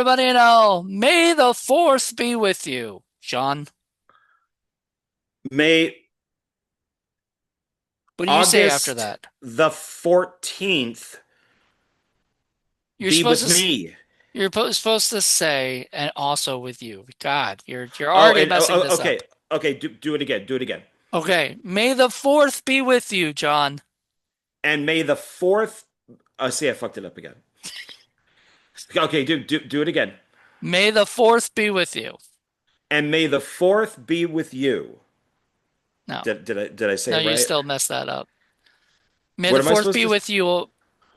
everybody know. May the fourth be with you, Sean. May What do you say after August that? the 14th You're be supposed with to me. supposed to say, and also with you. God, you're Oh, already and messing this up. okay. Okay, do it again. Do it again. Okay, may the fourth be with you, John. And may the 4th see I fucked it up again. Okay, do it again. May the fourth be with you. And may the 4th be with you. No, Did I say no, it you right? still messed that up. May What the am I fourth supposed be to with you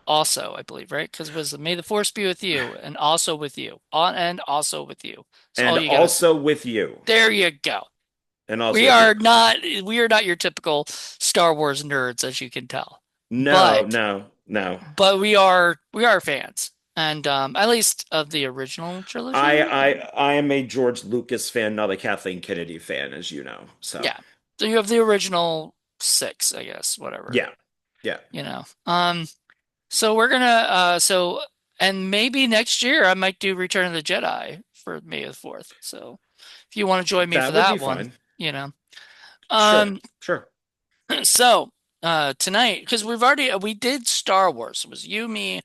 also, I believe, right? Because it was may the fourth be with you and also with you. On and also with you. So all and you gotta also with you. there you go. And also We with you. are not we are not your typical Star Wars nerds, as you can tell. No, But no, no. we are fans. And at least of the original I trilogy. I I am a George Lucas fan, not a Kathleen Kennedy fan, as you know. So Yeah. So you have the original six, I guess, whatever, yeah, yeah. you know. So we're gonna and maybe next year I might do Return of the Jedi for May the 4th. So if you want to join me for That would be that one, fine. you know. Sure, Um sure. So, tonight, because we did Star Wars. It was you, me,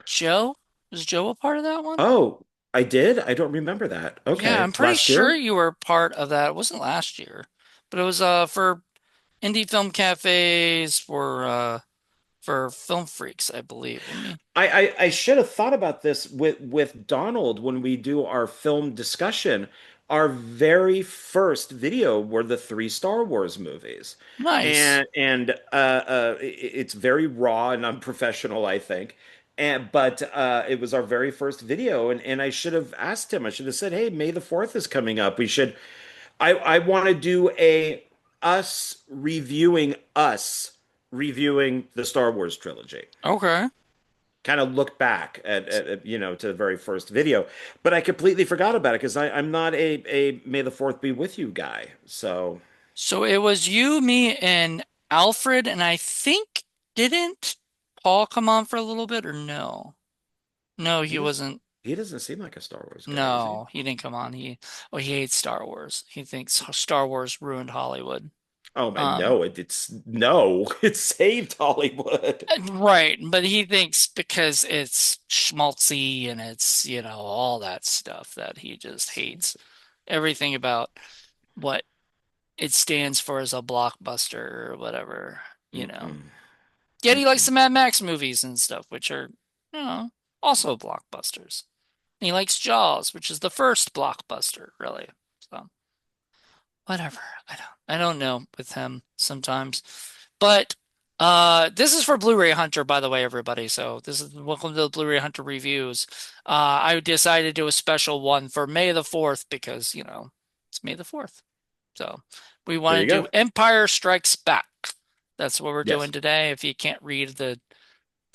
Joe? Was Joe a part of that one? Oh, I did? I don't remember that. Yeah, Okay. I'm pretty Last sure year? you were part of that. It wasn't last year, but it was for indie film cafes for film freaks, I believe. Let me. I should have thought about this with Donald when we do our film discussion. Our very first video were the three Star Wars movies. Nice. It's very raw and unprofessional, I think. But it was our very first video, and I should have asked him. I should have said, "Hey, May the 4th is coming up. We should I want to do a us reviewing the Star Wars trilogy. Okay. Kind of look back to the very first video, but I completely forgot about it because I'm not a May the 4th be with you guy. So So it was you, me, and Alfred, and I think didn't Paul come on for a little bit or no? No, he he does wasn't. he doesn't seem like a Star Wars guy, does he? No, he didn't come on. He hates Star Wars. He thinks Star Wars ruined Hollywood. Oh man, Um, no, it's no, it saved Hollywood. right, but he thinks because it's schmaltzy and it's, all that stuff that he just hates everything about what it stands for as a blockbuster or whatever. Mm-mm, Yet he likes mm-mm. the Mad Max movies and stuff, which are, also blockbusters. And he likes Jaws, which is the first blockbuster, really. So. Whatever. I don't know with him sometimes. But this is for Blu-ray Hunter, by the way, everybody. So this is welcome to the Blu-ray Hunter reviews. I decided to do a special one for May the 4th because, it's May the 4th. So we want There to you do go. Empire Strikes Back. That's what we're doing Yes. today. If you can't read the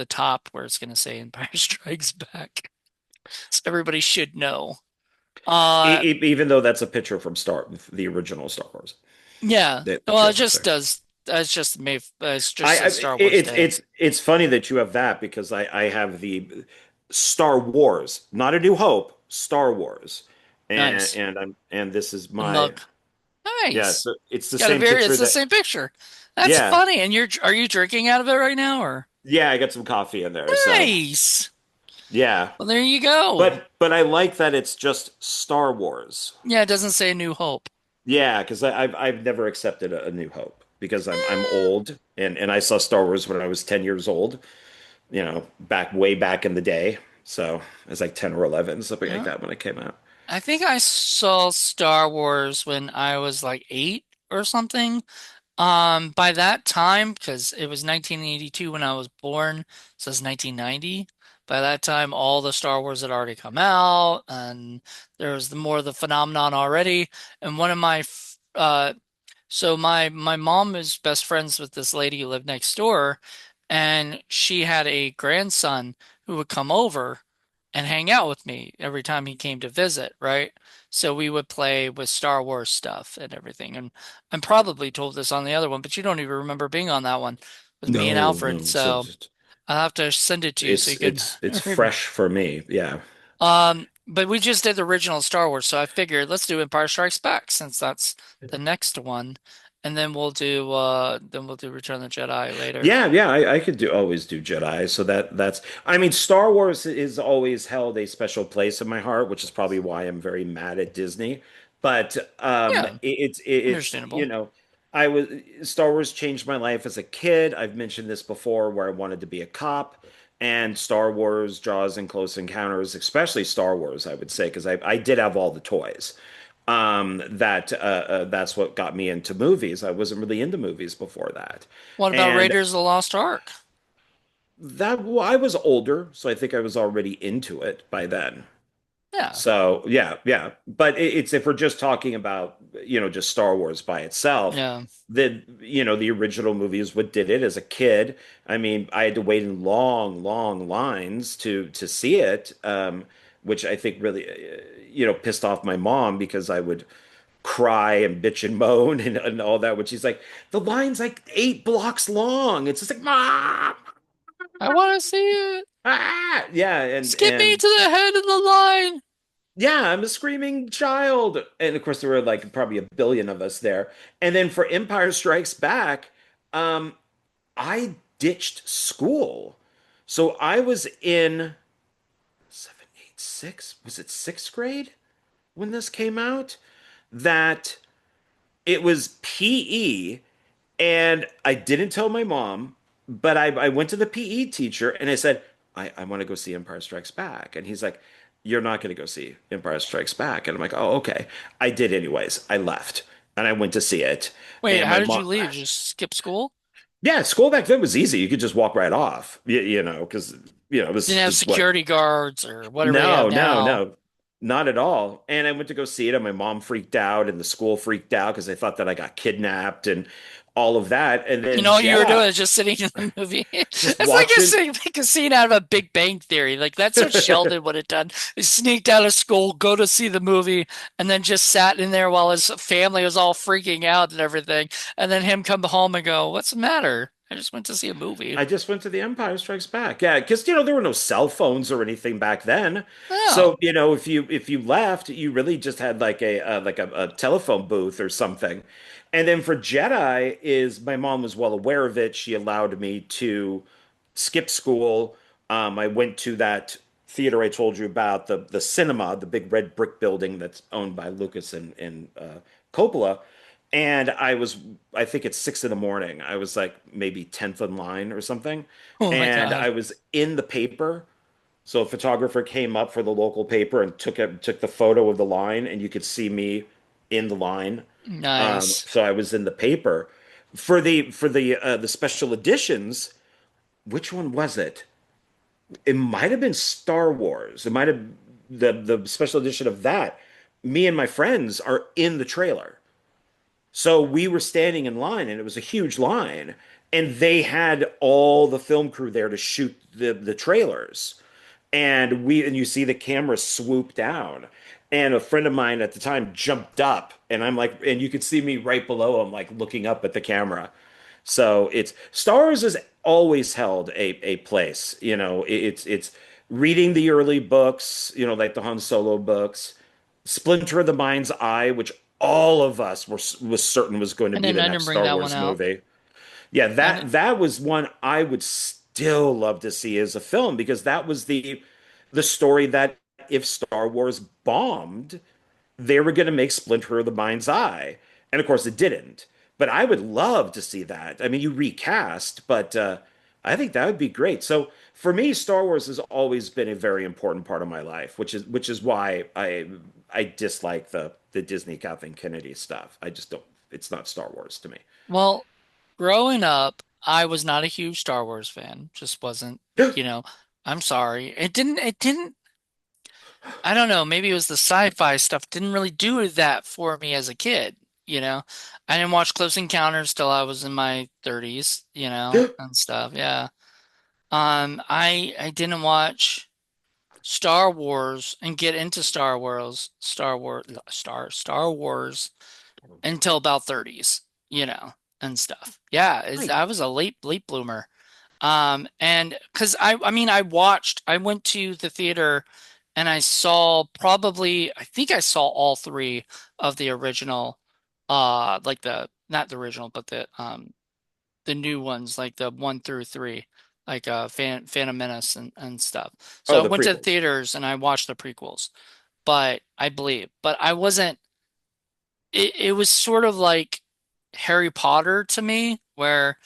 top where it's going to say Empire Strikes Back. So everybody should know. Uh Even though that's a picture from the original Star Wars, yeah. the Well, it trailers just there. does. It's just a Star Wars It's Day. it's funny that you have that because I have the Star Wars, not A New Hope, Star Wars, Nice. and this is The my mug. yeah. Nice. So it's the Got a same very. picture It's the that same picture. That's yeah funny. And are you drinking out of it right now or? yeah. I got some coffee in there, so Nice. yeah. Well, there you go. But I like that it's just Star Wars. Yeah, it doesn't say New Hope. Yeah, because I've never accepted a New Hope because I'm Eh, old and I saw Star Wars when I was 10 years old. Way back in the day. So it was like 10 or 11, something like yeah. that when it came out. I think I saw Star Wars when I was like 8 or something. By that time, because it was 1982 when I was born, so it's 1990. By that time, all the Star Wars had already come out, and there was more of the phenomenon already. And one of so my mom is best friends with this lady who lived next door, and she had a grandson who would come over and hang out with me every time he came to visit, right? So we would play with Star Wars stuff and everything. And I'm probably told this on the other one, but you don't even remember being on that one with me and No, Alfred. no. So So I'll have to send it to you so you it's can it's it's remember. fresh for me. Yeah. But we just did the original Star Wars, so I figured let's do Empire Strikes Back since that's the next one, and then we'll do Return of the Jedi later. Yeah, yeah, I could do always do Jedi. So that's I mean, Star Wars is always held a special place in my heart, which is probably why I'm very mad at Disney. But Yeah, it's understandable. I was Star Wars changed my life as a kid. I've mentioned this before where I wanted to be a cop, and Star Wars, Jaws, and Close Encounters, especially Star Wars, I would say, because I did have all the toys. That's what got me into movies. I wasn't really into movies before that. What about And Raiders of the Lost Ark? that well, I was older, so I think I was already into it by then. Yeah, So yeah, yeah. But it's if we're just talking about, just Star Wars by itself, yeah. the original movie is what did it as a kid. I mean, I had to wait in long, long lines to see it, which I think really, pissed off my mom because I would cry and bitch and moan and all that, which she's like, the line's like 8 blocks long. It's just like, Mom, I want to see it. yeah, Skip me to the head of the line. yeah, I'm a screaming child. And of course, there were like probably a billion of us there. And then for Empire Strikes Back, um, I ditched school. So I was in seven, eight, six, was it sixth grade when this came out? That it was PE, and I didn't tell my mom, but I went to the PE teacher and I said, I want to go see Empire Strikes Back. And he's like, You're not going to go see Empire Strikes Back. And I'm like, Oh, okay. I did anyways. I left and I went to see it. Wait, And how my did you mom, leave? Just skip school? yeah, school back then was easy. You could just walk right off, because, it was Didn't have just what. security guards or whatever they have No, no, now. no, not at all. And I went to go see it, and my mom freaked out, and the school freaked out because they thought that I got kidnapped and all of that. And You then know what you were Jedi, doing is just sitting in the movie. just It's like watching. like a scene out of a Big Bang Theory. Like that's what Sheldon would have done. He sneaked out of school, go to see the movie, and then just sat in there while his family was all freaking out and everything. And then him come home and go, "What's the matter? I just went to see a movie." I just went to the Empire Strikes Back. Yeah, because there were no cell phones or anything back then. Oh, So, if you left, you really just had like a telephone booth or something. And then for Jedi is my mom was well aware of it. She allowed me to skip school. I went to that theater I told you about, the cinema, the big red brick building that's owned by Lucas and Coppola. And I think it's 6 in the morning. I was like maybe 10th in line or something. oh my And God. I was in the paper. So a photographer came up for the local paper and took the photo of the line, and you could see me in the line. Nice. So I was in the paper for the special editions. Which one was it? It might have been Star Wars. It might have the special edition of that. Me and my friends are in the trailer. So we were standing in line, and it was a huge line, and they had all the film crew there to shoot the trailers. And you see the camera swoop down. And a friend of mine at the time jumped up, and I'm like, and you could see me right below him, like looking up at the camera. So it's Star Wars has always held a place. It's reading the early books, like the Han Solo books, Splinter of the Mind's Eye, which all of us was certain was going to be the I didn't next bring Star that one Wars out. movie. Yeah, I that didn't. that was one I would still love to see as a film because that was the story that if Star Wars bombed, they were going to make Splinter of the Mind's Eye. And of course, it didn't. But I would love to see that. I mean, you recast, but I think that would be great. So for me, Star Wars has always been a very important part of my life, which is why I dislike the Disney Kathleen Kennedy stuff. I just don't. It's not Star Wars to me. Well, growing up, I was not a huge Star Wars fan. Just wasn't, you know, I'm sorry. It didn't, I don't know, maybe it was the sci-fi stuff didn't really do that for me as a kid, you know. I didn't watch Close Encounters till I was in my 30s, and stuff. Yeah. I didn't watch Star Wars and get into Star Wars until about 30s, and stuff. Yeah, Right. I was a late bloomer. And because I mean, I went to the theater and I saw probably, I think I saw all three of the original, like the, not the original, but the new ones, like the one through three, like Phantom Menace and stuff. So Oh, I the went to the prequels. theaters and I watched the prequels, but I believe, but I wasn't, it was sort of like Harry Potter to me, where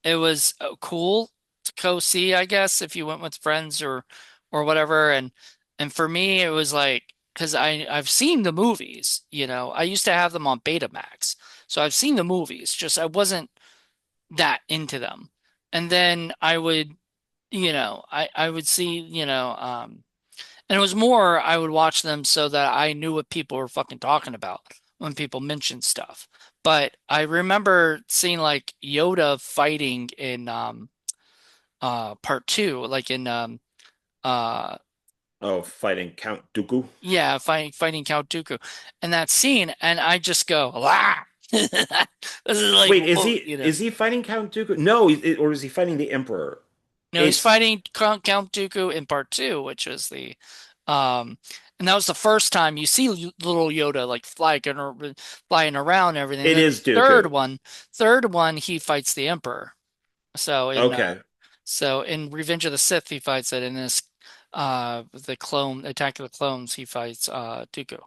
it was cool to go see, I guess, if you went with friends or whatever. And for me, it was like because I've seen the movies, you know, I used to have them on Betamax, so I've seen the movies. Just I wasn't that into them. And then I would, I would see, and it was more I would watch them so that I knew what people were fucking talking about when people mentioned stuff. But I remember seeing like Yoda fighting in part two, like in uh Oh, fighting Count Dooku. yeah, fighting Count Dooku. And that scene, and I just go, ah! This is like, Wait, whoa, is he fighting Count Dooku? No, or is he fighting the Emperor? No, he's It's fighting Count Dooku in part two, which was um, and that was the first time you see little Yoda like flying around and everything. it Then is Dooku. third one, he fights the Emperor. So Okay. in Revenge of the Sith, he fights it. In this, the clone Attack of the Clones, he fights Dooku.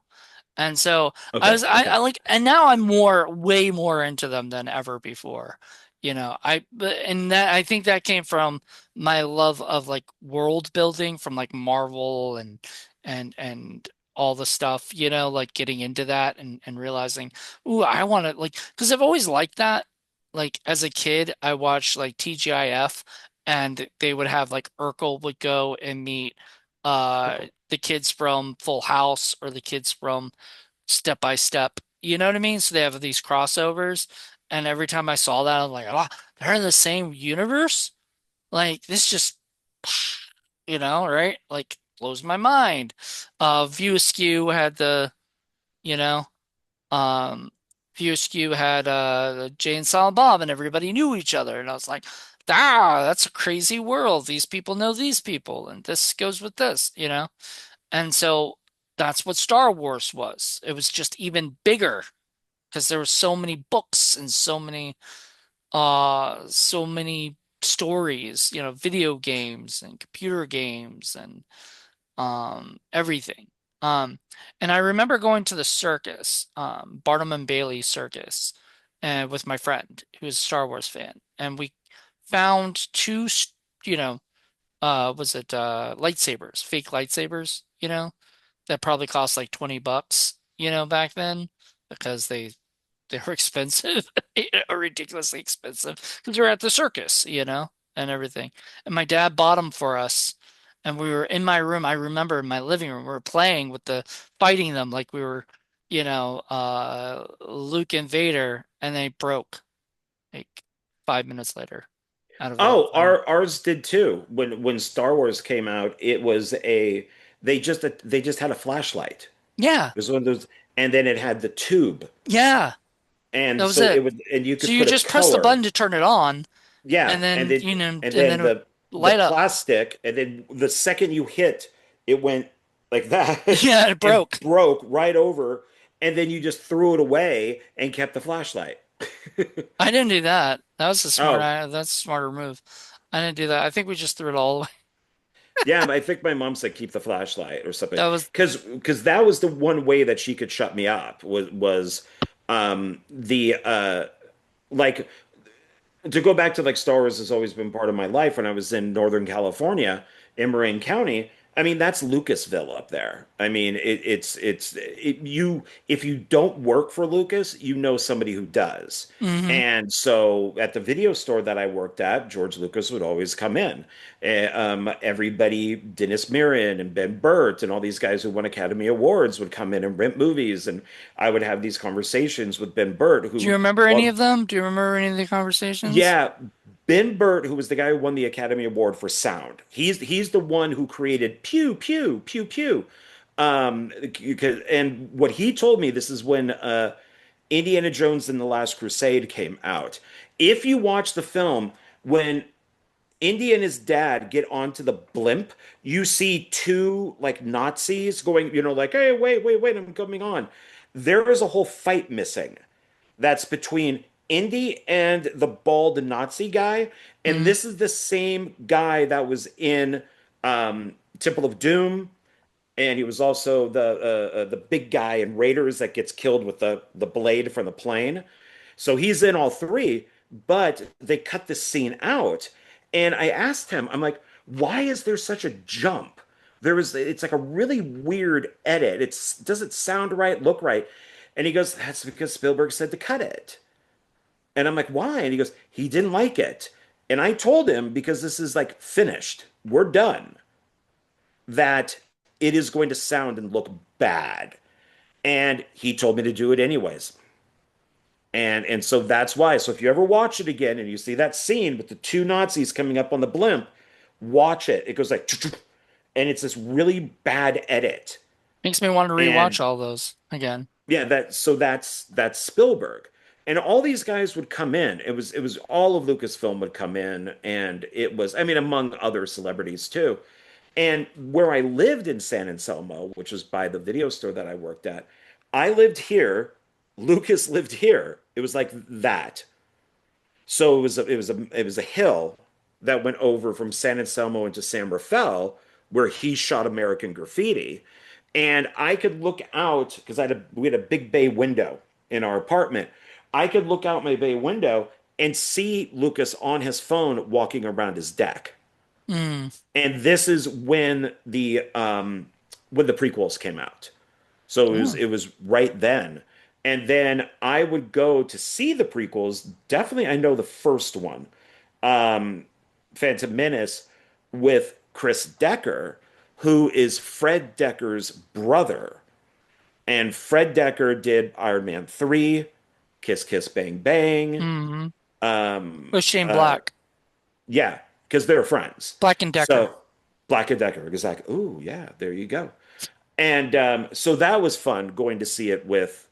And so Okay. I Okay. like, and now I'm way more into them than ever before. And that I think that came from my love of like world building from like Marvel and all the stuff, like getting into that and realizing, ooh, I want to like, because I've always liked that. Like as a kid, I watched like TGIF and they would have like Urkel would go and meet the kids from Full House or the kids from Step by Step. You know what I mean? So they have these crossovers, and every time I saw that, I'm like, oh, they're in the same universe? Like this just, right? Like blows my mind. View Askew had you know, um, View Askew had Jay and Silent Bob, and everybody knew each other, and I was like, that's a crazy world. These people know these people, and this goes with this. And so that's what Star Wars was. It was just even bigger because there were so many books and so many stories, video games and computer games and everything. Um and I remember going to the circus, Barnum and Bailey Circus, and with my friend who was a Star Wars fan, and we found two, you know, was it lightsabers, fake lightsabers, that probably cost like $20, back then because they were expensive, ridiculously expensive because we were at the circus, and everything. And my dad bought them for us. And we were in my room. I remember in my living room, we were playing with fighting them like we were, Luke and Vader, and they broke like 5 minutes later out of all the Oh, fun. ours did too. When Star Wars came out, it was they just had a flashlight. Yeah, It was one of those, and then it had the tube, yeah, that and was so it. it would, and you So could you put a just press the color. button to turn it on, Yeah, and then, and and then then it would the light up. plastic, and then the second you hit, it went like that Yeah, it and broke. broke right over, and then you just threw it away and kept the flashlight. I didn't do that. Oh, That's a smarter move. I didn't do that. I think we just threw it all away. yeah, I think my mom said keep the flashlight or something That was, because that was the one way that she could shut me up was the like to go back to like Star Wars has always been part of my life when I was in Northern California in Marin County. I mean, that's Lucasville up there. I mean, you if you don't work for Lucas, you know somebody who does. hmm. And so at the video store that I worked at, George Lucas would always come in. Everybody, Dennis Muren and Ben Burt and all these guys who won Academy Awards would come in and rent movies. And I would have these conversations with Ben Burt, Do you who, remember any well, of them? Do you remember any of the conversations? yeah, Ben Burt, who was the guy who won the Academy Award for sound. He's the one who created pew pew pew pew. And what he told me, this is when Indiana Jones and the Last Crusade came out. If you watch the film, when Indy and his dad get onto the blimp. You see two like Nazis going, like, hey, wait, wait, wait, I'm coming on. There is a whole fight missing that's between Indy and the bald Nazi guy. And Mm, this is the same guy that was in Temple of Doom, and he was also the big guy in Raiders that gets killed with the blade from the plane. So he's in all three, but they cut this scene out. And I asked him, I'm like, why is there such a jump? It's like a really weird edit. It doesn't sound right, look right. And he goes, that's because Spielberg said to cut it. And I'm like, why? And he goes, he didn't like it. And I told him, because this is like finished, we're done, that it is going to sound and look bad. And he told me to do it anyways. And so that's why. So if you ever watch it again and you see that scene with the two Nazis coming up on the blimp, watch it. It goes like, and it's this really bad edit. makes me want to And rewatch all those again. yeah, that's Spielberg. And all these guys would come in. It was all of Lucasfilm would come in, and it was, I mean, among other celebrities too. And where I lived in San Anselmo, which was by the video store that I worked at, I lived here. Lucas lived here. It was like that. So it was a hill that went over from San Anselmo into San Rafael, where he shot American Graffiti. And I could look out because we had a big bay window in our apartment. I could look out my bay window and see Lucas on his phone walking around his deck. Mm, And this is when the prequels came out. So it was oh, it was right then. And then I would go to see the prequels. Definitely, I know the first one, um, Phantom Menace, with Chris Decker, who is Fred Decker's brother. And Fred Decker did Iron Man 3, Kiss Kiss Bang Bang. mm-hmm. Um, With Shane uh, Black, yeah, because they're friends. Black and Decker. So Black and Decker, exactly. Ooh, yeah, there you go. And so that was fun going to see it with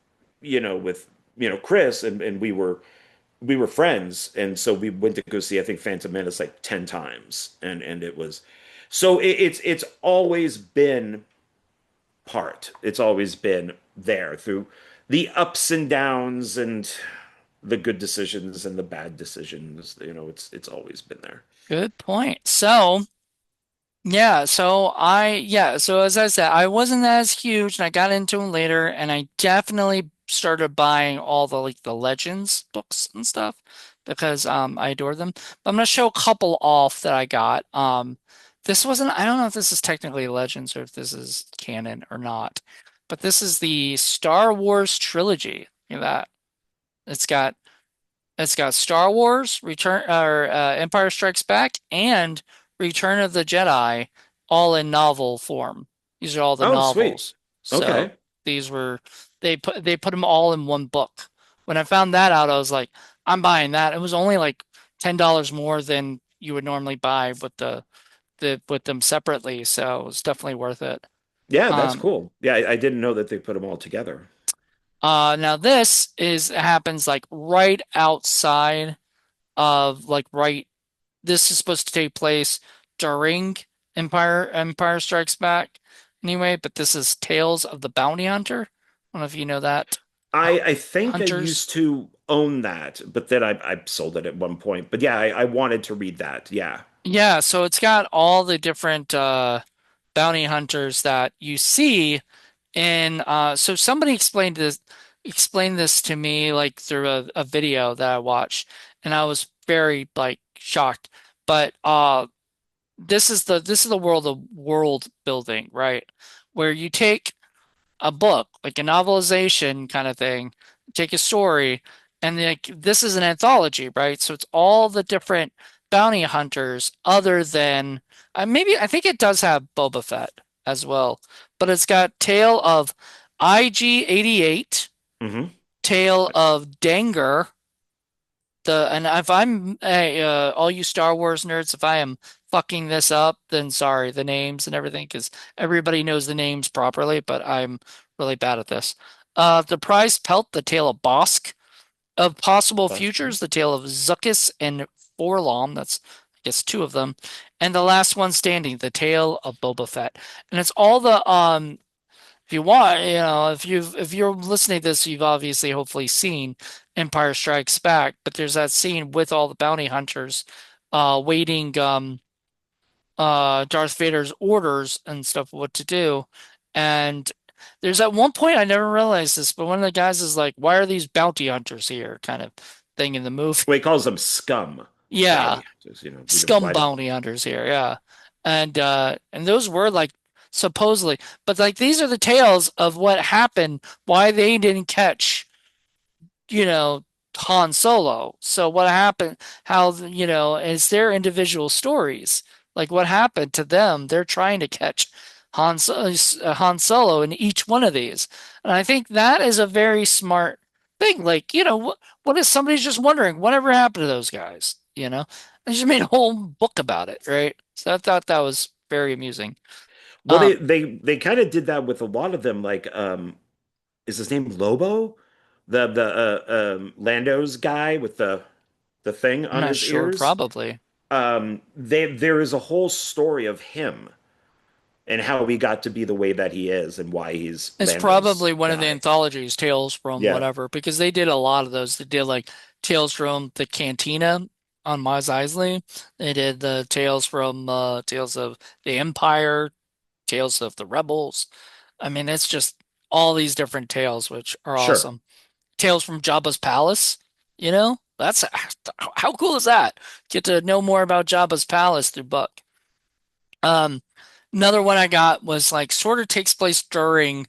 Chris, and we were friends, and so we went to go see, I think, Phantom Menace like 10 times, and it was so it's always been it's always been there through the ups and downs and the good decisions and the bad decisions. It's always been there. Good point. So as I said, I wasn't as huge and I got into them later and I definitely started buying all the like the Legends books and stuff because I adore them. But I'm gonna show a couple off that I got. This wasn't I don't know if this is technically Legends or if this is canon or not. But this is the Star Wars trilogy. Look at that. It's got it's got Star Wars, Empire Strikes Back, and Return of the Jedi, all in novel form. These are all the Oh, sweet. novels. So Okay. these were they put them all in one book. When I found that out, I was like, I'm buying that. It was only like $10 more than you would normally buy with with them separately, so it's definitely worth it. Yeah, that's Um, cool. Yeah, I didn't know that they put them all together. now this is happens like right outside of like right this is supposed to take place during Empire Strikes Back anyway, but this is Tales of the Bounty Hunter. I don't know if you know that. I think I Hunters. used to own that, but then I sold it at one point. But yeah, I wanted to read that. Yeah. Yeah, so it's got all the different bounty hunters that you see in so somebody explained this to me like through a video that I watched and I was very like shocked. But this is the world of world building, right? Where you take a book, like a novelization kind of thing, take a story, and like this is an anthology, right? So it's all the different bounty hunters other than maybe I think it does have Boba Fett as well, but it's got Tale of IG-88, Hmm. Tale of Danger, and if I'm hey, all you Star Wars nerds, if I am fucking this up, then sorry, the names and everything, because everybody knows the names properly, but I'm really bad at this. The Prize Pelt, the Tale of Bosk, of Possible Buster. Futures, the Tale of Zuckuss and Forlom. That's guess two of them, and the last one standing, the tale of Boba Fett. And it's all the if you want, if you're listening to this, you've obviously hopefully seen Empire Strikes Back, but there's that scene with all the bounty hunters waiting Darth Vader's orders and stuff what to do. And there's at one point I never realized this, but one of the guys is like, "Why are these bounty hunters here?" kind of thing in the movie. Well, he calls them scum Yeah, bounty hunters. scum Why do bounty hunters here, yeah. And those were like supposedly, but like these are the tales of what happened, why they didn't catch you know, Han Solo. So what happened, how, is their individual stories. Like what happened to them. They're trying to catch Han Solo in each one of these. And I think that is a very smart thing. Like, what if somebody's just wondering whatever happened to those guys, They just made a whole book about it, right? So I thought that was very amusing. Well, Um, they kind of did that with a lot of them. Like, is his name Lobo? The Lando's guy with the thing I'm on not his sure, ears. probably. There is a whole story of him and how he got to be the way that he is and why he's It's Lando's probably one of the guy. anthologies, Tales from Yeah, whatever, because they did a lot of those. They did like Tales from the Cantina on Mos Eisley. They did the Tales from Tales of the Empire, Tales of the Rebels. I mean, it's just all these different tales, which are sure. awesome. Tales from Jabba's palace, that's how cool is that? Get to know more about Jabba's palace through Buck. Um, Another one I got was like sort of takes place during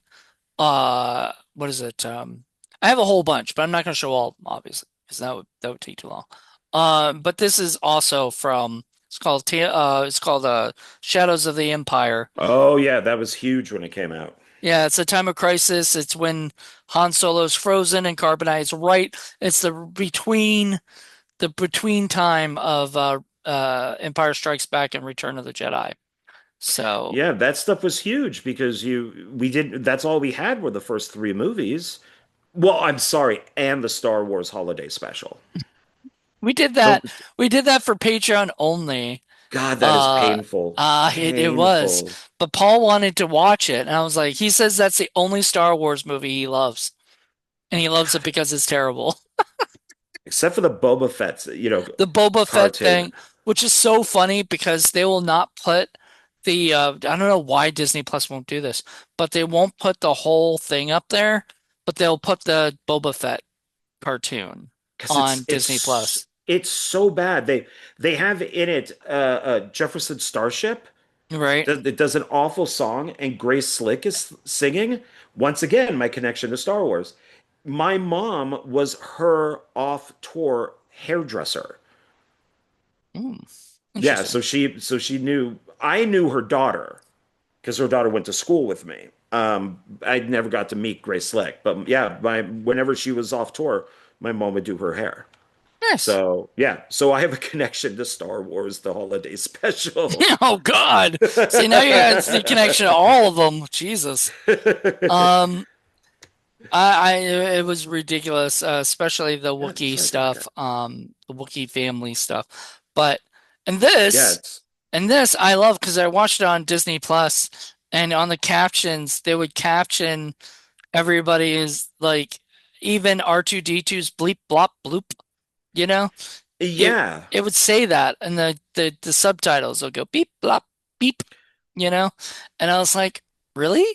what is it? I have a whole bunch, but I'm not going to show all of them, obviously, because that would take too long. But this is also from it's called Shadows of the Empire. Oh yeah, that was huge when it came out. Yeah, it's a time of crisis. It's when Han Solo's frozen and carbonized. Right, it's the between time of Empire Strikes Back and Return of the Jedi. So Yeah, that stuff was huge because we didn't that's all we had were the first three movies. Well, I'm sorry, and the Star Wars Holiday Special. we did So that. We did that for Patreon only. God, that is painful. It was, Painful. but Paul wanted to watch it, and I was like, he says that's the only Star Wars movie he loves, and he loves it God. because it's terrible. Except for the Boba Fett's, The Boba Fett cartoon. thing, which is so funny because they will not put I don't know why Disney Plus won't do this, but they won't put the whole thing up there, but they'll put the Boba Fett cartoon Because on Disney Plus, it's so bad. They have in it Jefferson Starship right? that does an awful song, and Grace Slick is singing. Once again, my connection to Star Wars. My mom was her off tour hairdresser. Hmm, Yeah, interesting. so she knew I knew her daughter because her daughter went to school with me. I never got to meet Grace Slick, but yeah, my whenever she was off tour, my mom would do her hair. Nice. So yeah, so I have a connection to Star Wars, the holiday special. Oh God. See, now you had the connection to all of them. Jesus. Um, it was ridiculous, especially the Yeah, Wookiee sorry about stuff, that. the Wookiee family stuff. But and Yeah, this it's and this I love because I watched it on Disney Plus, and on the captions they would caption everybody's like even R2D2's bleep blop bloop, you know? It yeah. it would say that, and the subtitles will go beep blop beep, you know? And I was like, really?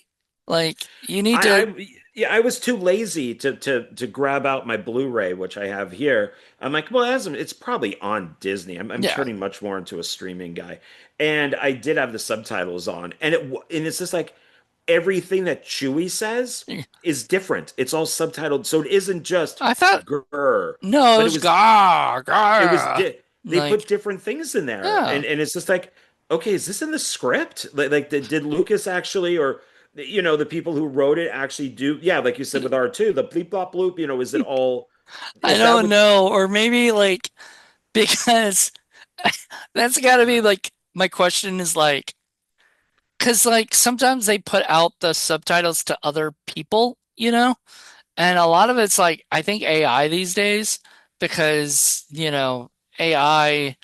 Like you need to, Yeah, I was too lazy to grab out my Blu-ray, which I have here. I'm like, well, it's probably on Disney. I'm yeah. turning much more into a streaming guy, and I did have the subtitles on, and it's just like everything that Chewie says is different. It's all subtitled, so it isn't just I thought grr, no, it but was gar it was gar. di they put Like, different things in there, yeah. and it's just like, okay, is this in the script? Like did Lucas actually, or the people who wrote it actually do? Yeah, like you said with R2, the bleep blop bloop. Is it all? I Is that don't what? know. Or maybe like because that's gotta be like my question is like because like sometimes they put out the subtitles to other people, and a lot of it's like I think AI these days because AI.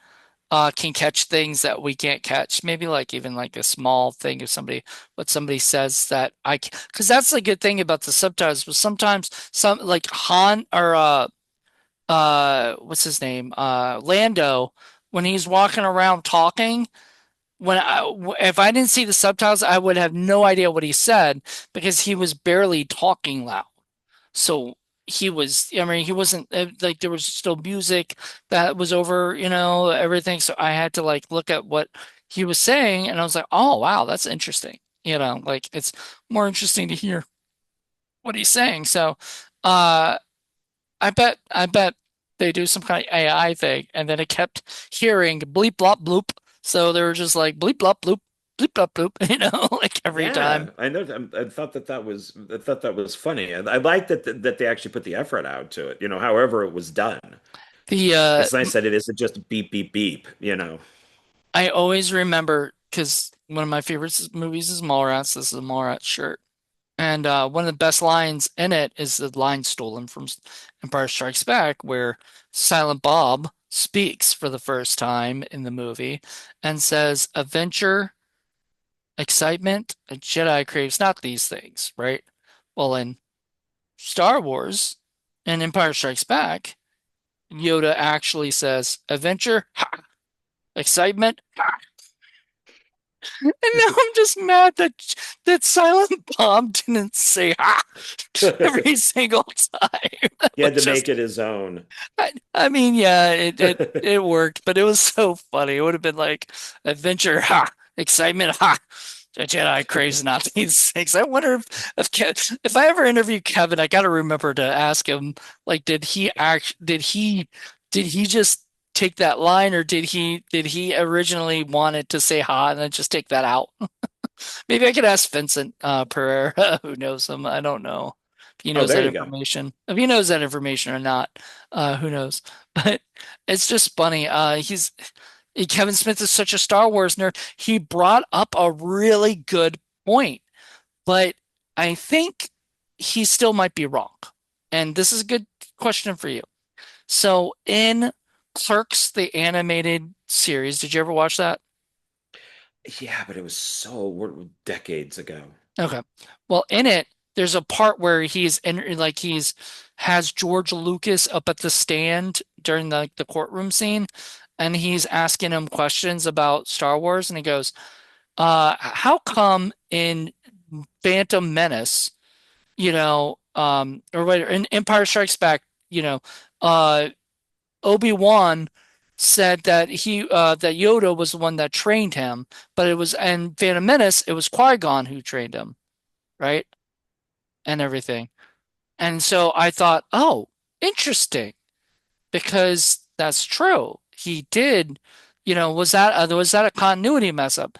can catch things that we can't catch. Maybe like even like a small thing if somebody what somebody says that because that's the good thing about the subtitles. But sometimes some like Han or what's his name Lando when he's walking around talking. If I didn't see the subtitles, I would have no idea what he said because he was barely talking loud. So he was, I mean, he wasn't like there was still music that was over, everything. So I had to like look at what he was saying and I was like, oh, wow, that's interesting. Like it's more interesting to hear what he's saying. So, uh, I bet they do some kind of AI thing and then it kept hearing bleep, blop, bloop. So they were just like bleep, blop, bloop, bleep, blop, bloop, like every time. Yeah, I know. I thought that was funny. I like that they actually put the effort out to it. However it was done. The, It's nice that it isn't just beep beep beep. I always remember because one of my favorite movies is Mallrats. This is a Mallrats shirt. And one of the best lines in it is the line stolen from Empire Strikes Back, where Silent Bob speaks for the first time in the movie and says, "Adventure, excitement, a Jedi craves not these things," right? Well, in Star Wars and Empire Strikes Back, Yoda actually says, "Adventure, ha, excitement, ha." And now I'm just mad that Silent Bob didn't say ha every single time. That He was had to make just it his own. I mean, yeah, it worked, but it was so funny. It would have been like adventure, ha, excitement, ha. The Jedi craves not these things. I wonder if I ever interview Kevin, I got to remember to ask him, like, did he just take that line, or did he originally want it to say ha and then just take that out? Maybe I could ask Vincent Pereira, who knows him. I don't know if he Oh, knows there that you go. information. If he knows that information or not, who knows? But it's just funny. Kevin Smith is such a Star Wars nerd. He brought up a really good point, but I think he still might be wrong. And this is a good question for you. So in Clerks, the animated series, did you ever watch that? Yeah, but it was we're decades ago. Okay. Well, in it, there's a part where he's has George Lucas up at the stand during the courtroom scene, and he's asking him questions about Star Wars, and he goes, how come in Phantom Menace, or wait, in Empire Strikes Back, uh, Obi-Wan said that Yoda was the one that trained him, but it was in Phantom Menace, it was Qui-Gon who trained him, right? And everything. And so I thought, oh, interesting, because that's true. He did, was that a continuity mess up?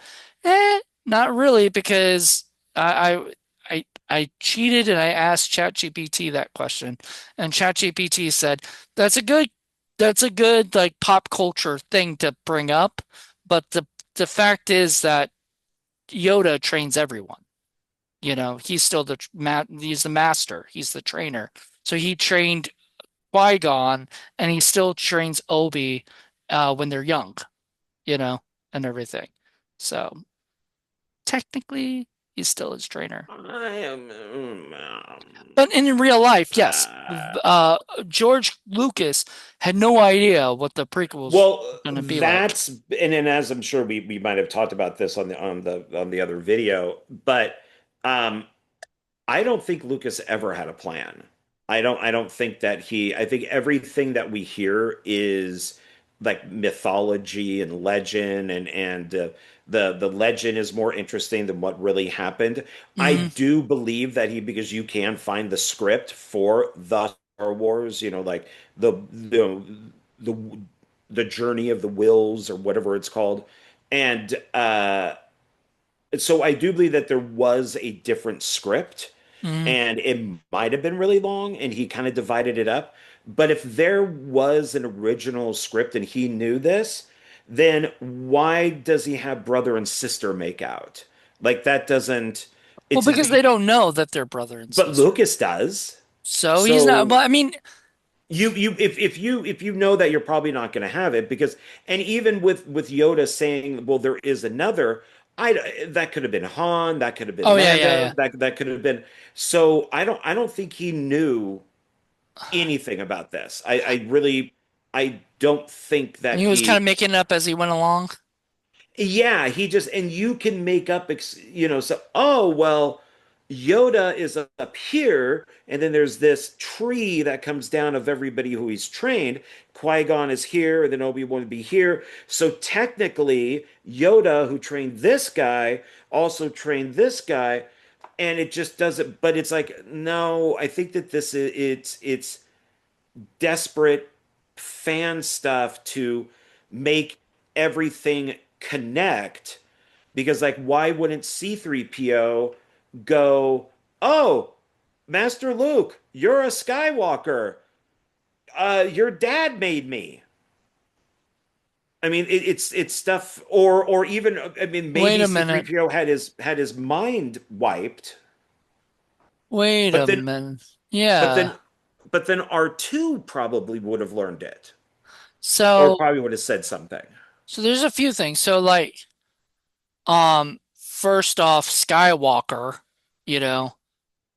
Not really, because I cheated and I asked ChatGPT that question, and ChatGPT said that's a good like pop culture thing to bring up, but the fact is that Yoda trains everyone. He's still he's the master, he's the trainer. So he trained Qui-Gon and he still trains Obi when they're young, you know, and everything. So technically he's still his trainer. I am. But in real life, yes, Uh, George Lucas had no idea what the prequels well, were going to be like. that's and as I'm sure we might have talked about this on the other video, but um, I don't think Lucas ever had a plan. I don't think that I think everything that we hear is like mythology and legend and the legend is more interesting than what really happened. I Hmm. do believe that because you can find the script for the Star Wars, like the the journey of the wills or whatever it's called. And so I do believe that there was a different script Hmm. and it might have been really long and he kind of divided it up. But if there was an original script and he knew this, then why does he have brother and sister make out? Like that doesn't Well, it's because they don't know that they're brother and but sister. Lucas does. So he's not, So well, I mean, if you know that you're probably not going to have it because and even with Yoda saying, well, there is another, I that could have been Han, that could have been Oh yeah, yeah, Lando, yeah. that could have been. So I don't think he knew anything about this. I really I don't think that He was kind he. of making it up as he went along. Yeah, he just, and you can make up, so, oh, well, Yoda is up here, and then there's this tree that comes down of everybody who he's trained. Qui-Gon is here, and then Obi-Wan would be here. So technically, Yoda, who trained this guy, also trained this guy, and it just doesn't, but it's like, no, I think that this is, it's desperate fan stuff to make everything connect because like why wouldn't C3PO go, "Oh, Master Luke, you're a Skywalker. Your dad made me." I mean, it's stuff or even I mean Wait maybe a minute. C3PO had his mind wiped, Wait but a then minute. but Yeah. then but then R2 probably would have learned it or So probably would have said something. there's a few things. So like first off, Skywalker, you know,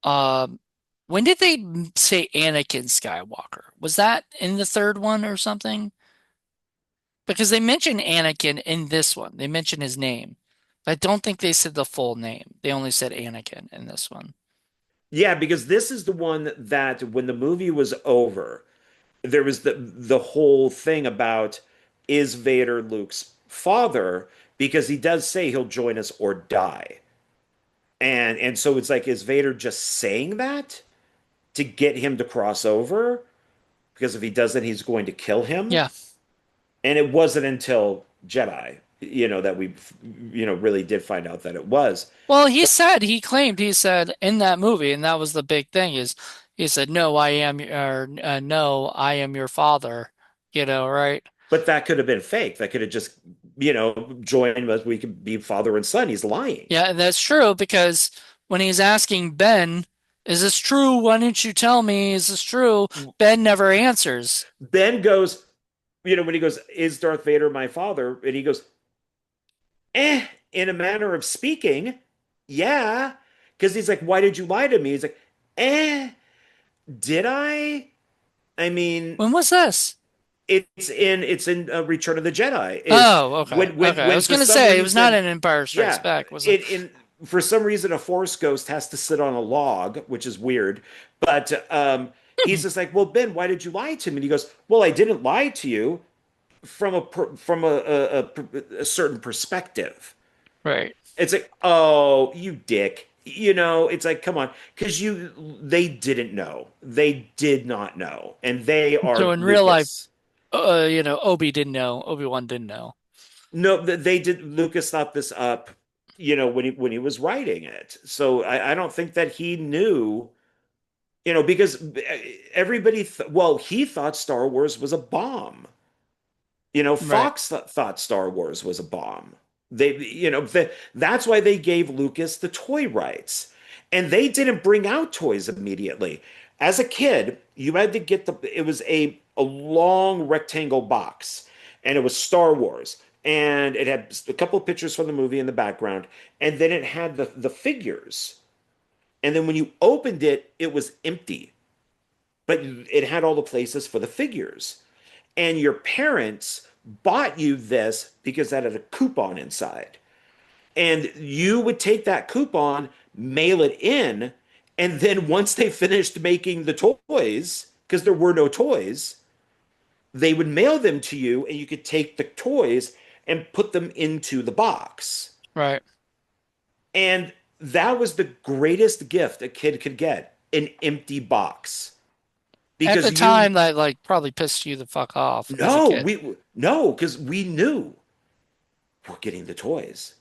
um when did they say Anakin Skywalker? Was that in the third one or something? Because they mentioned Anakin in this one. They mentioned his name. But I don't think they said the full name. They only said Anakin in this one. Yeah, because this is the one that when the movie was over, there was the whole thing about is Vader Luke's father because he does say he'll join us or die. And so it's like is Vader just saying that to get him to cross over? Because if he doesn't, he's going to kill him. Yeah. And it wasn't until Jedi, that we, really did find out that it was. Well, he claimed, he said in that movie, and that was the big thing is he said, no, I am, or no, I am your father, right? But that could have been fake. That could have just, joined us. We could be father and son. He's lying. Yeah, and that's true because when he's asking Ben, is this true? Why didn't you tell me? Is this true? Ben never answers. Ben goes, when he goes, is Darth Vader my father? And he goes, in a manner of speaking, yeah. Because he's like, why did you lie to me? He's like, did I? I mean, When was this? it's in Return of the Jedi. Is Oh, okay. Okay. I when was for gonna some say it was not reason, in Empire Strikes yeah, Back, was it? in for some reason a Force ghost has to sit on a log, which is weird. But he's just like, well, Ben, why did you lie to me? And he goes, well, I didn't lie to you from a certain perspective. Right. It's like, oh, you dick. It's like, come on, because they didn't know. They did not know. And they So are in real life, Lucas. Obi didn't know. Obi-Wan didn't know. No, they did. Lucas thought this up, when he was writing it. So I don't think that he knew, because everybody, well, he thought Star Wars was a bomb. Right. Fox thought Star Wars was a bomb. That's why they gave Lucas the toy rights. And they didn't bring out toys immediately. As a kid, you had to get it was a long rectangle box, and it was Star Wars. And it had a couple of pictures from the movie in the background, and then it had the figures. And then when you opened it, it was empty, but it had all the places for the figures and your parents bought you this because that had a coupon inside. And you would take that coupon, mail it in, and then once they finished making the toys, because there were no toys, they would mail them to you and you could take the toys and put them into the box. Right. And that was the greatest gift a kid could get, an empty box. At the Because time, that like probably pissed you the fuck off as a kid. no, because we knew we're getting the toys.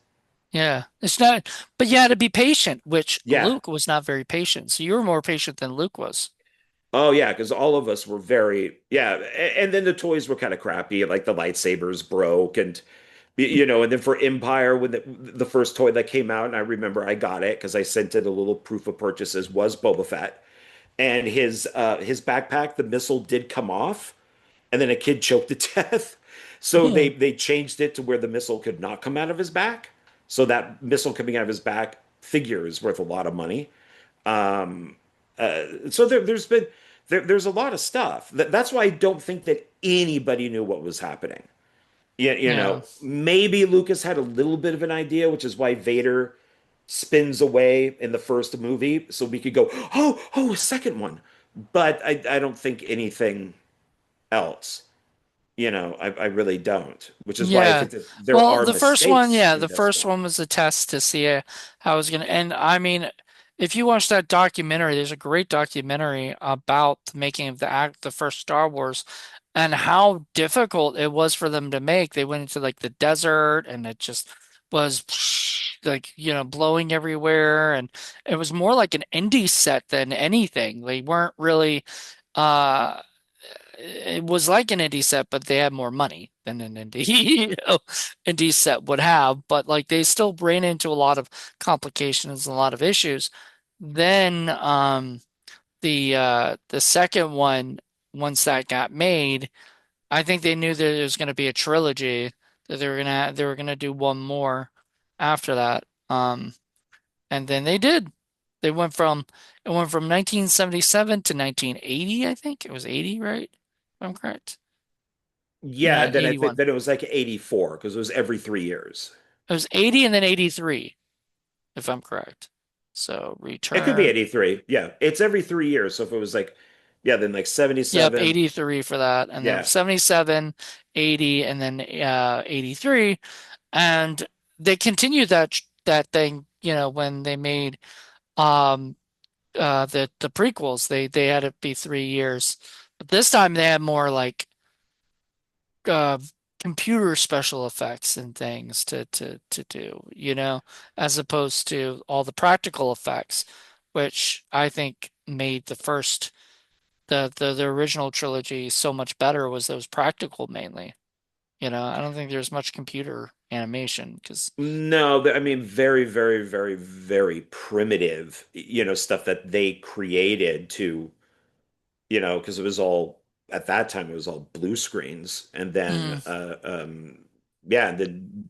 Yeah. It's not, but you had to be patient, which Yeah. Luke was not very patient. So you were more patient than Luke was. Oh yeah, because all of us were very yeah, and then the toys were kind of crappy, like the lightsabers broke, and and then for Empire when the first toy that came out, and I remember I got it because I sent it a little proof of purchases was Boba Fett, and his backpack, the missile did come off, and then a kid choked to death. So Hmm. they changed it to where the missile could not come out of his back. So that missile coming out of his back figure is worth a lot of money. Um, so there's a lot of stuff. That's why I don't think that anybody knew what was happening. Yeah, Yeah. maybe Lucas had a little bit of an idea, which is why Vader spins away in the first movie, so we could go, oh, a second one. But I don't think anything else. I really don't, which is why I Yeah. think that there Well, are the first one, mistakes yeah, in the this first one. one was a test to see how it was gonna end. I mean, if you watch that documentary, there's a great documentary about the making of the first Star Wars and how difficult it was for them to make. They went into like the desert and it just was like, blowing everywhere, and it was more like an indie set than anything. They weren't really uh it was like an indie set, but they had more money than an indie, indie set would have. But like they still ran into a lot of complications and a lot of issues. Then the second one, once that got made, I think they knew that there was going to be a trilogy, that they were gonna do one more after that. And then they did. They went from it went from 1977 to 1980, I think. It was 80, right? If I'm correct. Yeah, Not and then I think 81. then it was like 84 because it was every 3 years. It was 80 and then 83, if I'm correct. So It could be return. 83. Yeah, it's every 3 years. So if it was like, yeah, then like Yep, 77. 83 for that. And then Yeah. 77, 80, and then 83. And they continued that thing, when they made um the prequels. They had it be 3 years. But this time they had more like uh computer special effects and things to do, as opposed to all the practical effects, which I think made the original trilogy so much better, was those practical mainly. I don't think there's much computer animation because No, I mean very, very, very, very primitive, stuff that they created to, because it was all at that time it was all blue screens, and then yeah,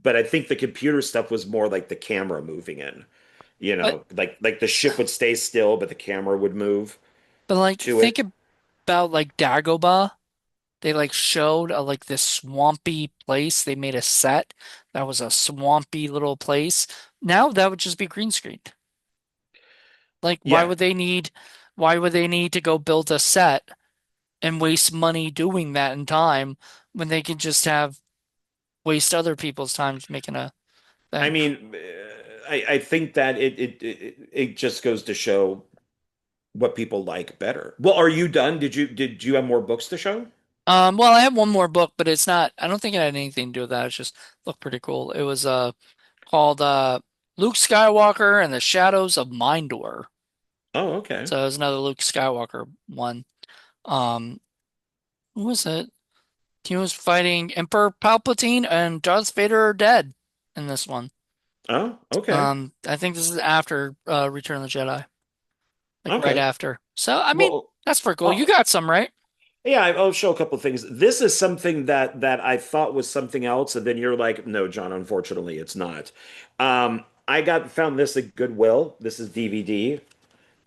but I think the computer stuff was more like the camera moving in, but like the ship would stay still, but the camera would move like to think it. about like Dagobah. They like showed like this swampy place. They made a set that was a swampy little place. Now that would just be green screen. Like Yeah, why would they need to go build a set and waste money doing that in time when they can just have waste other people's time making a I thing? mean, I think that it just goes to show what people like better. Well, are you done? Did you have more books to show? Well, I have one more book, but it's not, I don't think it had anything to do with that. It's just looked pretty cool. It was called Luke Skywalker and the Shadows of Mindor. Oh, okay. So it was another Luke Skywalker one. Um, who was it? He was fighting Emperor Palpatine and Darth Vader are dead in this one. Oh, okay. I think this is after Return of the Jedi, like right Okay. after. So I mean, Well, that's pretty cool. You uh, got some, right? yeah, I'll show a couple of things. This is something that I thought was something else, and then you're like, no, John, unfortunately, it's not. I got found this at Goodwill. This is DVD,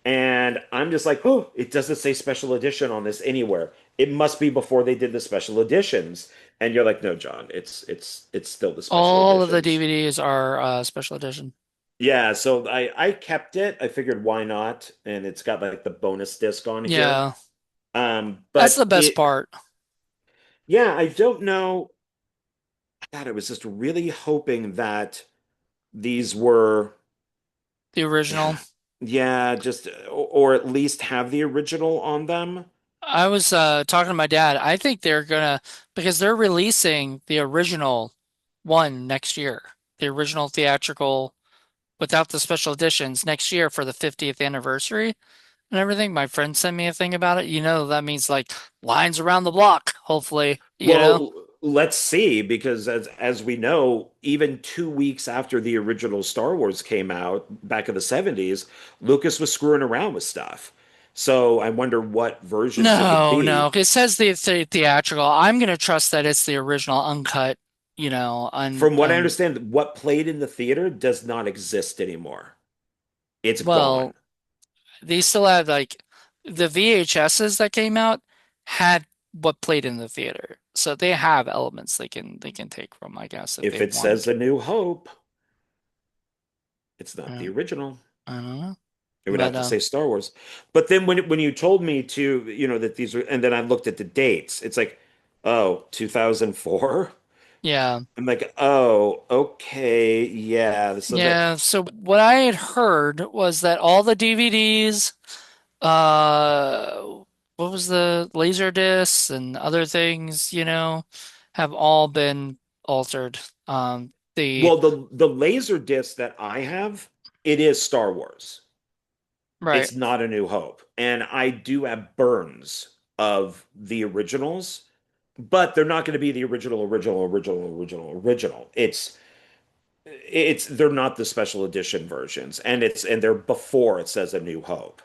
and I'm just like, oh, it doesn't say special edition on this anywhere. It must be before they did the special editions. And you're like, no, John, it's still the special All of the editions. DVDs are special edition. Yeah, so I kept it. I figured why not? And it's got like the bonus disc on here. Yeah, that's the But best part. yeah, I don't know. God, I was just really hoping that these were, The original. yeah, yeah, just or at least have the original on them. I was talking to my dad. I think they're gonna, because they're releasing the original one next year. The original theatrical without the special editions next year for the 50th anniversary and everything. My friend sent me a thing about it. That means like lines around the block, hopefully. Well, let's see, because as we know, even 2 weeks after the original Star Wars came out back in the 70s, Lucas was screwing around with stuff. So I wonder what versions it would No, no. be. It says the theatrical. I'm gonna trust that it's the original uncut, From what I understand, what played in the theater does not exist anymore. It's gone. well, they still have like the VHSs that came out had what played in the theater. So they have elements they can take from, I guess, if If they it wanted says A to. New Hope, it's not the Yeah, original. I don't know. It would have But to say Star Wars. But then when you told me to, that these are, and then I looked at the dates, it's like, oh, 2004. yeah. I'm like, oh, okay, yeah. So that, Yeah, so what I had heard was that all the DVDs, uh, what was the laser discs and other things, have all been altered. The well, the laser disc that I have, it is Star Wars. right. It's not A New Hope. And I do have burns of the originals, but they're not going to be the original. It's they're not the special edition versions, and they're before it says A New Hope.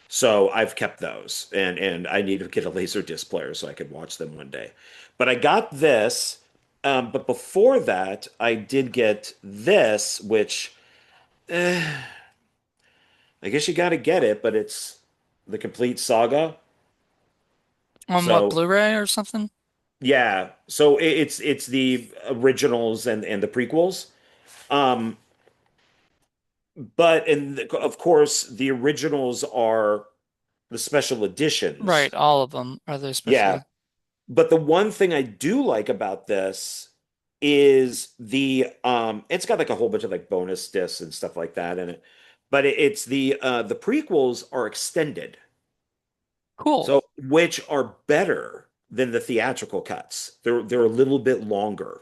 So I've kept those, and I need to get a laser disc player so I can watch them one day. But I got this, but before that, I did get this, which I guess you got to get it, but it's the complete saga. On what, So Blu-ray or something? yeah, so it's the originals and the prequels. Um, but of course the originals are the special Right, editions. all of them are they Yeah, special? but the one thing I do like about this is it's got like a whole bunch of like bonus discs and stuff like that in it. But it's the prequels are extended. Cool. So which are better than the theatrical cuts. They're a little bit longer.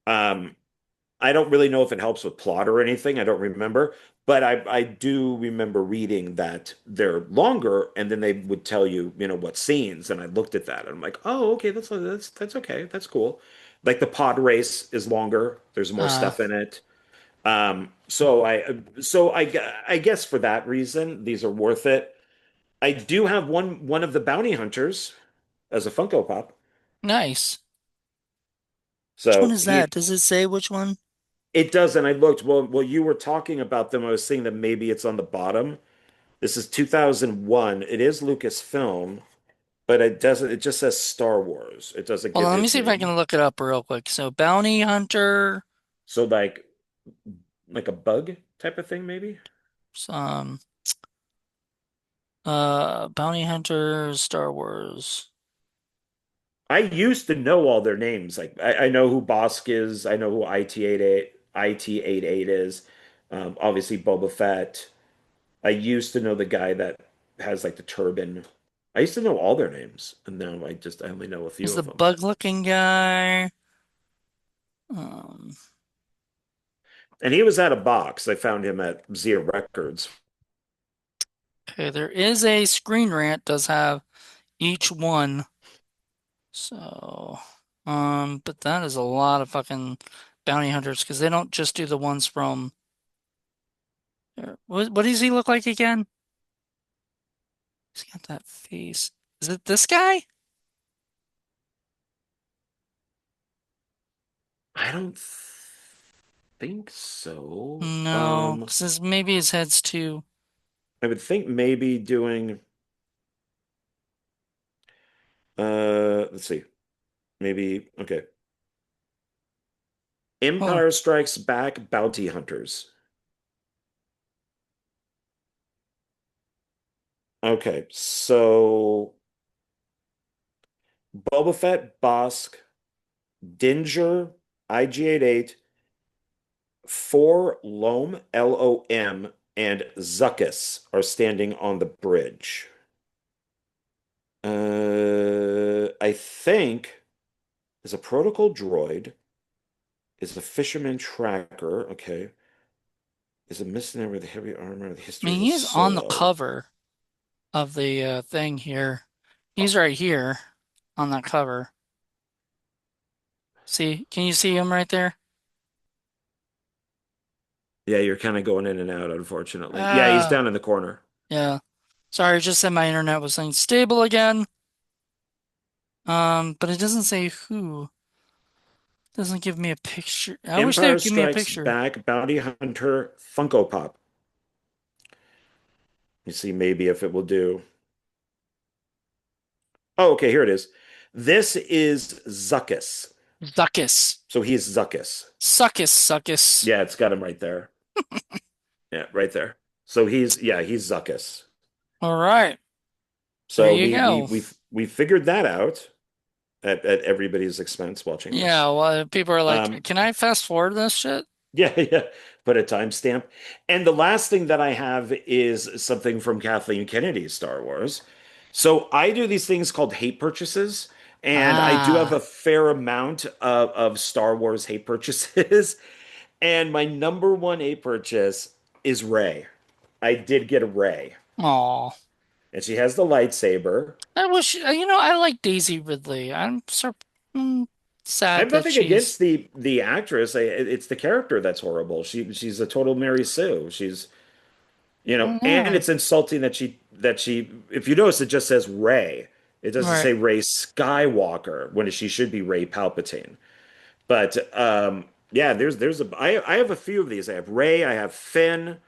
Um I don't really know if it helps with plot or anything. I don't remember, but I do remember reading that they're longer, and then they would tell you, what scenes. And I looked at that, and I'm like, oh, okay, that's okay, that's cool. Like the pod race is longer. There's more Uh, stuff in it. So I guess for that reason, these are worth it. I do have one of the bounty hunters as a Funko Pop. nice. Which one So is he that? Does it say which one? it does, and I looked. Well, you were talking about them. I was seeing that maybe it's on the bottom. This is 2001. It is Lucasfilm, but it doesn't. It just says Star Wars. It doesn't Hold give on, let me his see if I name. can look it up real quick. So Bounty Hunter, So like a bug type of thing, maybe. some Bounty Hunter, Star Wars. I used to know all their names. Like I know who Bosk is. I know who IT-88 is. Obviously Boba Fett. I used to know the guy that has like the turban. I used to know all their names, and now I only know a few Is the of them. bug looking guy? Um, And he was at a box. I found him at Zia Records. okay, there is a Screen Rant does have each one. So, but that is a lot of fucking bounty hunters because they don't just do the ones from. What does he look like again? He's got that face. Is it this guy? I don't think so. No, because maybe his head's too. I would think maybe doing let's see. Maybe okay. Oh, Empire Strikes Back Bounty Hunters. Okay, so Boba Fett, Bosk, Dinger, IG-88, four Lom, Lom, and Zuckuss are standing on the bridge. I think is a protocol droid, is a fisherman tracker. Okay. Is a mercenary with heavy armor, the I history mean, of a he's on the solo. cover of the thing here. He's right here on that cover. See, can you see him right there? Yeah, you're kind of going in and out, unfortunately. Yeah, he's Ah, down in the corner. yeah. Sorry, I just said my internet was unstable again. But it doesn't say who. Doesn't give me a picture. I wish they Empire would give me a Strikes picture. Back Bounty Hunter Funko Pop. You see, maybe if it will do. Oh, okay, here it is. This is Zuckus. Zuckus. So he's Zuckus. Suckus, suckus. Yeah, it's got him right there. Yeah, right there. So he's Zuckus. All right. There So you we we go. we we figured that out at everybody's expense watching Yeah, this. well, people are like, Um, can I fast forward this shit? yeah, yeah. Put a timestamp. And the last thing that I have is something from Kathleen Kennedy's Star Wars. So I do these things called hate purchases, and I do have a Ah, fair amount of Star Wars hate purchases. And my number one hate purchase is Rey. I did get a Rey, aw. and she has the lightsaber. I wish, I like Daisy Ridley. I'm I sad have that nothing she's, against the actress. It's the character that's horrible. She's a total Mary Sue. And yeah, it's insulting that she if you notice it just says Ray. It doesn't right. say Ray Skywalker when she should be Ray Palpatine. But yeah, I have a few of these. I have Ray, I have Finn,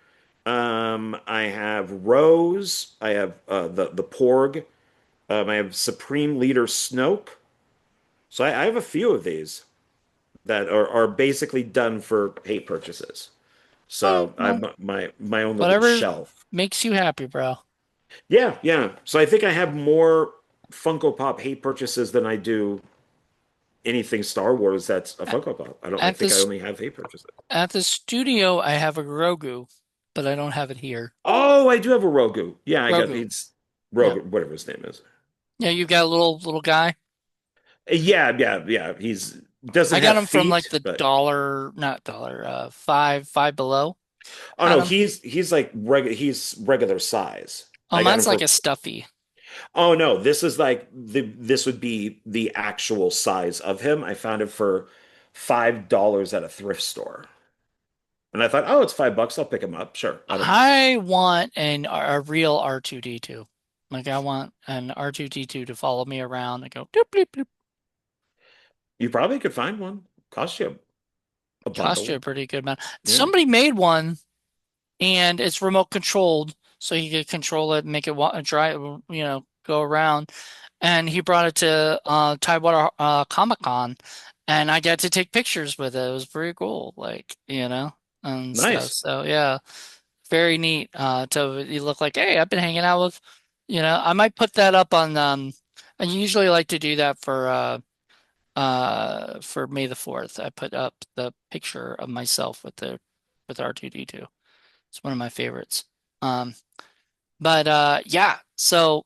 I have Rose, I have the Porg, I have Supreme Leader Snoke. So I have a few of these that are basically done for hate purchases. Oh, So I well, have my own little whatever shelf. makes you happy, bro. Yeah, yeah. So I think I have more Funko Pop hate purchases than I do anything Star Wars that's a A- Funko Pop. I don't. I At think I this only have hate purchases. at the studio, I have a Grogu, but I don't have it here. Oh, I do have a Rogu. Yeah, I got Grogu. it's Yeah. Rogu, whatever his name is. Yeah, you got a little guy. Yeah, yeah, yeah. He's doesn't I got have him from like feet, the but dollar, not dollar, five below. oh Had no, him. he's regular size. Oh, I got him mine's like for a stuffy. oh no, this would be the actual size of him. I found it for $5 at a thrift store. And I thought, oh, it's $5. I'll pick him up. Sure. I don't. I want a real R2D2. Like I want an R2D2 to follow me around and go doop doop doop. You probably could find one. Cost you a Cost you a bundle. pretty good amount. Yeah. Somebody made one and it's remote controlled, so he could control it, make it dry, go around. And he brought it to Tidewater Comic Con, and I got to take pictures with it. It was pretty cool, like and stuff. Nice. So yeah, very neat. To you look like, hey, I've been hanging out with, I might put that up on. I usually like to do that for May the 4th. I put up the picture of myself with R2D2. It's one of my favorites. Um, but yeah, so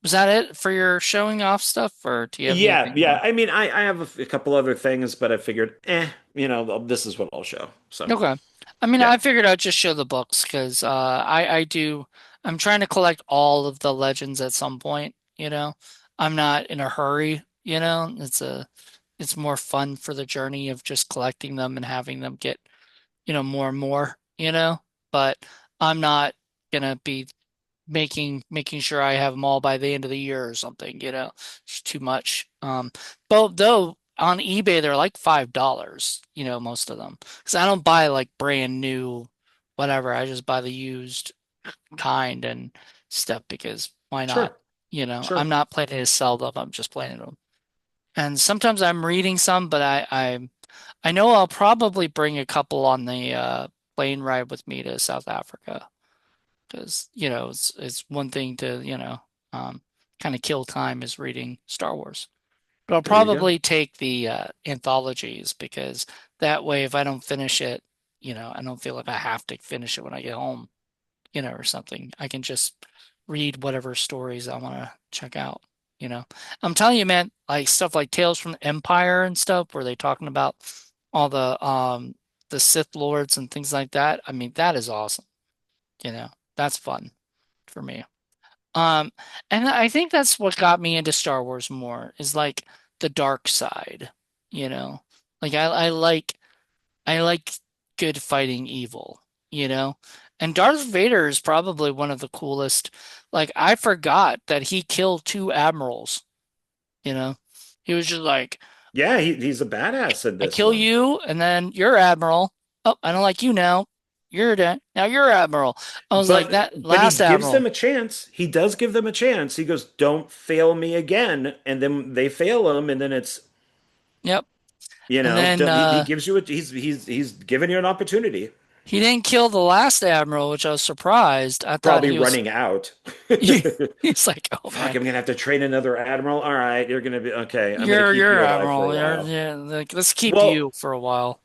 was that it for your showing off stuff, or do you have Yeah, anything yeah. more? I mean, I have a couple other things, but I figured, this is what I'll show. So, Okay. I mean, yeah, I figured I'd just show the books because I'm trying to collect all of the legends at some point. I'm not in a hurry. It's more fun for the journey of just collecting them and having them get, more and more. But I'm not gonna be making sure I have them all by the end of the year or something. It's too much. But though on eBay they're like $5, most of them. Because I don't buy like brand new whatever. I just buy the used kind and stuff because why not? sure, I'm sure. not planning to sell them. I'm just planning them. And sometimes I'm reading some, but I know I'll probably bring a couple on the plane ride with me to South Africa because it's one thing to um, kind of kill time is reading Star Wars. But I'll There you go. probably take the anthologies because that way, if I don't finish it, I don't feel like I have to finish it when I get home, or something. I can just read whatever stories I want to check out. You know, I'm telling you, man, like stuff like Tales from the Empire and stuff, where they talking about all the Sith Lords and things like that. I mean, that is awesome. That's fun for me. Um, and I think that's what got me into Star Wars more is like the dark side, you know. Like I like good fighting evil, you know. And Darth Vader is probably one of the coolest. Like, I forgot that he killed two admirals, you know? He was just like, Yeah, he's a badass in I this kill one. you, and then you're admiral. Oh, I don't like you now. You're dead. Now you're admiral. I was like, that But he last gives them admiral. a chance. He does give them a chance. He goes, "Don't fail me again," and then they fail him, and then it's Yep. you And know, then he gives you a he's given you an opportunity. he didn't kill the last admiral, which I was surprised. I thought Probably he was. running out. He's like, oh Fuck, man, I'm gonna have to train another admiral. All right, you're gonna be okay. I'm gonna keep you're you alive for a admiral. You're while. yeah. Like, let's keep Well, you for a while.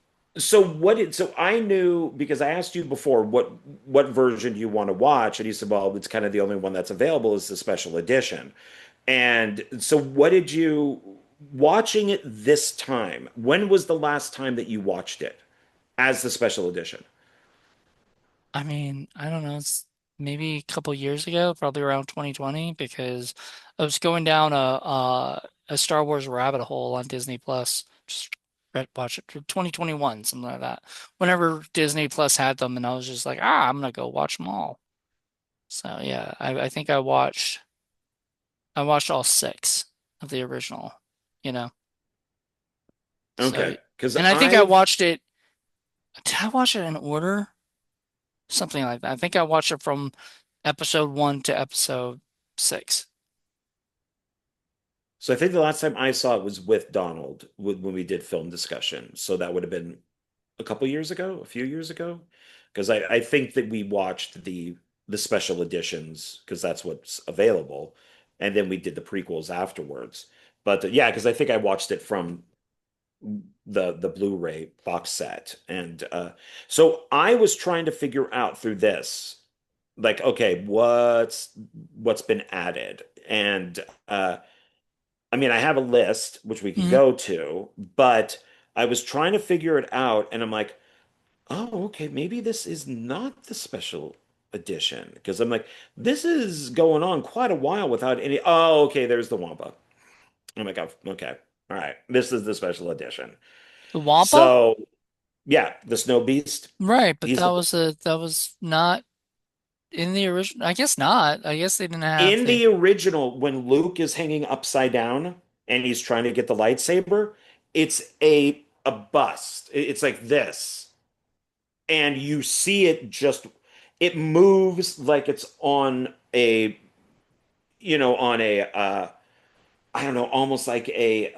so I knew because I asked you before what version do you want to watch, and you said, well, it's kind of the only one that's available is the special edition. And so what did you watching it this time? When was the last time that you watched it as the special edition? I mean, I don't know. It's maybe a couple years ago, probably around 2020, because I was going down a Star Wars rabbit hole on Disney Plus. Just watch it 2021, something like that. Whenever Disney Plus had them, and I was just like, I'm gonna go watch them all. So yeah, I think I watched all six of the original, you know. So, Okay, because and I think I I've watched it. Did I watch it in order? Something like that. I think I watched it from episode one to episode six. so I think the last time I saw it was with Donald when we did film discussion. So that would have been a couple years ago, a few years ago, because I think that we watched the special editions because that's what's available, and then we did the prequels afterwards. But yeah, because I think I watched it from the Blu-ray box set, and so I was trying to figure out through this, like, okay, what's been added, and I mean, I have a list which we can Hmm. go to, but I was trying to figure it out, and I'm like, oh, okay, maybe this is not the special edition because I'm like, this is going on quite a while without any. Oh, okay, there's the Wampa. I'm like, oh, okay, all right, this is the special edition. The Wampa? So yeah, the Snow Beast. Right, but He's the that was not in the original. I guess not. I guess they didn't have in the. the original when Luke is hanging upside down and he's trying to get the lightsaber. It's a bust. It's like this, and you see it just it moves like it's on a on a I don't know, almost like a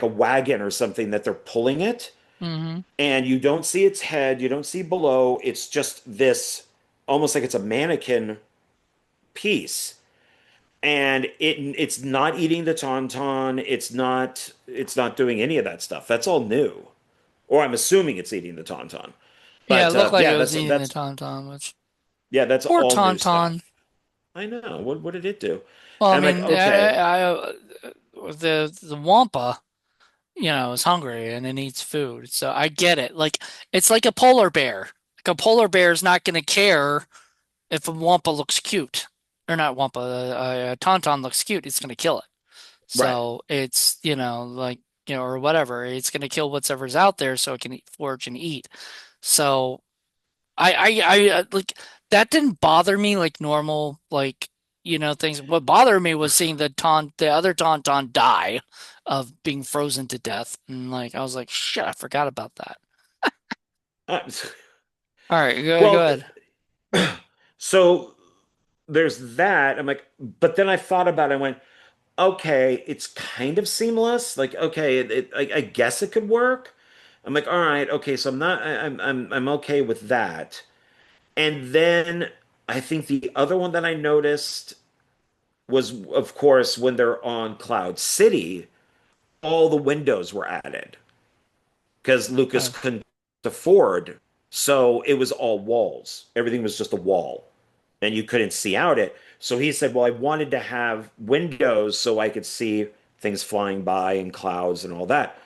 wagon or something that they're pulling it, Hmm. and you don't see its head, you don't see below. It's just this, almost like it's a mannequin piece, and it's not eating the tauntaun. It's not doing any of that stuff. That's all new, or I'm assuming it's eating the tauntaun. Yeah, it But looked like yeah, it was that's eating the that's Tauntaun, which yeah, that's poor all new Tauntaun. stuff. I know. What did it do? Well, I And I'm like, mean, okay, the Wampa, is hungry and it needs food, so I get it. Like it's like a polar bear. Like a polar bear is not going to care if a Wampa looks cute, or not Wampa, a Tauntaun looks cute. It's going to kill it. right. So it's, like, or whatever. It's going to kill whatever's out there so it can forage and eat. So like that didn't bother me like normal, like, things. What bothered me was seeing the other Tauntaun die of being frozen to death. And like, I was like, shit, I forgot about that. Uh, All right, go well, ahead. so there's that. I'm like, but then I thought about it. I went, okay, it's kind of seamless. Like, okay, I guess it could work. I'm like, all right, okay, so I'm not, I'm okay with that. And then I think the other one that I noticed was, of course, when they're on Cloud City, all the windows were added because Lucas Uh, couldn't afford. So it was all walls. Everything was just a wall and you couldn't see out it. So he said, well, I wanted to have windows so I could see things flying by and clouds and all that.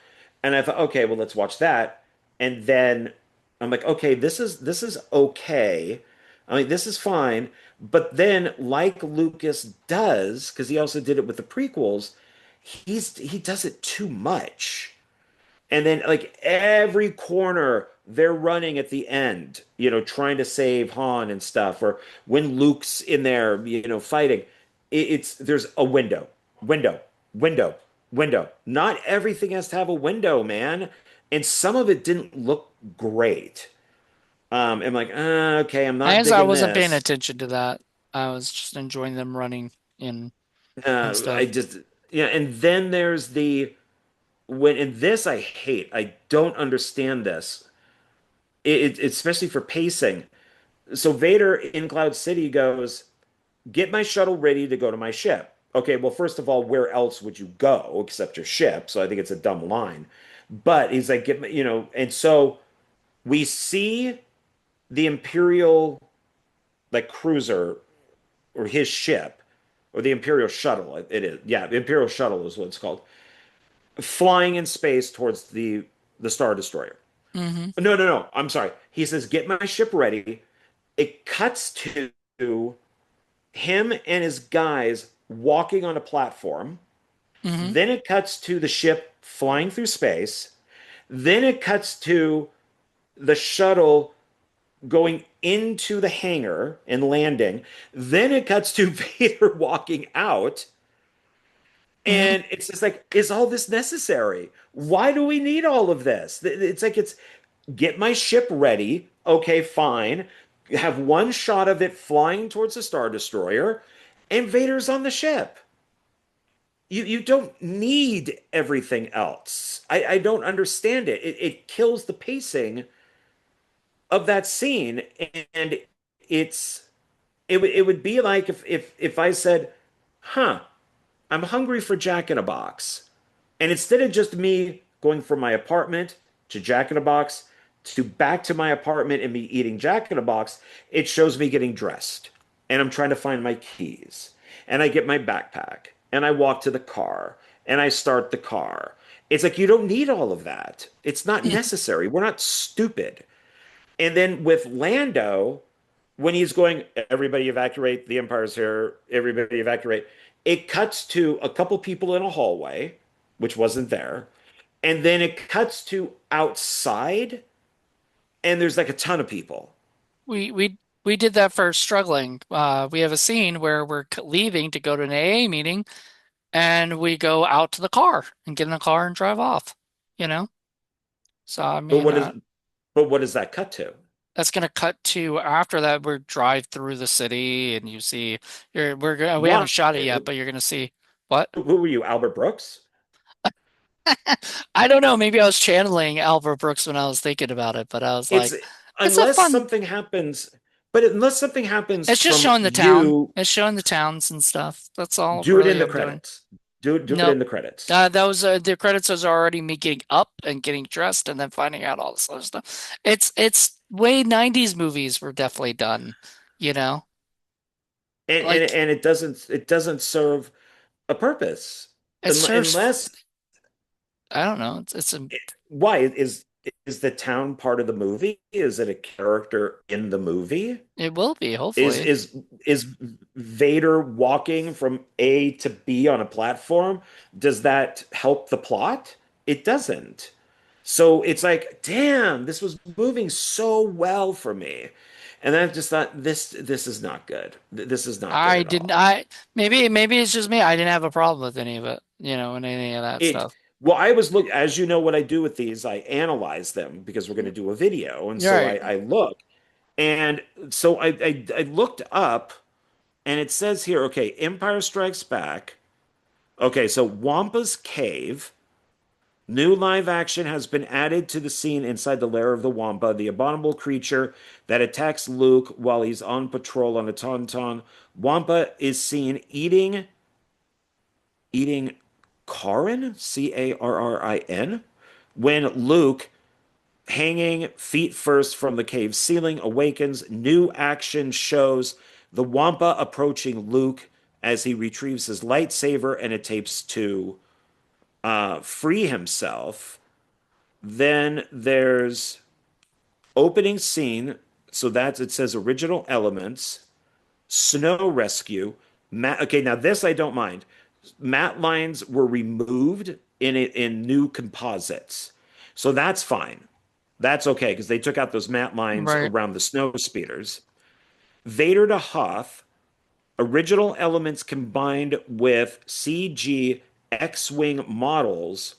And I thought, okay, well, let's watch that. And then I'm like, okay, this is okay. I mean, this is fine. But then, like Lucas does, because he also did it with the prequels, he does it too much. And then like every corner they're running at the end, trying to save Han and stuff, or when Luke's in there, fighting. It's there's a window, window, window. Not everything has to have a window, man. And some of it didn't look great. I'm like, okay, I'm I not guess I digging wasn't paying this. attention to that. I was just enjoying them running in and I stuff. just, yeah. And then there's the when in this I hate. I don't understand this. Especially for pacing. So Vader in Cloud City goes, "Get my shuttle ready to go to my ship." Okay, well, first of all, where else would you go except your ship? So I think it's a dumb line. But he's like, "Get me," and so we see the Imperial like cruiser or his ship or the Imperial shuttle. It is, yeah, the Imperial shuttle is what it's called, flying in space towards the Star Destroyer. Hmm. No, no, no. I'm sorry. He says, "Get my ship ready." It cuts to him and his guys walking on a platform. Hmm. Then it cuts to the ship flying through space. Then it cuts to the shuttle going into the hangar and landing. Then it cuts to Vader walking out. Hmm. And it's just like, is all this necessary? Why do we need all of this? It's like, it's get my ship ready. Okay, fine. Have one shot of it flying towards the Star Destroyer, and Vader's on the ship. You don't need everything else. I don't understand it. It kills the pacing of that scene, and it's it would be like if I said, "Huh, I'm hungry for Jack in a Box." And instead of just me going from my apartment to Jack in a Box to back to my apartment and me eating Jack in a Box, it shows me getting dressed and I'm trying to find my keys. And I get my backpack and I walk to the car and I start the car. It's like you don't need all of that. It's not necessary. We're not stupid. And then with Lando, when he's going, "Everybody evacuate, the Empire's here, everybody evacuate," it cuts to a couple people in a hallway, which wasn't there. And then it cuts to outside, and there's like a ton of people. We did that for struggling. We have a scene where we're leaving to go to an AA meeting, and we go out to the car and get in the car and drive off. You know, so I But mean, what is but what does that cut to? that's gonna cut to after that. We drive through the city, and you see, we haven't Why? shot it yet, but you're gonna see what? Who were you, Albert Brooks? I don't know. Maybe I was channeling Albert Brooks when I was thinking about it, but I was It's like, it's a unless fun. something happens, but unless something happens It's just from showing the town. you, It's showing the towns and stuff. That's all do it in really the I'm doing. credits. Do it in Nope. the credits. That was the credits was already me getting up and getting dressed and then finding out all this other stuff. It's way 90s movies were definitely done, you know? And and Like and it doesn't serve a purpose. it serves Unless I don't know. It's a why is the town part of the movie? Is it a character in the movie? it will be, Is hopefully. is is Vader walking from A to B on a platform? Does that help the plot? It doesn't. So it's like, damn, this was moving so well for me. And then I just thought this is not good. This is not good I at didn't all. I maybe it's just me. I didn't have a problem with any of it, and any of that It stuff. well, I was look as you know what I do with these, I analyze them because we're going to do a video, and You're so right. I look, and so I looked up, and it says here, okay, Empire Strikes Back. Okay, so Wampa's Cave. New live action has been added to the scene inside the lair of the Wampa, the abominable creature that attacks Luke while he's on patrol on a Tauntaun. Wampa is seen eating Carin, Carrin, when Luke, hanging feet first from the cave ceiling, awakens. New action shows the Wampa approaching Luke as he retrieves his lightsaber and attempts to free himself. Then there's opening scene. So that's it says original elements, snow rescue. Okay, now this I don't mind. Matte lines were removed in new composites. So that's fine. That's okay because they took out those matte lines Right. around the snow speeders. Vader to Hoth, original elements combined with CG X-Wing models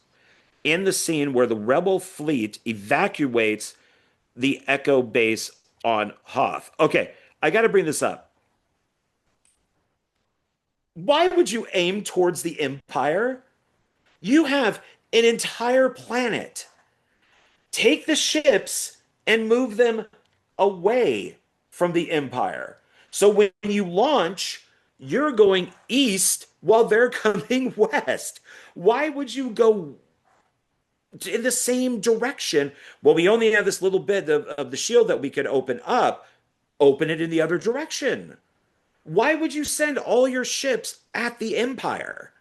in the scene where the Rebel fleet evacuates the Echo base on Hoth. Okay, I got to bring this up. Why would you aim towards the Empire? You have an entire planet. Take the ships and move them away from the Empire. So when you launch, you're going east while they're coming west. Why would you go in the same direction? Well, we only have this little bit of the shield that we could open up. Open it in the other direction. Why would you send all your ships at the Empire?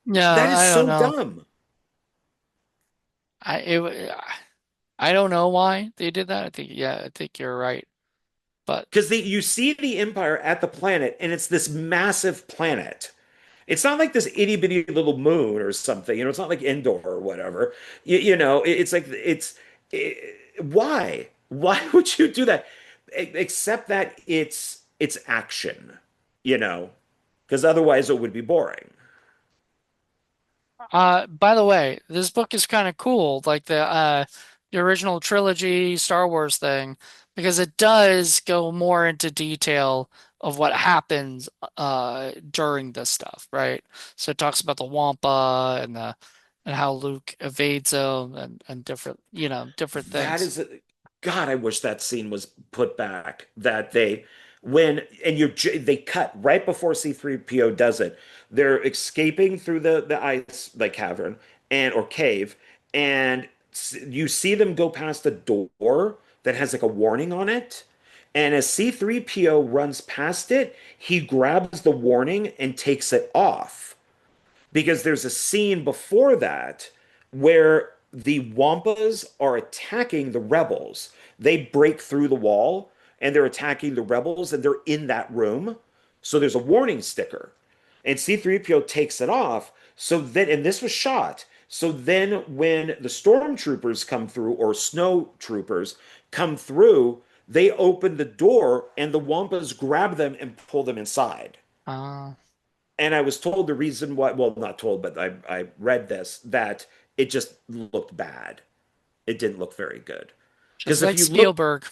Yeah, That is I don't so know. dumb. I it, I don't know why they did that. I think yeah, I think you're right. But Because you see the Empire at the planet, and it's this massive planet. It's not like this itty bitty little moon or something. It's not like Endor or whatever. It's like why? Why would you do that? Except that it's action. You know, because otherwise it would be boring. by the way, this book is kind of cool, like the original trilogy Star Wars thing, because it does go more into detail of what happens during this stuff, right? So it talks about the Wampa and how Luke evades them and different, different That things. is, God, I wish that scene was put back. That they, when, and they cut right before C3PO does it. They're escaping through the ice, like cavern or cave, and you see them go past a door that has like a warning on it. And as C3PO runs past it, he grabs the warning and takes it off because there's a scene before that where the Wampas are attacking the rebels. They break through the wall and they're attacking the rebels and they're in that room. So there's a warning sticker. And C3PO takes it off. So then, and this was shot. So then when the stormtroopers come through or snow troopers come through, they open the door and the Wampas grab them and pull them inside. Uh, And I was told the reason why, well, not told, but I read this, that it just looked bad. It didn't look very good. just Because if like you look, Spielberg.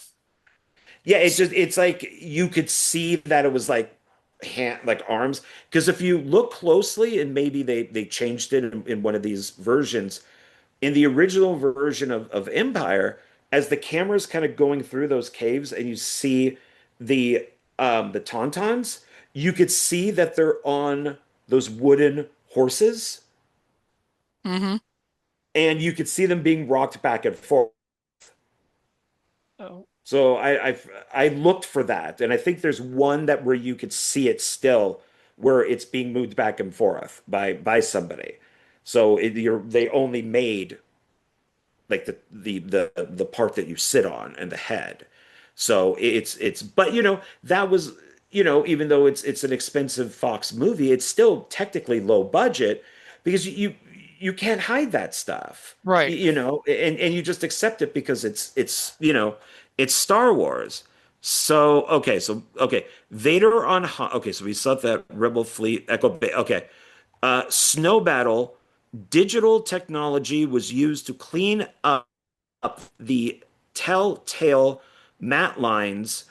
yeah, it's like you could see that it was like like arms. Because if you look closely, and maybe they changed it in one of these versions, in the original version of Empire, as the camera's kind of going through those caves and you see the Tauntauns, you could see that they're on those wooden horses, Mm-hmm. and you could see them being rocked back and forth. Oh, So I looked for that, and I think there's one that where you could see it still, where it's being moved back and forth by somebody. So they only made like the part that you sit on and the head. So it's but that was even though it's an expensive Fox movie, it's still technically low budget because you can't hide that stuff. right. And you just accept it because it's Star Wars. So okay, Vader on okay, so we saw that Rebel fleet Echo Bay. Okay, Snow Battle. Digital technology was used to clean up the telltale matte lines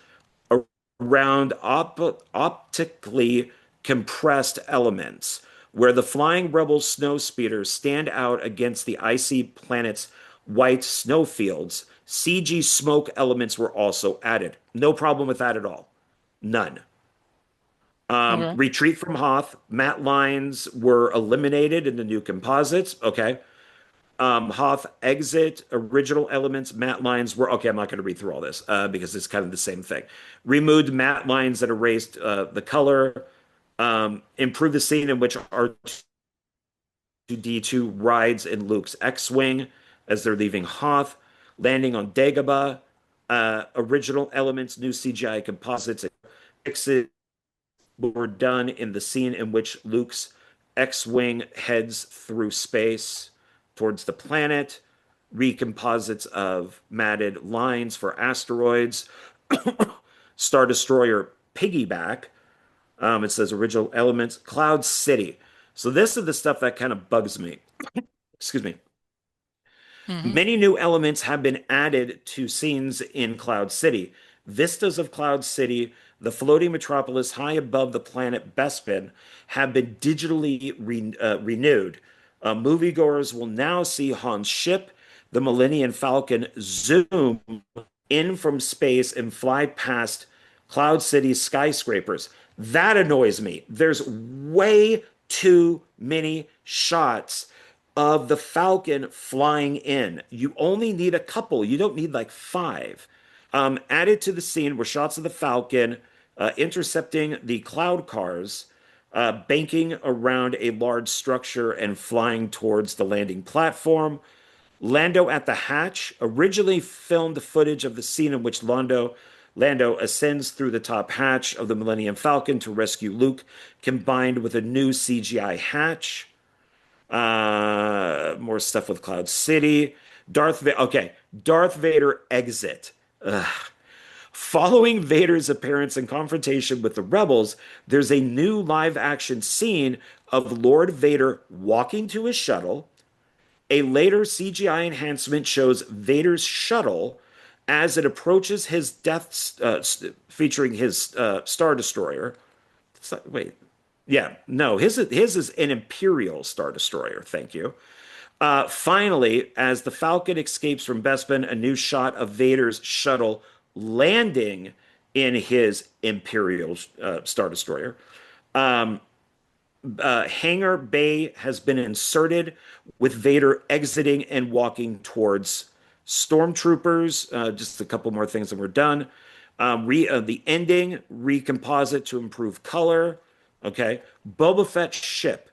around optically compressed elements, where the flying rebel snow speeders stand out against the icy planet's white snowfields. CG smoke elements were also added. No problem with that at all. None. Okay. Retreat from Hoth, matte lines were eliminated in the new composites. Okay. Hoth exit, original elements, matte lines were okay. I'm not going to read through all this because it's kind of the same thing. Removed matte lines that erased the color. Improved the scene in which R2D2 rides in Luke's X-Wing as they're leaving Hoth, landing on Dagobah. Original elements, new CGI composites, fixes were done in the scene in which Luke's X-Wing heads through space towards the planet. recomposites of matted lines for asteroids, Star Destroyer piggyback. It says original elements, Cloud City. So this is the stuff that kind of bugs me. Excuse me. Mm-hmm. Many new elements have been added to scenes in Cloud City. Vistas of Cloud City, the floating metropolis high above the planet Bespin, have been digitally renewed. Moviegoers will now see Han's ship, the Millennium Falcon, zoom in from space and fly past Cloud City skyscrapers. That annoys me. There's way too many shots of the Falcon flying in. You only need a couple. You don't need like five. Added to the scene were shots of the Falcon intercepting the cloud cars, banking around a large structure and flying towards the landing platform. Lando at the hatch originally filmed footage of the scene in which Lando ascends through the top hatch of the Millennium Falcon to rescue Luke, combined with a new CGI hatch. More stuff with Cloud City. Okay, Darth Vader exit. Ugh. Following Vader's appearance and confrontation with the rebels, there's a new live action scene of Lord Vader walking to his shuttle. A later CGI enhancement shows Vader's shuttle as it approaches his death, featuring his Star Destroyer. Wait, yeah, no, his is an Imperial Star Destroyer. Thank you. Finally, as the Falcon escapes from Bespin, a new shot of Vader's shuttle landing in his Imperial Star Destroyer. Hangar Bay has been inserted with Vader exiting and walking towards stormtroopers. Just a couple more things and we're done. The ending recomposite to improve color. Okay. Boba Fett ship.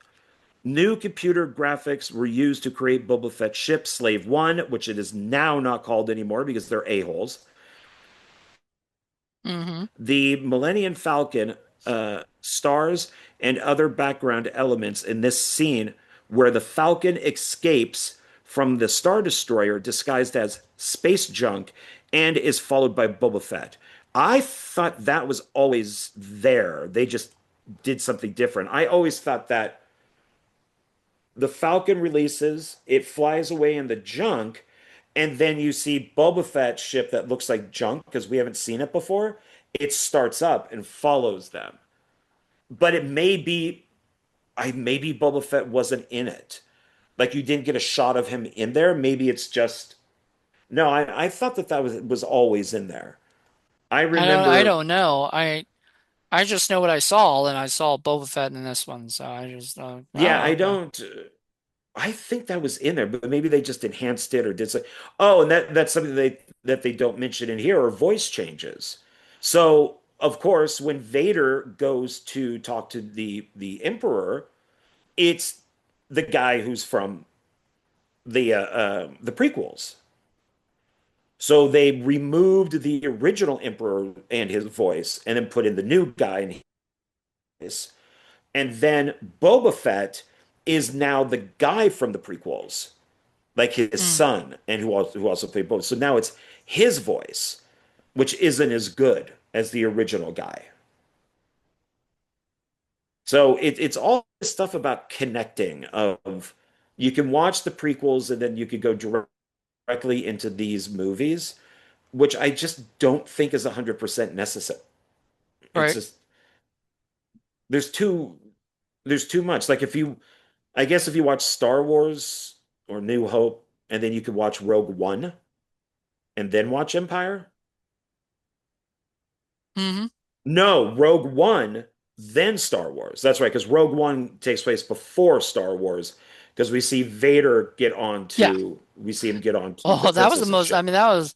New computer graphics were used to create Boba Fett ship Slave One, which it is now not called anymore because they're a-holes. Mm-hmm. The Millennium Falcon stars and other background elements in this scene where the Falcon escapes from the Star Destroyer disguised as space junk and is followed by Boba Fett. I thought that was always there. They just did something different. I always thought that the Falcon releases, it flies away in the junk, and then you see Boba Fett's ship that looks like junk because we haven't seen it before. It starts up and follows them. But it may be, maybe Boba Fett wasn't in it. Like you didn't get a shot of him in there. Maybe it's just no. I thought that was always in there. I I remember. don't know. I just know what I saw, and I saw Boba Fett in this one, so I just Yeah, oh I okay. don't. I think that was in there, but maybe they just enhanced it or did so. Oh, and that's something they don't mention in here are voice changes. So, of course, when Vader goes to talk to the Emperor, it's the guy who's from the prequels. So they removed the original Emperor and his voice, and then put in the new guy and his. And then Boba Fett is now the guy from the prequels, like his Mm. son, and who also played both. So now it's his voice, which isn't as good as the original guy. So it's all this stuff about connecting of you can watch the prequels and then you could go directly into these movies, which I just don't think is 100% necessary. It's Right. just there's too there's too much. Like if you I guess if you watch Star Wars or New Hope and then you could watch Rogue One and then watch Empire. Mm-hmm. No, Rogue One, then Star Wars. That's right, because Rogue One takes place before Star Wars, because Yeah. we see him get onto the Oh, that was the princess's most. I ship. mean, that was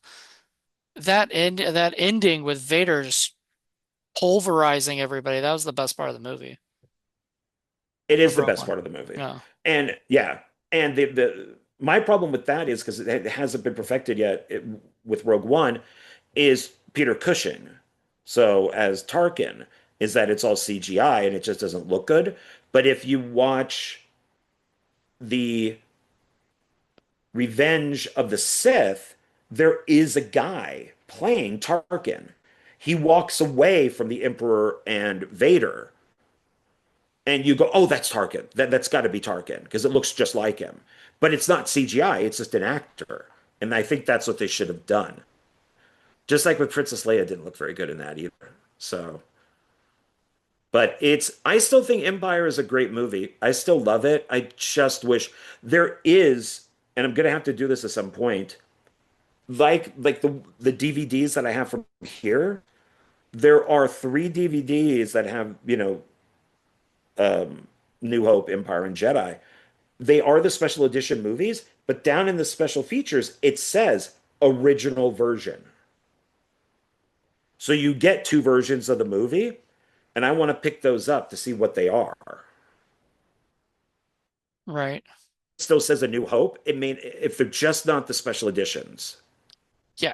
that ending with Vader just pulverizing everybody. That was the best part of the movie It of is the Rogue best One. part of the movie. Yeah. And yeah, and the my problem with that is because it hasn't been perfected yet with Rogue One is Peter Cushing. So as Tarkin, is that it's all CGI and it just doesn't look good. But if you watch the Revenge of the Sith, there is a guy playing Tarkin. He walks away from the Emperor and Vader, and you go, "Oh, that's Tarkin. That's got to be Tarkin because it looks just like him." But it's not CGI; it's just an actor, and I think that's what they should have done. Just like with Princess Leia, didn't look very good in that either. So, but I still think Empire is a great movie. I still love it. I just wish there is, and I'm gonna have to do this at some point. Like the DVDs that I have from here, there are three DVDs that have, New Hope, Empire, and Jedi. They are the special edition movies, but down in the special features, it says original version. So you get two versions of the movie, and I want to pick those up to see what they are. Right. It still says A New Hope. It mean if they're just not the special editions. Yeah.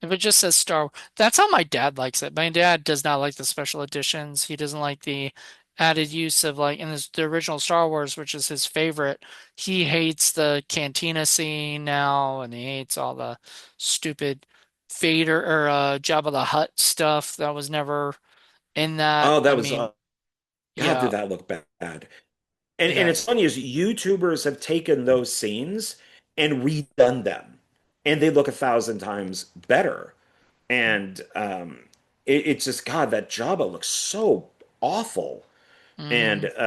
If it just says Star, that's how my dad likes it. My dad does not like the special editions. He doesn't like the added use of like in the original Star Wars, which is his favorite. He hates the cantina scene now, and he hates all the stupid Vader or Jabba the Hutt stuff that was never in that. Oh, I that was mean, God, did yeah, that look bad? And yeah. it's funny is YouTubers have taken those scenes and redone them, and they look 1,000 times better. And it's just God, that Jabba looks so awful. And Hmm.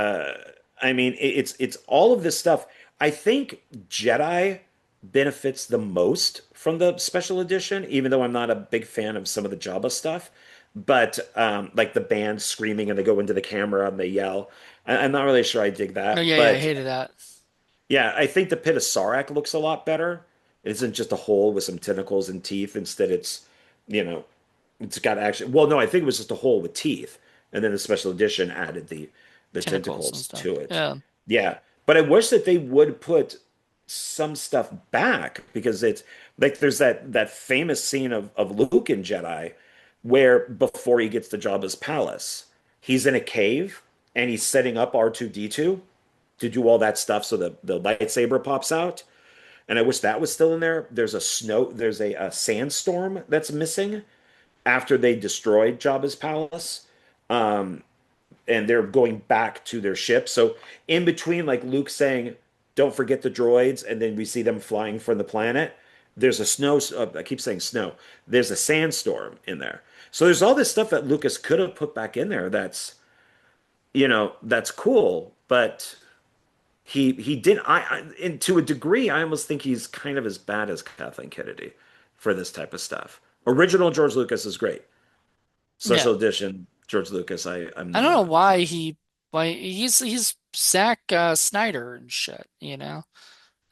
I mean, it's all of this stuff. I think Jedi benefits the most from the special edition, even though I'm not a big fan of some of the Jabba stuff. But like the band screaming and they go into the camera and they yell. I'm not really sure I dig No, that. yeah, yeah, I But hated that. yeah, I think the Pit of Sarlacc looks a lot better. It isn't just a hole with some tentacles and teeth. Instead, you know, it's got actually. Well, no, I think it was just a hole with teeth, and then the special edition added the Tentacles and tentacles stuff. to it. Yeah. Yeah, but I wish that they would put some stuff back because it's like there's that famous scene of Luke in Jedi where before he gets to Jabba's palace, he's in a cave and he's setting up R2D2 to do all that stuff so the lightsaber pops out. And I wish that was still in there. There's a sandstorm that's missing after they destroyed Jabba's palace. Um, and they're going back to their ship. So in between, like Luke saying, "Don't forget the droids," and then we see them flying from the planet. There's a snow. I keep saying snow. There's a sandstorm in there. So there's all this stuff that Lucas could have put back in there. That's cool, but he didn't. And to a degree, I almost think he's kind of as bad as Kathleen Kennedy for this type of stuff. Original George Lucas is great. Yeah. Special edition George Lucas, I'm I don't know not. why he's Zack Snyder and shit, you know?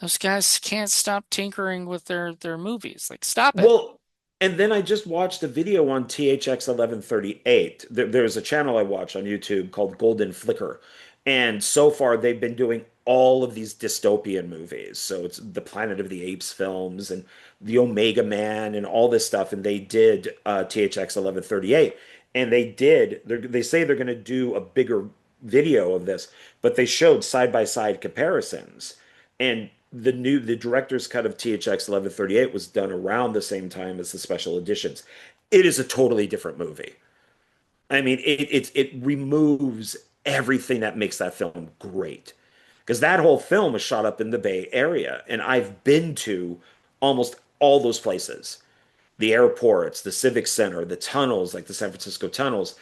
Those guys can't stop tinkering with their movies. Like, stop it. Well, and then I just watched a video on THX 1138. There's a channel I watch on YouTube called Golden Flicker. And so far, they've been doing all of these dystopian movies. So it's the Planet of the Apes films and the Omega Man and all this stuff. And they did THX 1138. And they say they're going to do a bigger video of this, but they showed side by side comparisons. And the director's cut of THX 1138 was done around the same time as the special editions. It is a totally different movie. I mean, it removes everything that makes that film great. Because that whole film was shot up in the Bay Area, and I've been to almost all those places, the airports, the Civic Center, the tunnels, like the San Francisco tunnels.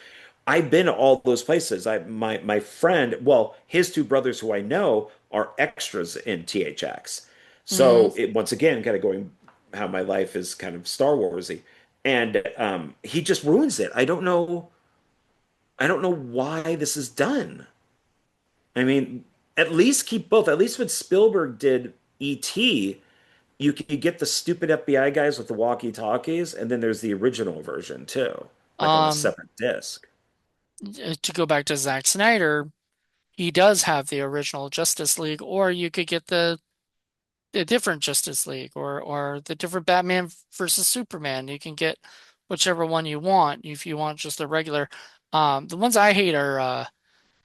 I've been to all those places. My friend, well, his two brothers who I know are extras in THX. Hmm. So it once again kind of going how my life is kind of Star Warsy. And he just ruins it. I don't know why this is done. I mean, at least keep both. At least when Spielberg did E.T., you could get the stupid FBI guys with the walkie-talkies, and then there's the original version too, like on a Um, separate disc. to go back to Zack Snyder, he does have the original Justice League, or you could get the different Justice League, or the different Batman versus Superman. You can get whichever one you want if you want just the regular. The ones I hate are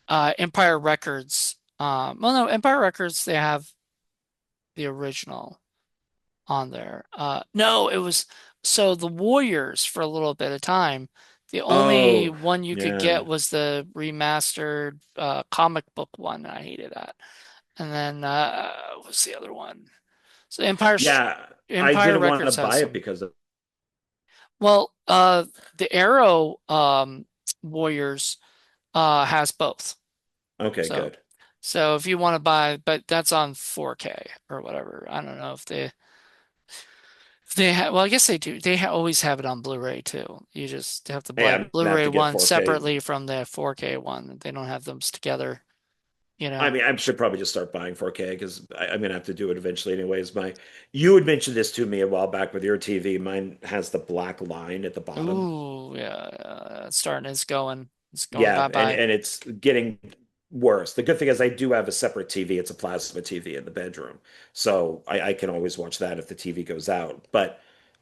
Empire Records. Well, no, Empire Records they have the original. on there. No, it was so the Warriors for a little bit of time. The only Oh, one you could yeah. get was the remastered comic book one. I hated that. And then what's the other one? So Yeah, I Empire didn't want to Records has buy it some. because of Well, the Arrow Warriors has both. okay, So good. so if you want to buy, but that's on 4K or whatever. I don't know if they have, well, I guess they do. Always have it on Blu-ray too. You just have to Hey, buy the I'm gonna have Blu-ray to get one 4K. separately from the 4K one. They don't have them together, you I know. mean, I should probably just start buying 4K because I'm gonna have to do it eventually anyways. You had mentioned this to me a while back with your TV. Mine has the black line at the bottom. Ooh, yeah, it's starting. It's going Yeah, bye-bye. and it's getting worse. The good thing is I do have a separate TV. It's a plasma TV in the bedroom, so I can always watch that if the TV goes out. But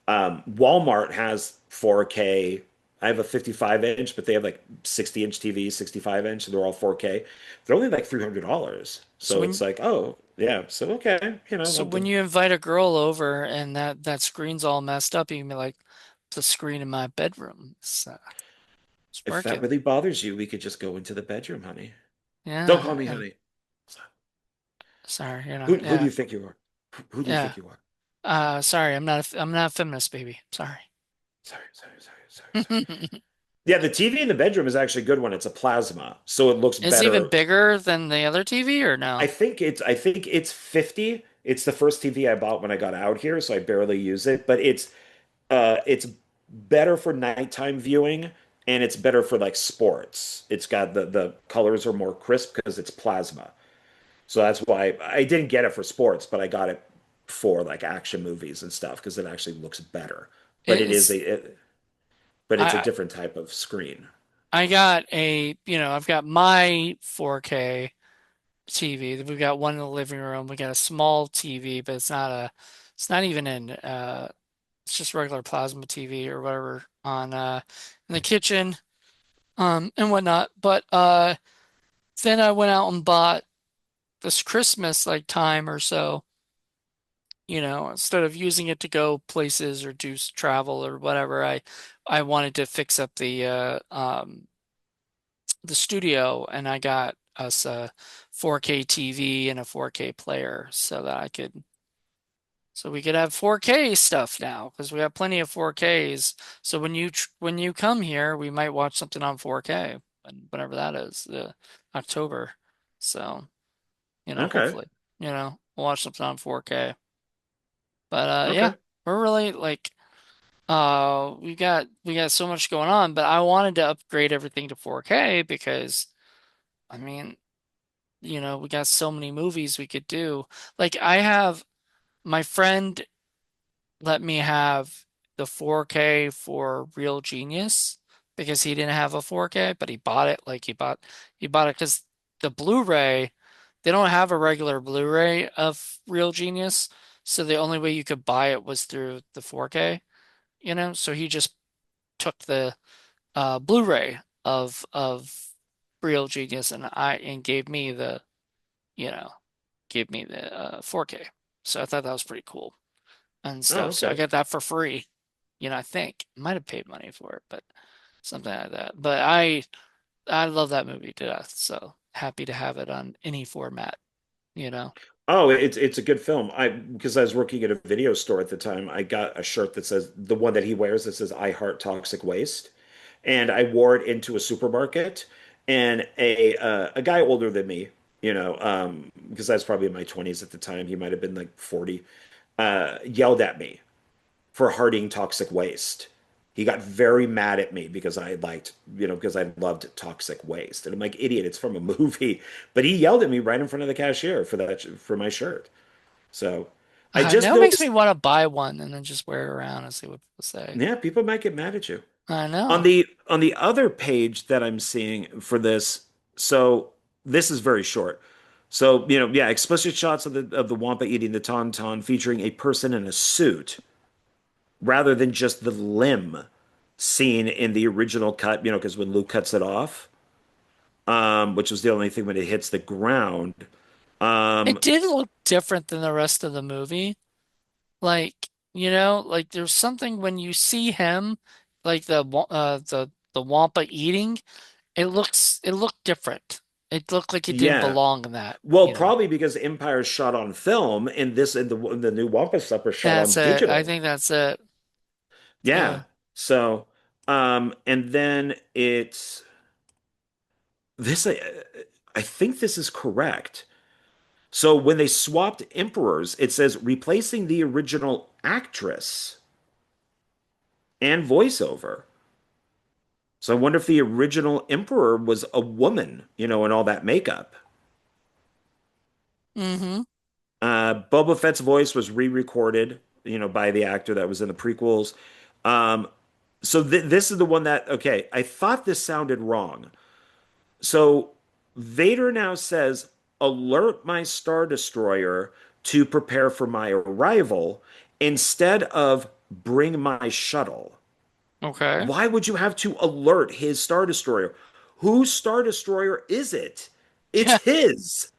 Walmart has 4K. I have a 55 inch, but they have like 60-inch TVs, 65 inch, and they're all 4K. They're only like $300. So So it's like, oh yeah, so okay, I'll have when to. you invite a girl over and that screen's all messed up, you can be like, the screen in my bedroom. It's If that working. really bothers you, we could just go into the bedroom, honey. Don't call Yeah, me and honey. sorry, Who do yeah, you think you are? Who do you yeah. think you are? Sorry, I'm not a feminist, baby. Sorry. Sorry. Yeah, the TV in the bedroom is actually a good one. It's a plasma, so it looks Is it even better. bigger than the other TV or no? I think it's 50. It's the first TV I bought when I got out here, so I barely use it, but it's better for nighttime viewing and it's better for like sports. It's got the colors are more crisp because it's plasma. So that's why I didn't get it for sports, but I got it for like action movies and stuff because it actually looks better. But it is It's a it, but it's a I different type of screen. I got I've got my 4K TV. We've got one in the living room. We got a small TV, but it's not even it's just regular plasma TV or whatever on in the kitchen and whatnot. But then I went out and bought this Christmas like time or so, instead of using it to go places or do travel or whatever, I wanted to fix up the studio and I got us a 4K TV and a 4K player so we could have 4K stuff now because we have plenty of 4Ks. So when you come here, we might watch something on 4K whenever that is, October. So, Okay. hopefully, we'll watch something on 4K. But yeah, Okay. we're really like we got so much going on, but I wanted to upgrade everything to 4K because I mean, we got so many movies we could do. Like I have my friend let me have the 4K for Real Genius because he didn't have a 4K, but he bought it. Like he bought it because the Blu-ray, they don't have a regular Blu-ray of Real Genius, so the only way you could buy it was through the 4K, So he just took the Blu-ray of Real Genius and you know, gave me the 4K. So I thought that was pretty cool and Oh, stuff. So I okay. got that for free. I think might have paid money for it, but something like that. But I love that movie to death. So happy to have it on any format, you know. Oh, it's a good film. Because I was working at a video store at the time, I got a shirt that says the one that he wears that says "I heart toxic waste," and I wore it into a supermarket, and a guy older than me, because I was probably in my 20s at the time, he might have been like 40, yelled at me for hearting toxic waste. He got very mad at me because because I loved toxic waste. And I'm like, idiot, it's from a movie. But he yelled at me right in front of the cashier for my shirt. So I just Now it makes me noticed, want to buy one and then just wear it around and see what people say. yeah, people might get mad at you. I On know. the other page that I'm seeing for this, so this is very short. So, yeah, explicit shots of the wampa eating the tauntaun featuring a person in a suit rather than just the limb seen in the original cut, because when Luke cuts it off, which was the only thing when it hits the ground. It Um, did look different than the rest of the movie. Like, like there's something when you see him, like the Wampa eating, it looked different. It looked like it didn't Yeah. belong in that, Well, probably because Empire's shot on film and this and the new Wampa stuff was shot That's on it. I digital. think that's it Yeah. too. So, and then it's this. I think this is correct. So when they swapped emperors, it says replacing the original actress and voiceover. So I wonder if the original emperor was a woman, and all that makeup. Mm-hmm. Boba Fett's voice was re-recorded, by the actor that was in the prequels. Um, so this is the one that, okay, I thought this sounded wrong. So Vader now says, "Alert my Star Destroyer to prepare for my arrival," instead of "bring my shuttle." Okay. Why would you have to alert his Star Destroyer? Whose Star Destroyer is it? It's Yeah. his.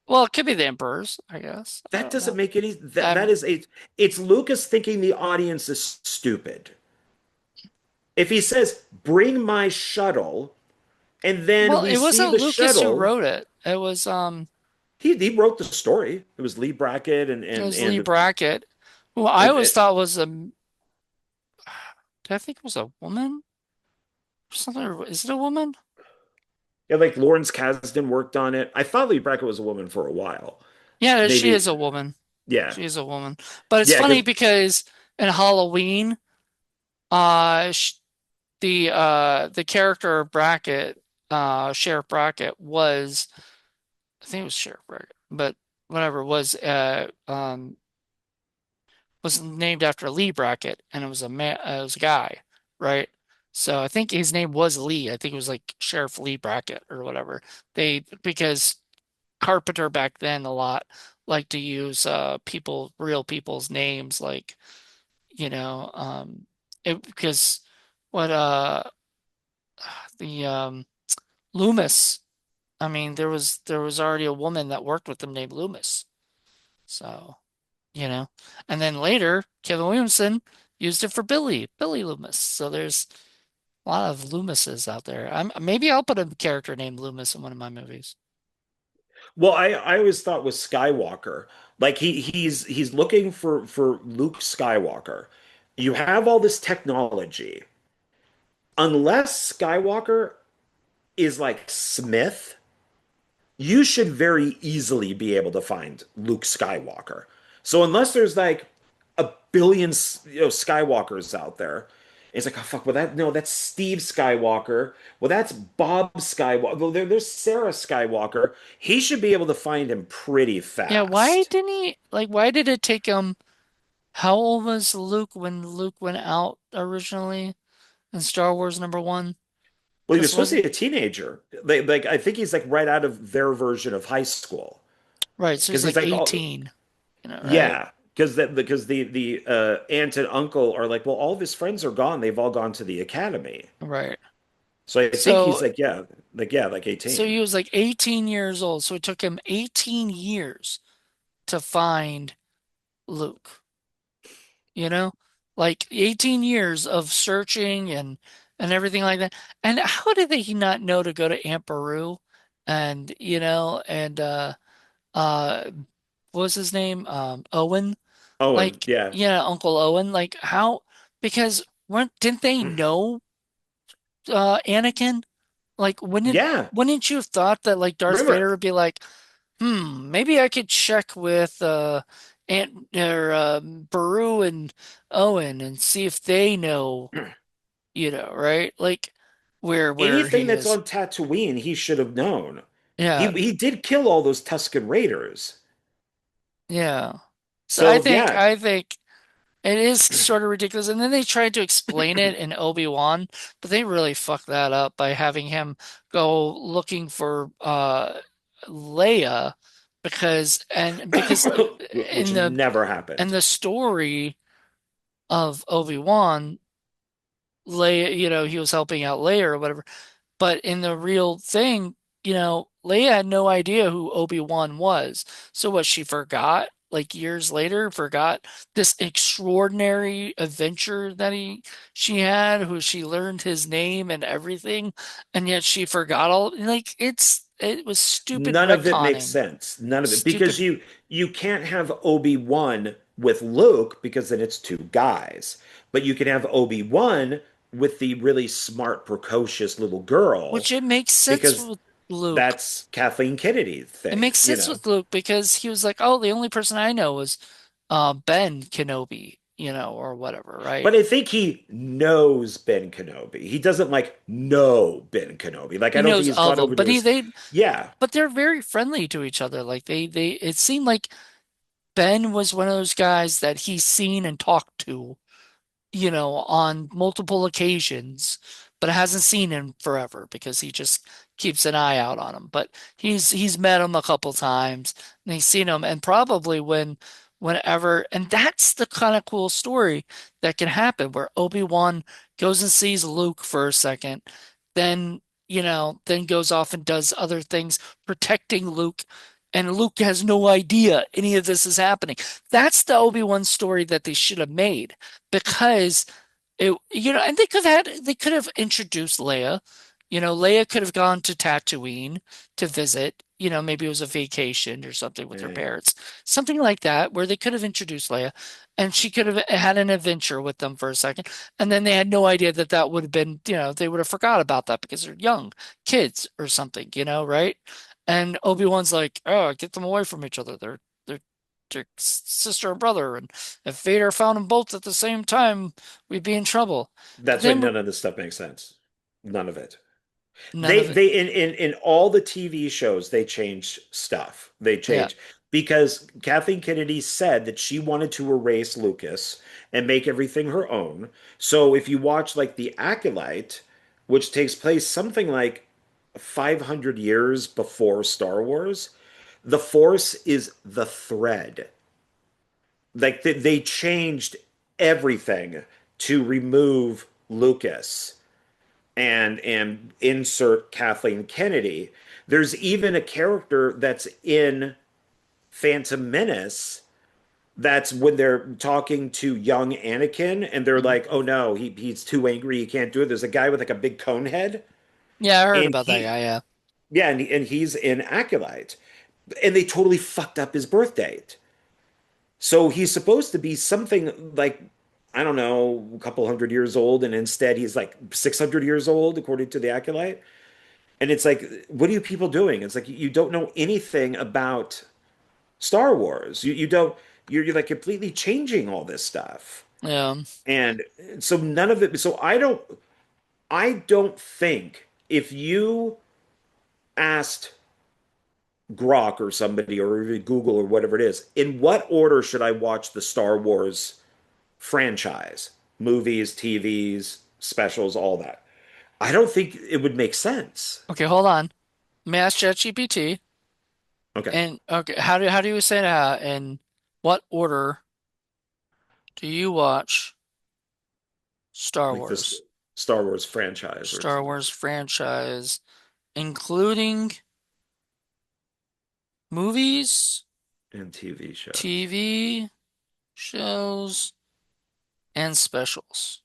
Well, it could be the Emperor's, I guess. I That don't doesn't know. make any that Um, is a it's Lucas thinking the audience is stupid. If he says, "Bring my shuttle," and then well, we it see wasn't the Lucas who shuttle, wrote it. he wrote the story. It was Lee Brackett It and was Lee and Brackett, who I always thought was a. Did I think it was a woman or something? Is it a woman? yeah, like Lawrence Kasdan worked on it. I thought Lee Brackett was a woman for a while. Yeah, she Maybe, is a woman. yeah, She is a woman. But it's yeah, funny because because in Halloween, sh the character of Brackett, Sheriff Brackett was, I think it was Sheriff Brackett, but whatever was named after Lee Brackett, and it was a man, it was a guy, right? So I think his name was Lee. I think it was like Sheriff Lee Brackett or whatever. Because Carpenter back then a lot liked to use real people's names, like you know, it because what the Loomis. I mean, there was already a woman that worked with him named Loomis. So, you know. And then later, Kevin Williamson used it for Billy Loomis. So there's a lot of Loomises out there. Maybe I'll put a character named Loomis in one of my movies. well, I always thought with Skywalker, like he's looking for Luke Skywalker. You have all this technology. Unless Skywalker is like Smith, you should very easily be able to find Luke Skywalker. So unless there's like a billion, Skywalkers out there, it's like, oh fuck, well that no, that's Steve Skywalker. Well, that's Bob Skywalker. Well, there's Sarah Skywalker. He should be able to find him pretty Yeah, why fast. didn't he, like, why did it take him, how old was Luke when Luke went out originally in Star Wars number one? Well, he was Because supposed to wasn't, be a teenager. Like I think he's like right out of their version of high school right, so he's because he's like like, oh, 18, right? yeah, because the aunt and uncle are like, well, all of his friends are gone. They've all gone to the academy. Right. So I think he's So like, yeah, like So 18. he was like 18 years old. So it took him 18 years to find Luke, you know? Like 18 years of searching and everything like that. And how did he not know to go to Aunt Beru and, uh what was his name? Owen? Owen, Like, yeah. yeah, Uncle Owen. Like how, because weren't didn't they know Anakin? Like Yeah. wouldn't you have thought that like Darth Remember, Vader would be like, maybe I could check with Baru and Owen and see if they know, right? Like where anything he that's is. on Tatooine, he should have known. He Yeah, he did kill all those Tusken Raiders. yeah. So I So think yeah. I think it is sort of ridiculous. And then they tried to explain it in Obi-Wan, but they really fucked that up by having him go looking for Leia because Which in never happened. the story of Obi-Wan, Leia, he was helping out Leia or whatever. But in the real thing, Leia had no idea who Obi-Wan was. So what, she forgot? like years later, forgot this extraordinary adventure that she had, who she learned his name and everything, and yet she forgot all like it was stupid None of it makes retconning. sense. None of it. Because Stupid. you can't have Obi-Wan with Luke because then it's two guys. But you can have Obi-Wan with the really smart, precocious little girl Which it makes sense because with Luke. that's Kathleen Kennedy It thing, makes you sense know. with Luke because he was like, "Oh, the only person I know is Ben Kenobi, or whatever, right?" But I think he knows Ben Kenobi. He doesn't like know Ben Kenobi. Like I He don't think knows he's of gone them, over to but his yeah. they're very friendly to each other. Like they it seemed like Ben was one of those guys that he's seen and talked to, on multiple occasions, but hasn't seen him forever because he just keeps an eye out on him. But he's met him a couple times and he's seen him, and probably whenever, and that's the kind of cool story that can happen where Obi-Wan goes and sees Luke for a second, then then goes off and does other things protecting Luke. And Luke has no idea any of this is happening. That's the Obi-Wan story that they should have made because and they could have introduced Leia. Leia could have gone to Tatooine to visit. Maybe it was a vacation or something with her Eh. parents, something like that, where they could have introduced Leia, and she could have had an adventure with them for a second, and then they had no idea that that would have been, they would have forgot about that because they're young kids or something, right? And Obi-Wan's like, oh, get them away from each other. They're sister and brother, and if Vader found them both at the same time, we'd be in trouble. But That's why then none of this stuff makes sense. None of it. none of it. They in all the TV shows they changed stuff. They Yeah. changed because Kathleen Kennedy said that she wanted to erase Lucas and make everything her own. So if you watch like The Acolyte, which takes place something like 500 years before Star Wars, the Force is the thread. Like they changed everything to remove Lucas and insert Kathleen Kennedy. There's even a character that's in Phantom Menace that's when they're talking to young Anakin and they're like, Mhm. "Oh no, he's too angry, he can't do it." There's a guy with like a big cone head Yeah, I heard and about that he guy. Yeah. yeah, and he's in Acolyte. And they totally fucked up his birth date. So he's supposed to be something like, I don't know, a couple hundred years old, and instead he's like 600 years old, according to the Acolyte. And it's like, what are you people doing? It's like you don't know anything about Star Wars. You don't you're like completely changing all this stuff. Yeah. And so none of it so I don't think if you asked Grok or somebody or even Google or whatever it is, in what order should I watch the Star Wars franchise? Movies, TVs, specials, all that. I don't think it would make sense. Okay, hold on. Let me ask ChatGPT. Okay. And okay, how do you say that? In what order do you watch Star Like this Wars? Star Wars franchise or Star Wars franchise, including movies, and TV shows. TV shows, and specials.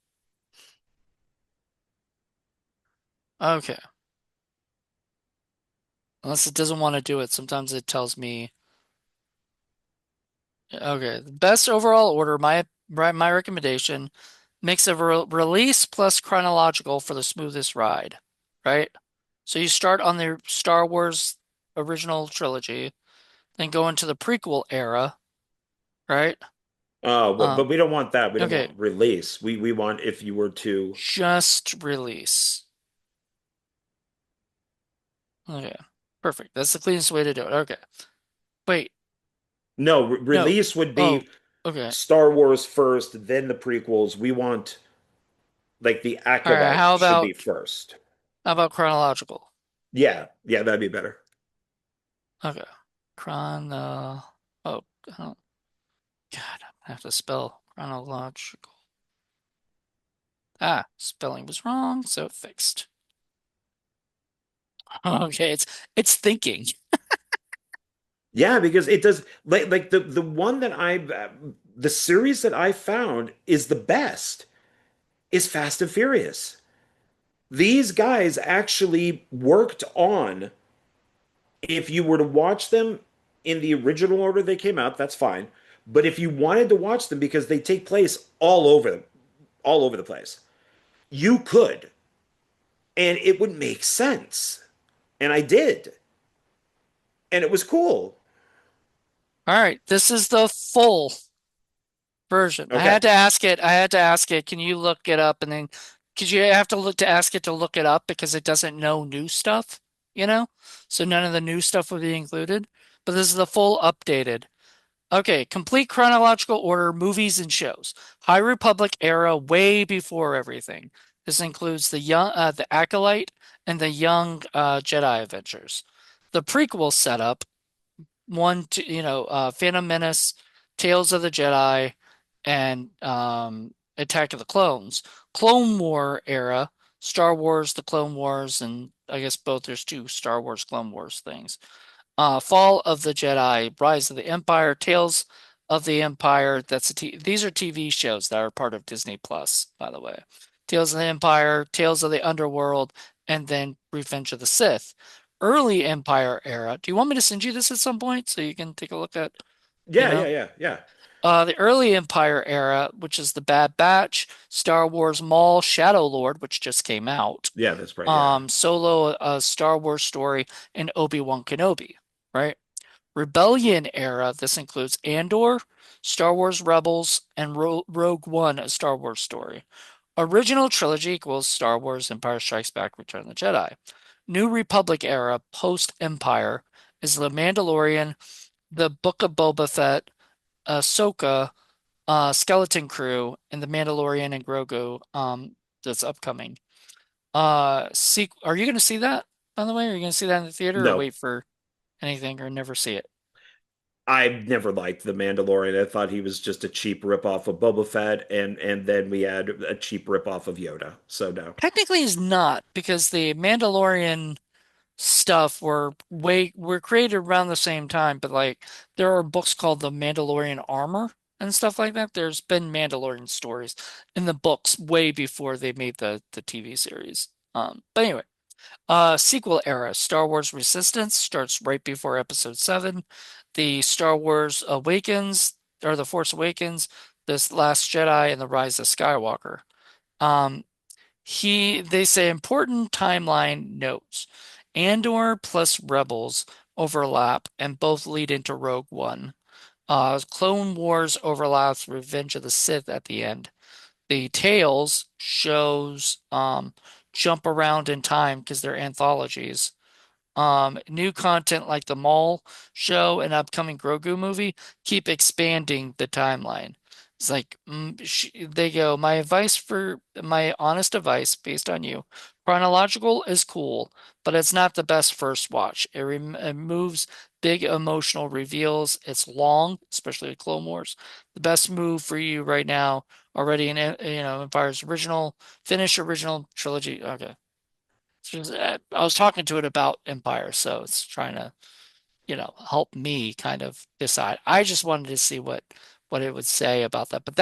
Okay. Unless it doesn't want to do it, sometimes it tells me. Okay, the best overall order, my recommendation, mix of release plus chronological for the smoothest ride, right? So you start on the Star Wars original trilogy, then go into the prequel era, right? Oh, but Um, we don't want that. We don't okay, want release. We want if you were to just release. Okay, perfect. That's the cleanest way to do it. Okay, wait, no, no. release would Oh, be okay. Star Wars first, then the prequels. We want like the All right. Acolyte How should about be first. chronological? Yeah, yeah, that'd be better. Okay, chron. Oh, God, I have to spell chronological. Ah, spelling was wrong, so fixed. Okay, it's thinking. Yeah, because it does like the one that the series that I found is the best is Fast and Furious. These guys actually worked on, if you were to watch them in the original order they came out, that's fine. But if you wanted to watch them because they take place all over the place, you could, and it would make sense. And I did, and it was cool. All right, this is the full version. I Okay. had to ask it. I had to ask it. Can you look it up? And then, because you have to look to ask it to look it up because it doesn't know new stuff, you know? So none of the new stuff would be included. But this is the full updated. Okay, complete chronological order, movies and shows. High Republic era, way before everything. This includes the Acolyte, and the Young Jedi Adventures. The prequel setup, Phantom Menace, Tales of the Jedi, and Attack of the Clones. Clone War era, Star Wars, the Clone Wars, and I guess both there's two Star Wars Clone Wars things. Fall of the Jedi, Rise of the Empire, Tales of the Empire. These are TV shows that are part of Disney Plus, by the way. Tales of the Empire, Tales of the Underworld, and then Revenge of the Sith. Early Empire era. Do you want me to send you this at some point so you can take a look at, you Yeah, yeah, know? yeah, yeah. The early Empire era, which is the Bad Batch, Star Wars Maul, Shadow Lord, which just came out, Yeah, that's right. Yeah. Solo, a Star Wars story, and Obi-Wan Kenobi, right? Rebellion era, this includes Andor, Star Wars Rebels, and Rogue One, a Star Wars story. Original trilogy equals Star Wars Empire Strikes Back, Return of the Jedi. New Republic era, post Empire, is The Mandalorian, The Book of Boba Fett, Ahsoka, Skeleton Crew, and The Mandalorian and Grogu, that's upcoming. Are you going to see that, by the way? Are you going to see that in the theater or No, wait for anything or never see it? I never liked the Mandalorian. I thought he was just a cheap ripoff of Boba Fett, and then we had a cheap ripoff of Yoda. So no. Technically, he's not because the Mandalorian stuff were created around the same time, but like there are books called the Mandalorian Armor and stuff like that. There's been Mandalorian stories in the books way before they made the TV series. But anyway, sequel era Star Wars Resistance starts right before Episode 7. The Star Wars Awakens or the Force Awakens, this Last Jedi, and the Rise of Skywalker. Um, they say important timeline notes. Andor plus Rebels overlap and both lead into Rogue One. Clone Wars overlaps Revenge of the Sith at the end. The Tales shows jump around in time because they're anthologies. New content like the Maul show and upcoming Grogu movie keep expanding the timeline. It's like they go, my honest advice based on you. Chronological is cool, but it's not the best first watch. It removes big emotional reveals. It's long, especially with Clone Wars. The best move for you right now, already in Empire's finish original trilogy. Okay. I was talking to it about Empire, so it's trying to, help me kind of decide. I just wanted to see what it would say about that. But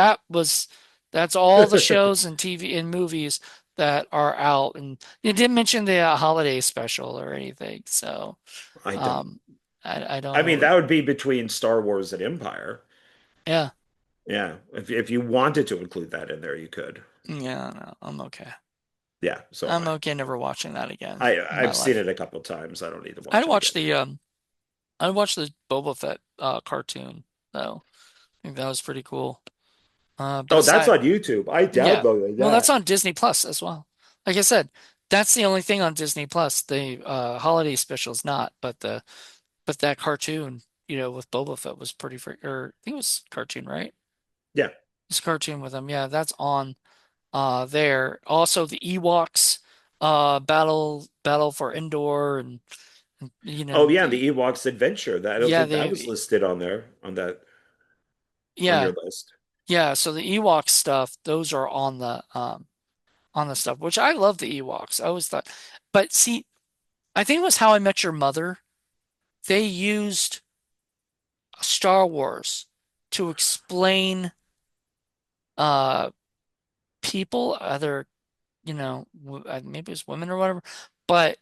that's all the shows and TV and movies that are out, and it didn't mention the holiday special or anything. So, I don't. um, I don't I know mean, what. that would be between Star Wars and Empire. Yeah, Yeah, if you wanted to include that in there, you could. yeah, no, I'm okay. Yeah, so am I'm I. okay never watching that again in my I've seen life. it a couple times. I don't need to I'd watch it watch again. the Boba Fett cartoon though. I think that was pretty cool. But Oh, that's aside, on YouTube. I yeah, downloaded well, that's that. on Disney Plus as well. Like I said, that's the only thing on Disney Plus. The holiday special is not, but that cartoon, with Boba Fett was pretty free. Or I think it was cartoon, right? Yeah. It's cartoon with him. Yeah, that's on there. Also, the Ewoks, battle for Endor, and Oh, yeah, the Ewoks Adventure. That I don't yeah, think that was listed on there on yeah, your list. yeah. So the Ewok stuff, those are on the stuff, which I love the Ewoks. I always thought, but see, I think it was How I Met Your Mother. They used Star Wars to explain uh people, either, maybe it's women or whatever, but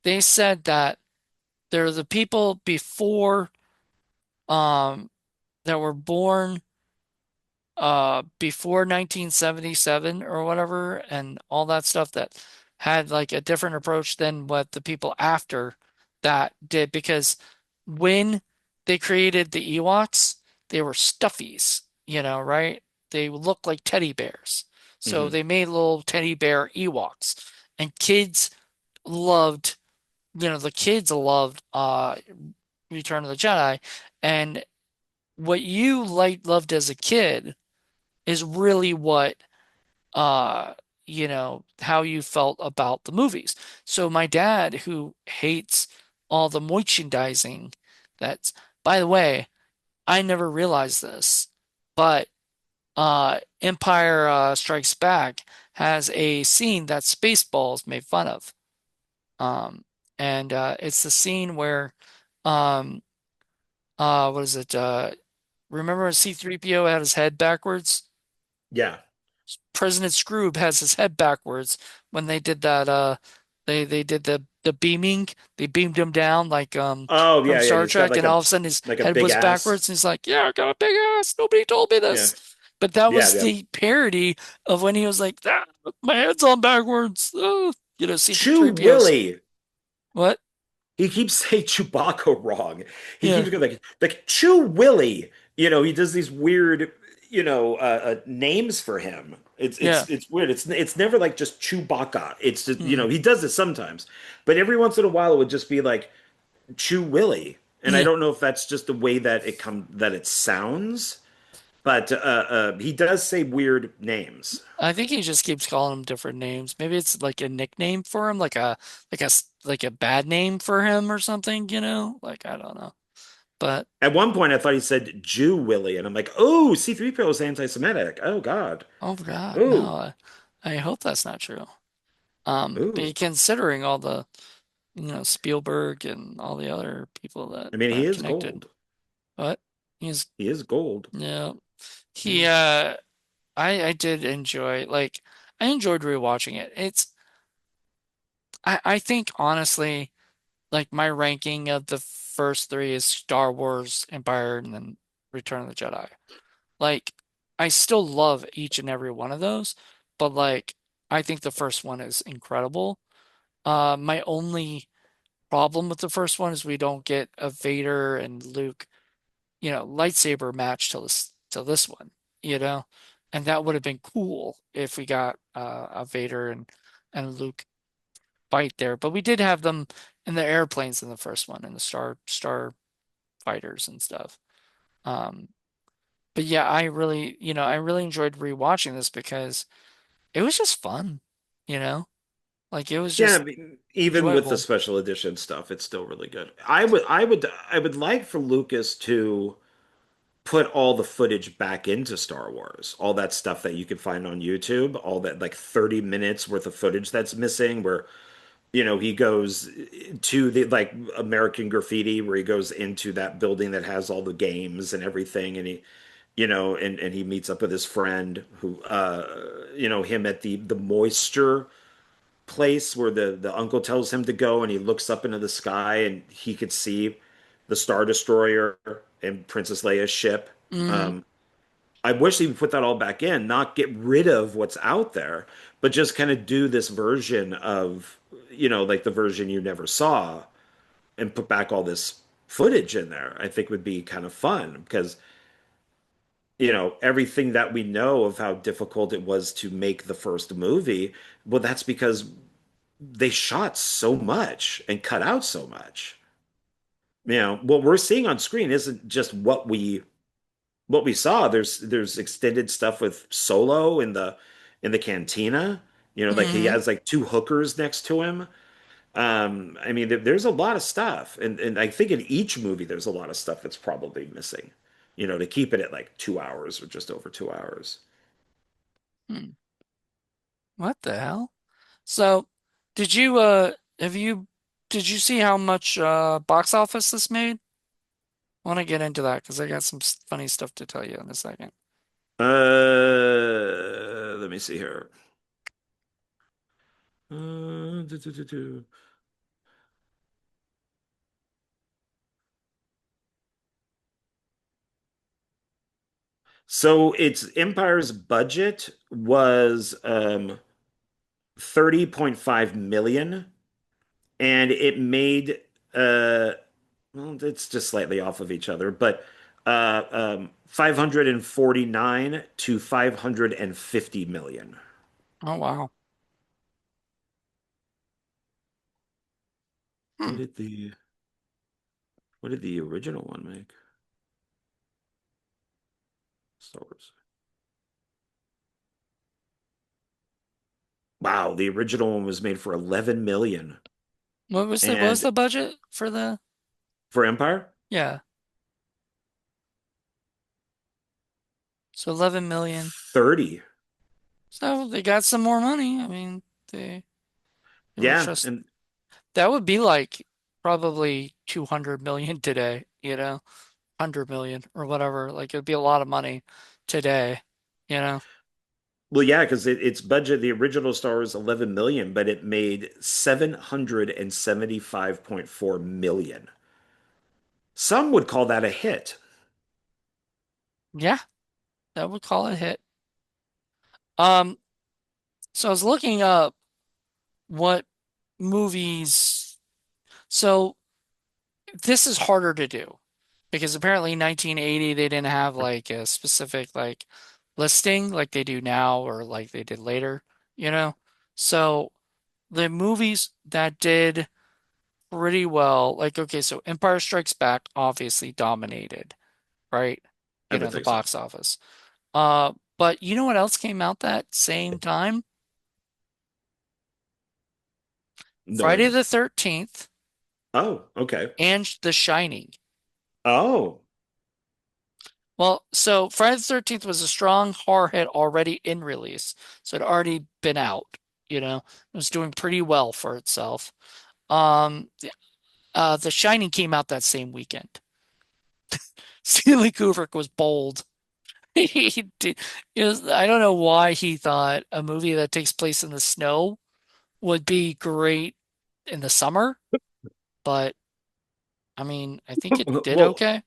they said that they're the people before um that were born before 1977 or whatever, and all that stuff, that had like a different approach than what the people after that did, because when they created the Ewoks, they were stuffies, right? They look like teddy bears. So Hmm. they made little teddy bear Ewoks, and kids loved, the kids loved Return of the Jedi, and what you loved as a kid is really what how you felt about the movies. So my dad, who hates all the merchandising, that's, by the way, I never realized this, but Empire Strikes Back has a scene that Spaceballs made fun of. Um and it's the scene where um what is it? Remember when C-3PO had his head backwards? Yeah. President Scrooge has his head backwards when they did that they did the beaming. They beamed him down like Oh from yeah, yeah. And Star he's got Trek, and all of a sudden his like a head big was ass. backwards and he's like, "Yeah, I got a big ass. Nobody told me Yeah. this." But that Yeah, was yeah. the parody of when he was like, ah, "My head's on backwards." Chew C-3PO's Willy. what? He keeps saying Chewbacca wrong. He Yeah, keeps going like Chew Willy. He does these weird, names for him. It's yeah. it's it's weird. It's never like just Chewbacca. It's just, Hmm. he does it sometimes, but every once in a while it would just be like Chew Willy. And I Yeah. don't know if that's just the way that it sounds, but he does say weird names. I think he just keeps calling them different names. Maybe it's like a nickname for him, like a bad name for him or something, Like I don't know. But At one point, I thought he said Jew Willy, and I'm like, oh, C-3PO is anti-Semitic. Oh God. oh God, no. Ooh, I hope that's not true. ooh. But considering all the, Spielberg and all the other people that I mean, he are is connected. gold. But he's He is gold. yeah. He Mm. I did enjoy, like, I enjoyed rewatching it. I think honestly, like, my ranking of the first three is Star Wars, Empire, and then Return of the Jedi. Like, I still love each and every one of those, but like, I think the first one is incredible. My only problem with the first one is we don't get a Vader and Luke, lightsaber match till this one, you know, and that would have been cool if we got a Vader and Luke fight there. But we did have them in the airplanes in the first one, and the star fighters and stuff. Um, but yeah, I really enjoyed rewatching this because it was just fun, you know? Like it was Yeah, I just mean, even with the enjoyable. special edition stuff, it's still really good. I would like for Lucas to put all the footage back into Star Wars, all that stuff that you can find on YouTube, all that like 30 minutes worth of footage that's missing, where he goes to the like American Graffiti, where he goes into that building that has all the games and everything, and and he meets up with his friend who, him at the moisture place where the uncle tells him to go, and he looks up into the sky and he could see the Star Destroyer and Princess Leia's ship. Hmm. Um, I wish he would put that all back in, not get rid of what's out there, but just kind of do this version of, like the version you never saw, and put back all this footage in there. I think would be kind of fun because, everything that we know of how difficult it was to make the first movie, well, that's because they shot so much and cut out so much. What we're seeing on screen isn't just what we saw. There's extended stuff with Solo in the cantina. Like he Hmm. has like two hookers next to him. I mean, there's a lot of stuff, and I think in each movie there's a lot of stuff that's probably missing. To keep it at like 2 hours or just over 2 hours. Hmm. What the hell? So, did you have you did you see how much box office this made want to get into that because I got some funny stuff to tell you in a second. Let me see here. Do, do, do, do. So its Empire's budget was 30.5 million, and it made uh well, it's just slightly off of each other, but 549 to 550 million. Oh, wow. What Hmm. did the original one make? Star Wars. Wow, the original one was made for 11 million. What was And the budget for the, for Empire, yeah. So 11 million. 30. So they got some more money. I mean, they were Yeah, just, and that would be like probably 200 million today, 100 million or whatever. Like it'd be a lot of money today, you know? well, yeah, because its budget, the original Star Wars 11 million, but it made 775.4 million. Some would call that a hit. Yeah, that would call it a hit. Um, so I was looking up what movies, so this is harder to do because apparently in 1980 they didn't have like a specific like listing like they do now or like they did later, you know? So the movies that did pretty well, like okay, so Empire Strikes Back obviously dominated, right? I would The think so. box office. But you know what else came out that same time? No Friday idea. the 13th Oh, okay. and The Shining. Oh, Well, so Friday the 13th was a strong horror hit already in release. So it had already been out, you know. It was doing pretty well for itself. Um, The Shining came out that same weekend. Stanley Kubrick was bold. He did, I don't know why he thought a movie that takes place in the snow would be great in the summer, but I mean, I think it did well, okay.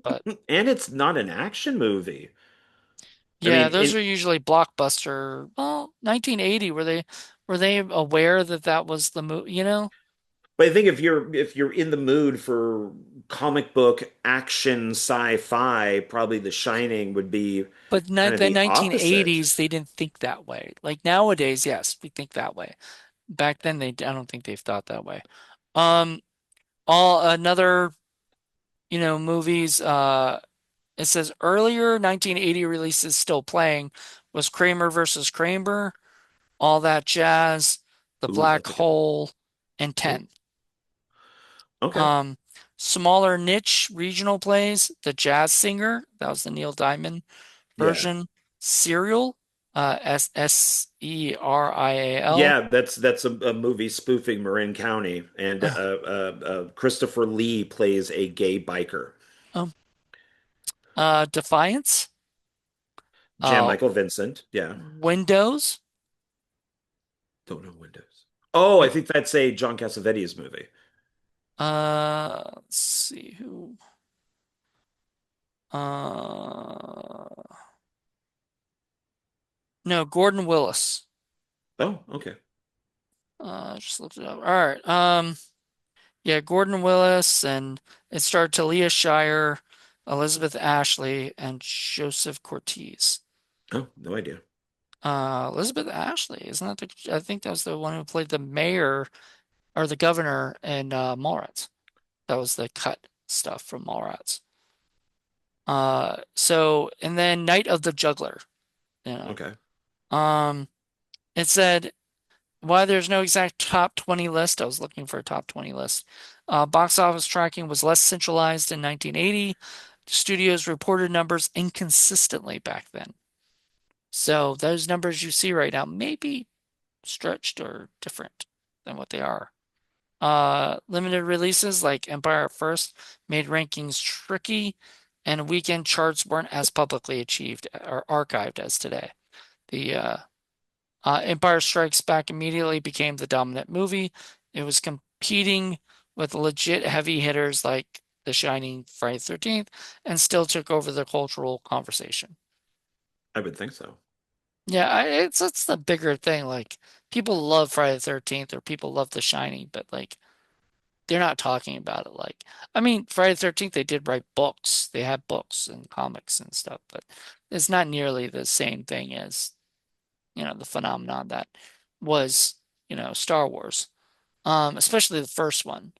But and it's not an action movie. I yeah, mean, those are usually blockbuster. Well, 1980, were they aware that that was the movie, you know? but I think if you're in the mood for comic book action sci-fi, probably The Shining would be But kind not of the the opposite. 1980s, they didn't think that way. Like nowadays, yes, we think that way. Back then, I don't think they've thought that way. Um, all another, movies. It says earlier 1980 releases still playing was Kramer versus Kramer, All That Jazz, The Ooh, Black that's a good one. Hole, and Oh, 10. okay. Um, Smaller niche regional plays, The Jazz Singer, that was the Neil Diamond Yeah. version, Serial, Serial. Yeah, that's a movie spoofing Marin County, and Christopher Lee plays a gay biker. Um, Defiance, Jan uh, Michael Vincent. Yeah. Windows. Don't know Windows. Oh, I Yeah. think that's a John Cassavetes movie. Let's see who. Uh, no, Gordon Willis. Oh, okay. Just looked it up. All right. Yeah, Gordon Willis, and it starred Talia Shire, Elizabeth Ashley, and Joseph Cortez. Oh, no idea. Elizabeth Ashley, isn't that I think that was the one who played the mayor or the governor in Mallrats. That was the cut stuff from Mallrats. And then Night of the Juggler, you know. Okay. Um, it said why there's no exact top 20 list. I was looking for a top 20 list. Box office tracking was less centralized in 1980. Studios reported numbers inconsistently back then. So those numbers you see right now may be stretched or different than what they are. Limited releases like Empire at First made rankings tricky, and weekend charts weren't as publicly achieved or archived as today. The Empire Strikes Back immediately became the dominant movie. It was competing with legit heavy hitters like The Shining, Friday the 13th, and still took over the cultural conversation. I would think so. Yeah, it's the bigger thing. Like people love Friday the 13th or people love The Shining, but like they're not talking about it like I mean, Friday the 13th they did write books. They had books and comics and stuff, but it's not nearly the same thing as, the phenomenon that was, Star Wars. Especially the first one,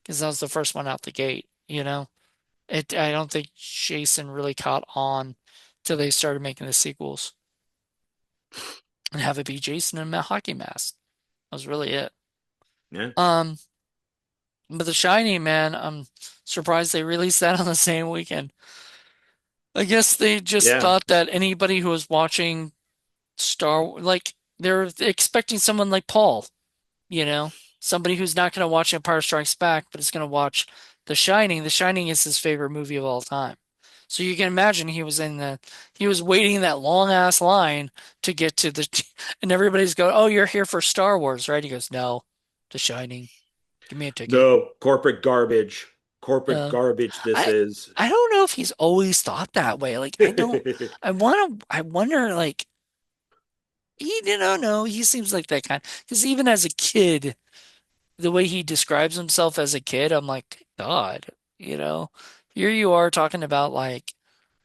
because that was the first one out the gate, you know. I don't think Jason really caught on till they started making the sequels and have it be Jason in a hockey mask. That was really it. Yeah. Um, but The Shining, man, I'm surprised they released that on the same weekend. I guess they just Yeah. thought that anybody who was watching like they're expecting someone like Paul, somebody who's not going to watch Empire Strikes Back, but is going to watch The Shining. The Shining is his favorite movie of all time. So you can imagine he was waiting in that long ass line to get to and everybody's going, "Oh, you're here for Star Wars, right?" He goes, "No, The Shining. Give me a ticket." No, corporate garbage. Corporate Uh, garbage this I is. I don't know if he's always thought that way. Like I wonder like he didn't know. He seems like that kind. Because even as a kid, the way he describes himself as a kid, I'm like, God, you know, here you are talking about like,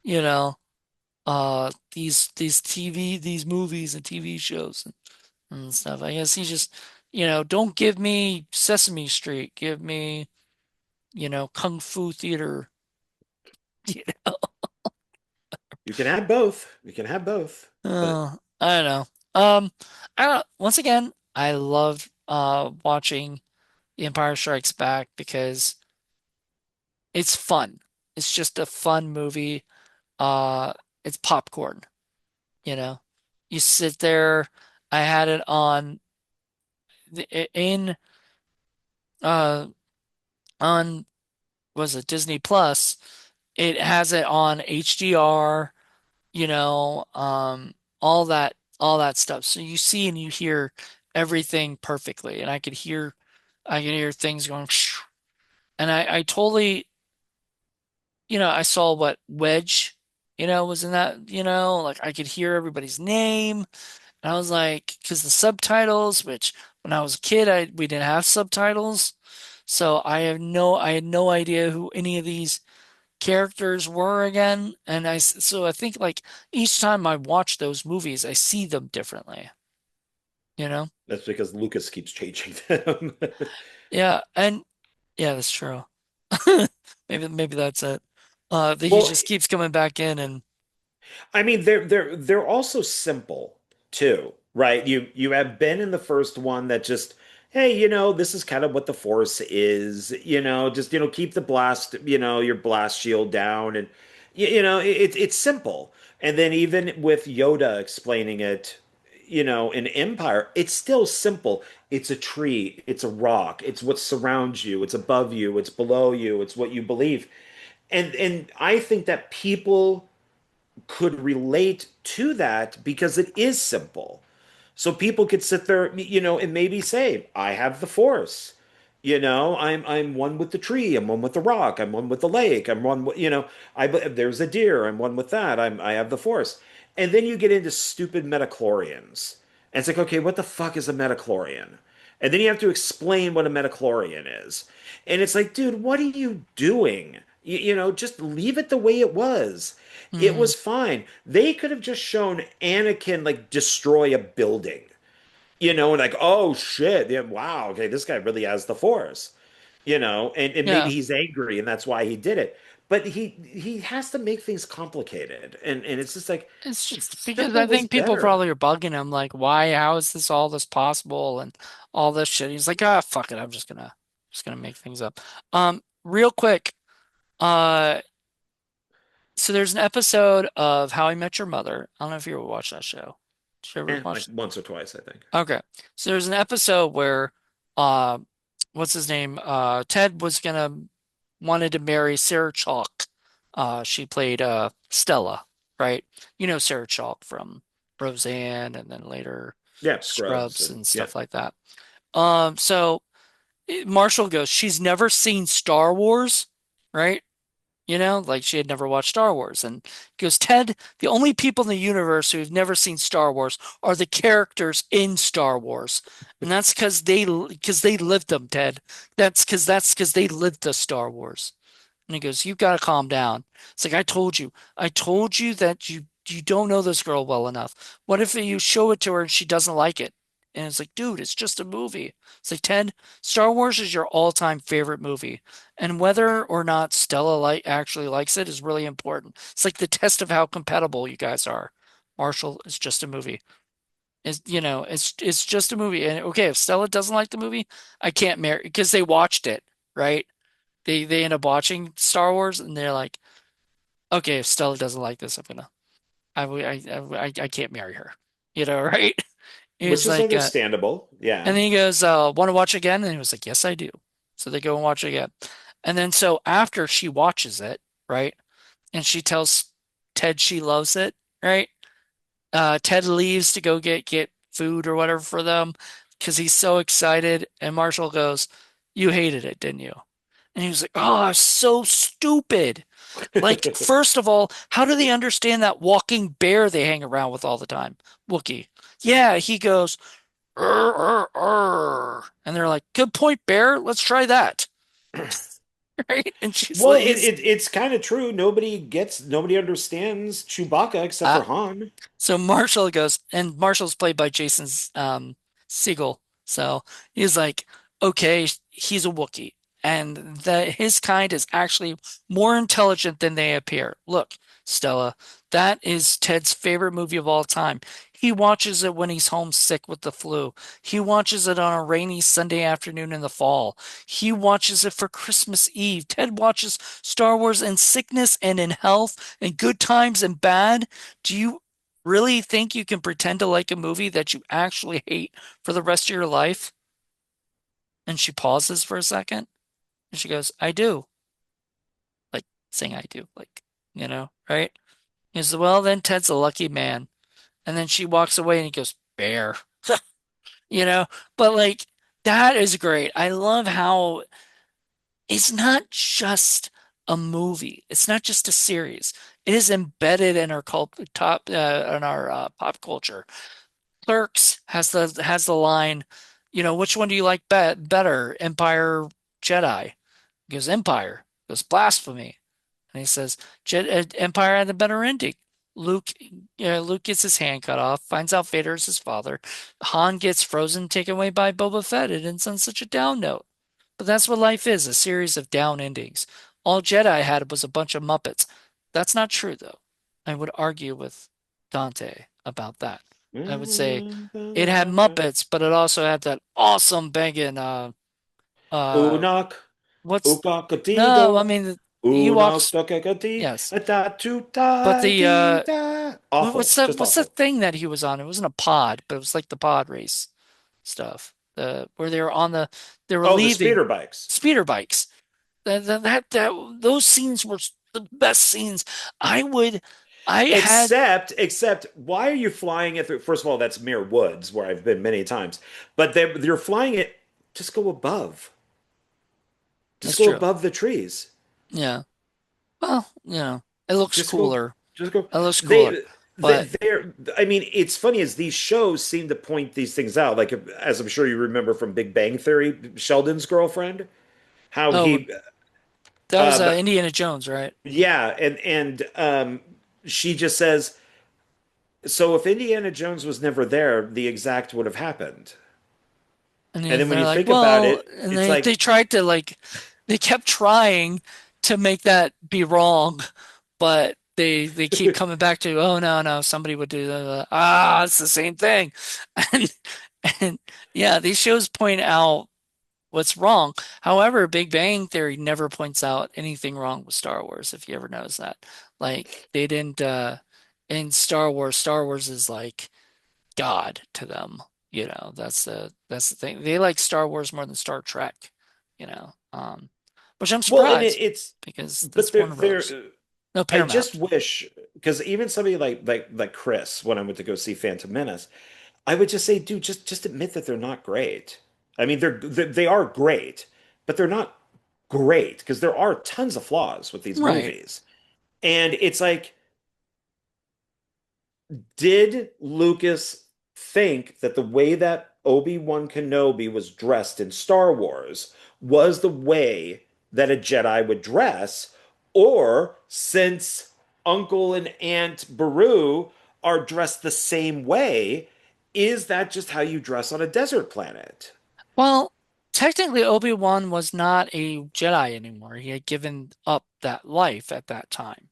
you know, these movies and TV shows and stuff. I guess he just, don't give me Sesame Street, give me, Kung Fu Theater. You You can have both. You can have both. But I don't know. Um, I don't. Once again, I love watching The Empire Strikes Back because it's fun. It's just a fun movie. Uh, it's popcorn, you know. You sit there. I had it on in uh on was it Disney Plus? It has it on HDR, all that stuff. So you see and you hear everything perfectly. And I could hear things going, and I totally, I saw what Wedge, was in that, like I could hear everybody's name. And I was like, because the subtitles, which when I was a kid, we didn't have subtitles. So I had no idea who any of these characters were again. And so I think like each time I watch those movies, I see them differently, you know? that's because Lucas keeps changing them. Yeah. And yeah, that's true. Maybe that's it. That he Well, just keeps coming back in and, I mean, they're also simple too, right? You have Ben in the first one that just, hey, this is kind of what the Force is, just keep the blast, your blast shield down, and it's simple. And then even with Yoda explaining it, in Empire, it's still simple. It's a tree, it's a rock, it's what surrounds you, it's above you, it's below you, it's what you believe. And I think that people could relate to that because it is simple. So people could sit there, and maybe say, I have the force. I'm one with the tree, I'm one with the rock, I'm one with the lake, I'm one with, there's a deer, I'm one with that. I have the force. And then you get into stupid metachlorians. And it's like, okay, what the fuck is a metachlorian? And then you have to explain what a metachlorian is. And it's like, dude, what are you doing? Just leave it the way it was. It mm, was fine. They could have just shown Anakin like destroy a building, and like, oh shit, yeah, wow, okay, this guy really has the Force, and maybe yeah. he's angry and that's why he did it. But he has to make things complicated, and it's just like It's just because I simple was think people better. probably are bugging him, like, why, how is this all this possible and all this shit. He's like, ah, fuck it, I'm just gonna make things up. Real quick, uh, so there's an episode of How I Met Your Mother. I don't know if you ever watched that show. Did you ever Like watch? once or twice, I think. Okay, so there's an episode where, uh, what's his name? Ted was gonna wanted to marry Sarah Chalk. She played Stella, right? You know Sarah Chalk from Roseanne and then later Yeah, Scrubs Scrubs and and yeah. stuff like that. So Marshall goes, she's never seen Star Wars, right? You know, like she had never watched Star Wars. And he goes, Ted, the only people in the universe who've never seen Star Wars are the characters in Star Wars. And that's because they lived them, Ted. That's because they lived the Star Wars. And he goes, "You got to calm down." It's like, I told you that you don't know this girl well enough. What if you show it to her and she doesn't like it? And it's like, dude, it's just a movie. It's like, Ted, Star Wars is your all-time favorite movie. And whether or not Stella actually likes it is really important. It's like the test of how compatible you guys are. Marshall is just a movie. It's just a movie. And okay, if Stella doesn't like the movie, I can't marry because they watched it, right? They end up watching Star Wars and they're like, okay, if Stella doesn't like this, I can't marry her, right? Which He's is like, understandable. and Yeah. then he goes, want to watch again? And he was like, yes, I do. So they go and watch it again, and then so after she watches it, right, and she tells Ted she loves it, right? Ted leaves to go get food or whatever for them because he's so excited, and Marshall goes, "You hated it, didn't you?" And he was like, "Oh, so stupid." Like, first of all, how do they understand that walking bear they hang around with all the time? Wookie. Yeah, he goes, and they're like, good point, bear. Let's try that. Right? And she's Well, like, it's kind of true. Nobody understands Chewbacca except uh, for Han. so Marshall goes, and Marshall's played by Jason's Segel. So he's like, okay, he's a Wookiee, and that his kind is actually more intelligent than they appear. Look, Stella, that is Ted's favorite movie of all time. He watches it when he's homesick with the flu. He watches it on a rainy Sunday afternoon in the fall. He watches it for Christmas Eve. Ted watches Star Wars in sickness and in health, in good times and bad. Do you really think you can pretend to like a movie that you actually hate for the rest of your life? And she pauses for a second and she goes, I do. Like saying I do, like, right? He says, well, then Ted's a lucky man. And then she walks away and he goes, bear, you know? But like, that is great. I love how it's not just a movie. It's not just a series. It is embedded in our in our pop culture. Clerks has the line, which one do you like better, Empire, Jedi? He goes, Empire. He goes, blasphemy. And he says, Empire had the better ending. Luke gets his hand cut off, finds out Vader is his father. Han gets frozen, taken away by Boba Fett. It ends on such a down note. But that's what life is, a series of down endings. All Jedi had was a bunch of Muppets. That's not true, though. I would argue with Dante about that. I would say it had Muppets, but it also had that awesome banging uh Unoc, what's no, I Ukakatigo, mean the Unoc Ewoks, Tokakati, yes. Ta tu But ta the ti da. Awful, just what's the awful. thing that he was on? It wasn't a pod, but it was like the pod race stuff. The where they were Oh, the leaving speeder bikes. speeder bikes. Those scenes were the best scenes. I would, I had, Except, why are you flying it through? First of all, that's mere woods where I've been many times. But you're flying it, just go above. Just that's go true. above the trees. Yeah. Well, it looks Just go, cooler. just go. It looks cooler. They, But they're, I mean, it's funny as these shows seem to point these things out. Like, as I'm sure you remember from Big Bang Theory, Sheldon's girlfriend, how oh, he, that was uh, Indiana Jones, right? yeah, and she just says, so if Indiana Jones was never there, the exact would have happened. And And then when they're you like, think about well, it, and it's they like, tried to they kept trying to make that be wrong, but they keep coming back to, oh no, no, somebody would do that. Ah, it's the same thing. And and yeah, these shows point out what's wrong. However, Big Bang Theory never points out anything wrong with Star Wars, if you ever notice that. Like they didn't in Star Wars is like God to them. That's the thing. They like Star Wars more than Star Trek. which I'm Well, and surprised it's because but that's Warner Brothers. No, I just Paramount. wish because even somebody like Chris, when I went to go see Phantom Menace, I would just say, dude, just admit that they're not great. I mean, they are great, but they're not great because there are tons of flaws with these Right. movies. And it's like, did Lucas think that the way that Obi-Wan Kenobi was dressed in Star Wars was the way that a Jedi would dress? Or since Uncle and Aunt Beru are dressed the same way, is that just how you dress on a desert planet? Well, technically, Obi-Wan was not a Jedi anymore. He had given up that life at that time.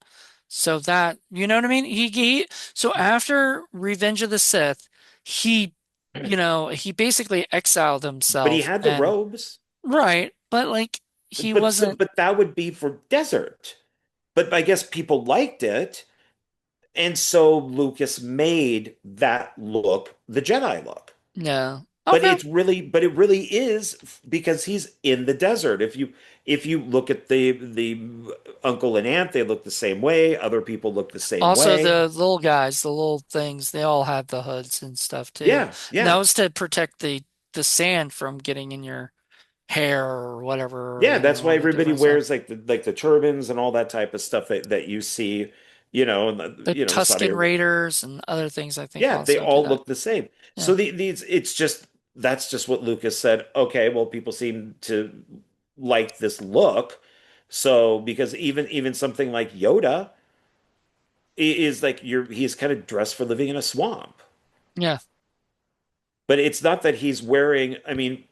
So that, you know what I mean? So after Revenge of the Sith, he, he basically exiled But he himself had the and, robes. right, but like, he wasn't, But that would be for desert. But I guess people liked it. And so Lucas made that look the Jedi look. yeah. But Okay. but it really is because he's in the desert. If you look at the uncle and aunt, they look the same way. Other people look the same Also, way. the little guys, the little things, they all had the hoods and stuff too. Yeah, And that yeah. was to protect the sand from getting in your hair or whatever, Yeah, that's why all the everybody different stuff. wears like the turbans and all that type of stuff that you see, The Saudi Tusken Arabia. Raiders and other things I think Yeah, they also do all that. look the same. Yeah. So these it's just that's just what Lucas said. Okay, well, people seem to like this look. So because even something like Yoda is like he's kind of dressed for living in a swamp. Yeah. But it's not that he's wearing, I mean,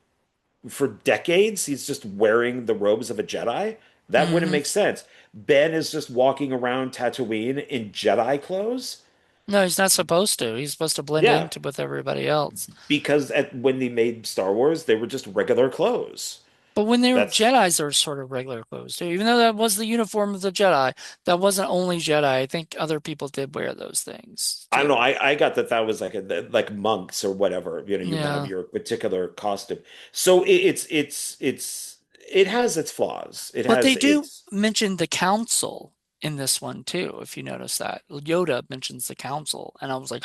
for decades he's just wearing the robes of a Jedi. That wouldn't hmm make sense. Ben is just walking around Tatooine in Jedi clothes. No, he's not supposed to. He's supposed to blend Yeah, into with everybody else. because when they made Star Wars, they were just regular clothes. But when they were That's Jedis, they were sort of regular clothes too. Even though that was the uniform of the Jedi, that wasn't only Jedi. I think other people did wear those things I don't know. too. I got that was like like monks or whatever. You have Yeah. your particular costume. So it has its flaws. It But they has do its mention the council in this one too, if you notice that. Yoda mentions the council, and I was like,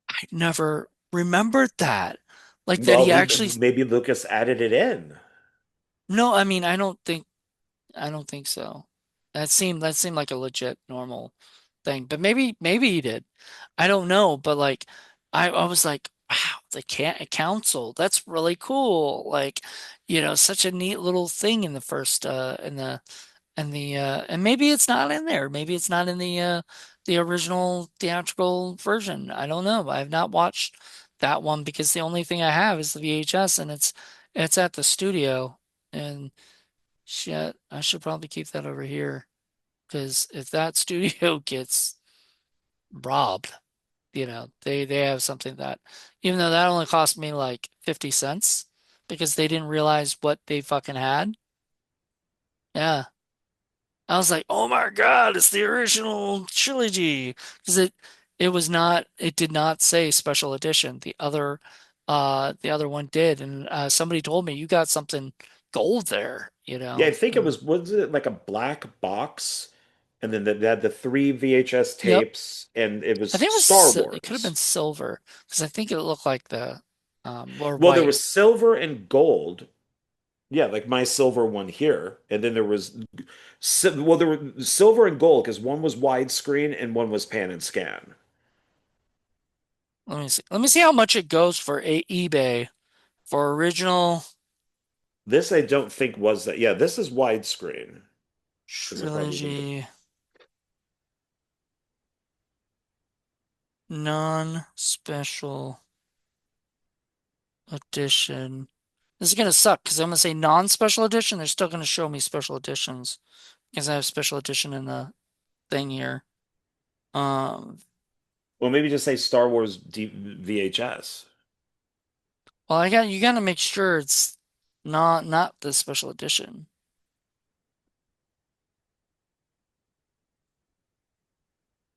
I never remembered that. Like that well, he actually, maybe Lucas added it in. no, I mean, I don't think so. That seemed like a legit normal thing. But maybe he did. I don't know, but like I was like, wow, the can council, that's really cool. Like, such a neat little thing in the first and maybe it's not in there. Maybe it's not in the original theatrical version. I don't know. I have not watched that one because the only thing I have is the VHS and it's at the studio and shit, I should probably keep that over here because if that studio gets robbed, they have something that even though that only cost me like 50 cents because they didn't realize what they fucking had. Yeah. I was like, "Oh my God, it's the original trilogy." Because it did not say special edition. The other one did, and somebody told me you got something gold there, Yeah, I think it was it like a black box, and then they had the three VHS Yep. tapes, and it I was think Star it could have been Wars. silver because I think it looked like or Well, there white. was silver and gold. Yeah, like my silver one here, and then there was there were silver and gold because one was widescreen and one was pan and scan. Let me see. Let me see how much it goes for eBay for original This I don't think was that. Yeah, this is widescreen because I probably would have. trilogy non-special edition. This is gonna suck because I'm gonna say non-special edition. They're still gonna show me special editions because I have special edition in the thing here. Um, Well, maybe just say Star Wars VHS. well, you gotta make sure it's not the special edition.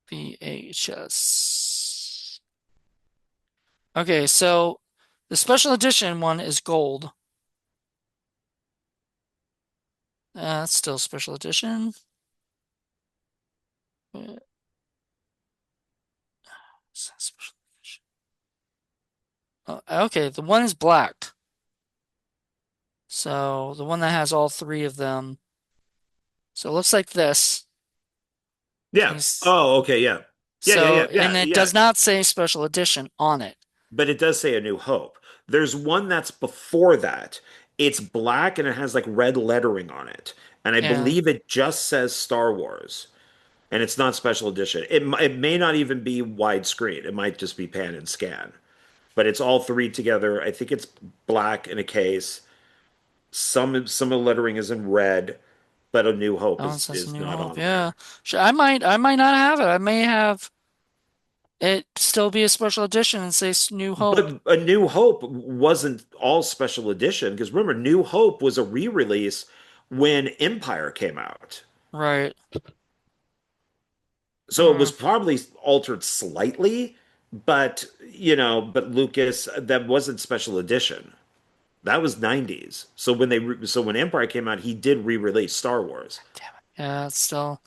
VHS. Okay, so the special edition one is gold. That's still special edition. Uh, Special edition. Oh, okay, the one is black. So the one that has all three of them. So it looks like this. Can Yeah. you Oh, okay. Yeah. Yeah. Yeah. so, Yeah. and Yeah. it Yeah. does not say special edition on it. But it does say A New Hope. There's one that's before that. It's black and it has like red lettering on it. And I Yeah, believe it just says Star Wars. And it's not special edition. It may not even be widescreen. It might just be pan and scan. But it's all three together. I think it's black in a case. Some of the lettering is in red, but A New Hope that one says is New not Hope. on Yeah, there. sure. I might not have it. I may have it still be a special edition and say New Hope. But A New Hope wasn't all special edition because remember, New Hope was a re-release when Empire came out. Right. So it Hmm. was probably altered slightly, but but Lucas, that wasn't special edition. That was 90s. So when Empire came out, he did re-release Star Wars. Damn it. Yeah, it's still.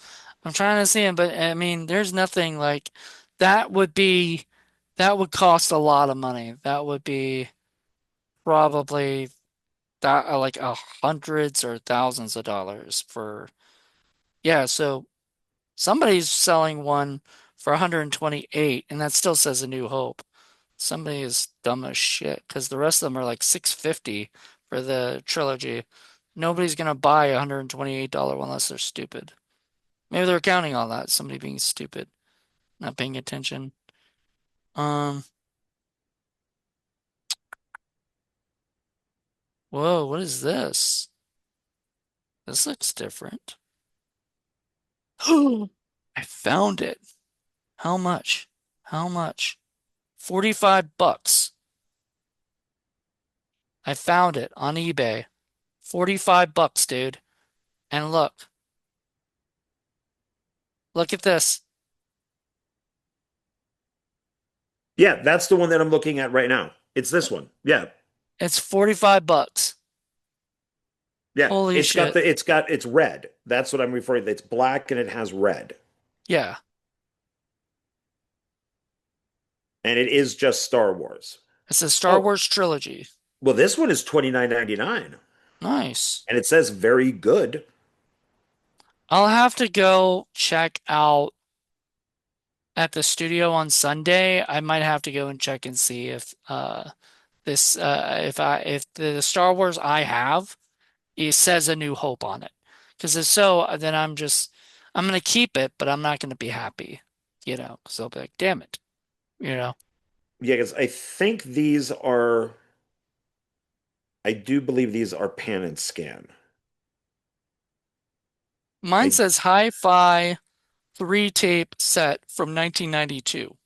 I'm trying to see it, but I mean, there's nothing like that would be that would cost a lot of money. That would be probably that like hundreds or thousands of dollars for yeah. So somebody's selling one for 128, and that still says A New Hope. Somebody is dumb as shit because the rest of them are like 650 for the trilogy. Nobody's gonna buy a $128 one unless they're stupid. Maybe they're counting on that. Somebody being stupid, not paying attention. Um, whoa, what is this? This looks different. I found it. How much? How much? 45 bucks. I found it on eBay. 45 bucks, dude. And look, look at this. Yeah, that's the one that I'm looking at right now. It's this one. Yeah. It's 45 bucks. Yeah. Holy shit. It's red. That's what I'm referring to. It's black and it has red. Yeah. And it is just Star Wars. It's a Star Oh, Wars trilogy. well, this one is 29.99 Nice. and it says very good. I'll have to go check out at the studio on Sunday. I might have to go and check and see if this if the Star Wars I have it says A New Hope on it. Because if so, then I'm gonna keep it, but I'm not gonna be happy, because I'll be like, damn it, you know. Yeah, because I do believe these are pan and scan. Mine I says Hi-Fi three tape set from 1992.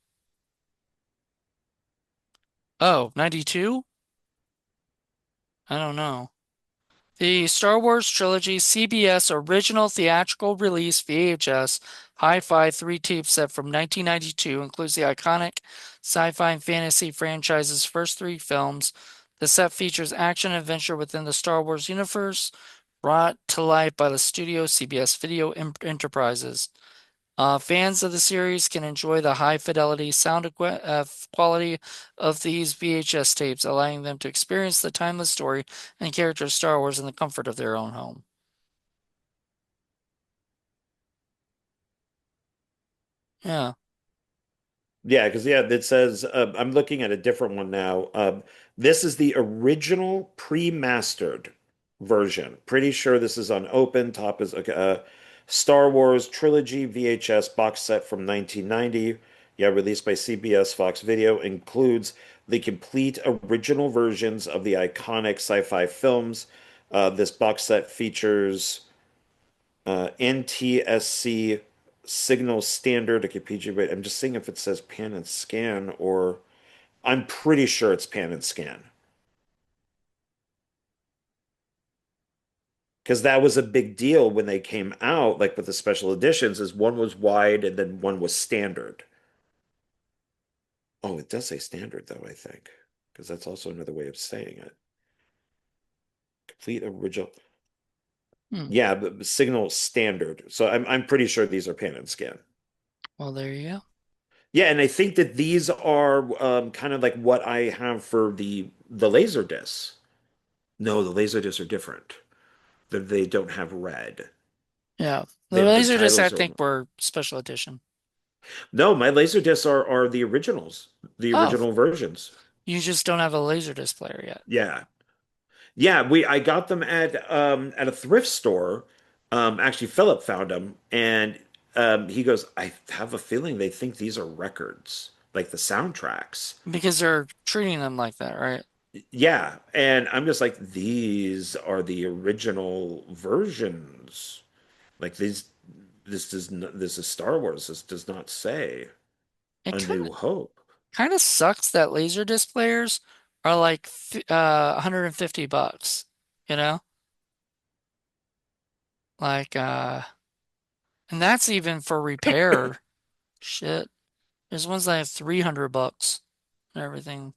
Oh, 92? I don't know. The Star Wars Trilogy CBS Original Theatrical Release VHS Hi-Fi 3 tape set from 1992 includes the iconic sci-fi and fantasy franchise's first three films. The set features action and adventure within the Star Wars universe, brought to life by the studio CBS Video Enterprises. Fans of the series can enjoy the high fidelity sound quality of these VHS tapes, allowing them to experience the timeless story and character of Star Wars in the comfort of their own home. Yeah. Yeah, because yeah, it says I'm looking at a different one now. This is the original pre-mastered version. Pretty sure this is unopened. Top is Star Wars Trilogy VHS box set from 1990. Yeah, released by CBS Fox Video. Includes the complete original versions of the iconic sci-fi films. This box set features NTSC signal standard, okay, PG, but I'm just seeing if it says pan and scan or I'm pretty sure it's pan and scan because that was a big deal when they came out, like with the special editions, is one was wide and then one was standard. Oh, it does say standard though, I think, because that's also another way of saying it. Complete original. Hmm. Yeah, but signal standard. So I'm pretty sure these are pan and scan. Well, there you go. Yeah, and I think that these are kind of like what I have for the laser discs. No, the laser discs are different. They don't have red. Yeah. The The laser discs I titles are think were special edition. no, my laser discs are the originals, the Oh, original versions. you just don't have a laser disc player yet. Yeah. Yeah, we I got them at a thrift store. Actually Philip found them and he goes, I have a feeling they think these are records, like the soundtracks. Because they're treating them like that, right? Yeah, and I'm just like, these are the original versions. Like this is Star Wars. This does not say It A New Hope. kind of sucks that laser disc players are like $150, you know? Like and that's even for repair. Shit. There's ones that have $300 and everything.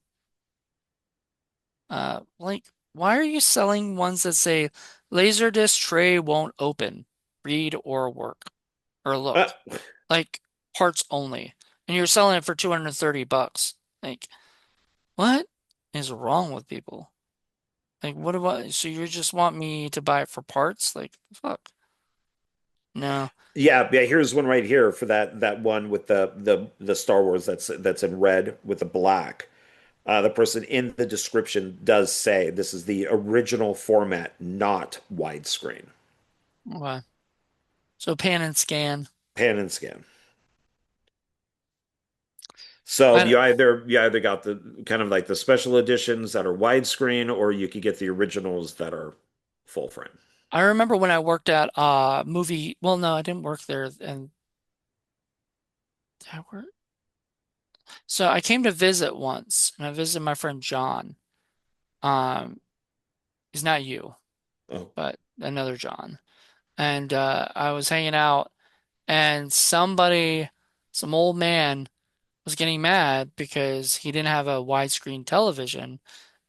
Like why are you selling ones that say Laserdisc tray won't open, read or work or Uh, look? Like parts only. And you're selling it for $230. Like what is wrong with people? Like what about so you just want me to buy it for parts? Like fuck. No. yeah. Here's one right here for that one with the Star Wars that's in red with the black. The person in the description does say this is the original format, not widescreen. Okay. So pan and scan. Pan and scan. So I you either got the kind of like the special editions that are widescreen, or you could get the originals that are full frame. I remember when I worked at movie, well no, I didn't work there and did I work? So I came to visit once and I visited my friend John. Um he's not you, Oh, but another John. And I was hanging out and some old man was getting mad because he didn't have a widescreen television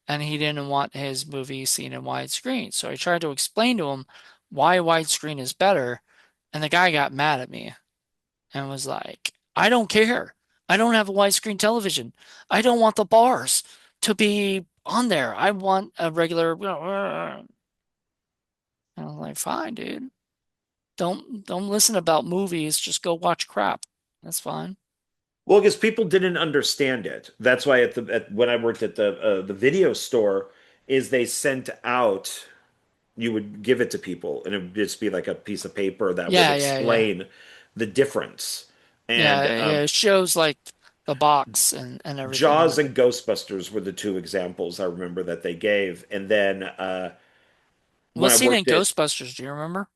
and he didn't want his movie seen in widescreen. So I tried to explain to him why widescreen is better, and the guy got mad at me and was like, I don't care. I don't have a widescreen television. I don't want the bars to be on there. I want a regular. And I was like, fine, dude. Don't listen about movies. Just go watch crap. That's fine. well, because people didn't understand it. That's why when I worked at the video store, is they sent out you would give it to people, and it would just be like a piece of paper that would Yeah, yeah, yeah. explain the difference. And Yeah, yeah. It shows like the box and everything in Jaws it. and Ghostbusters were the two examples I remember that they gave. And then when What I scene in worked at, Ghostbusters do you remember?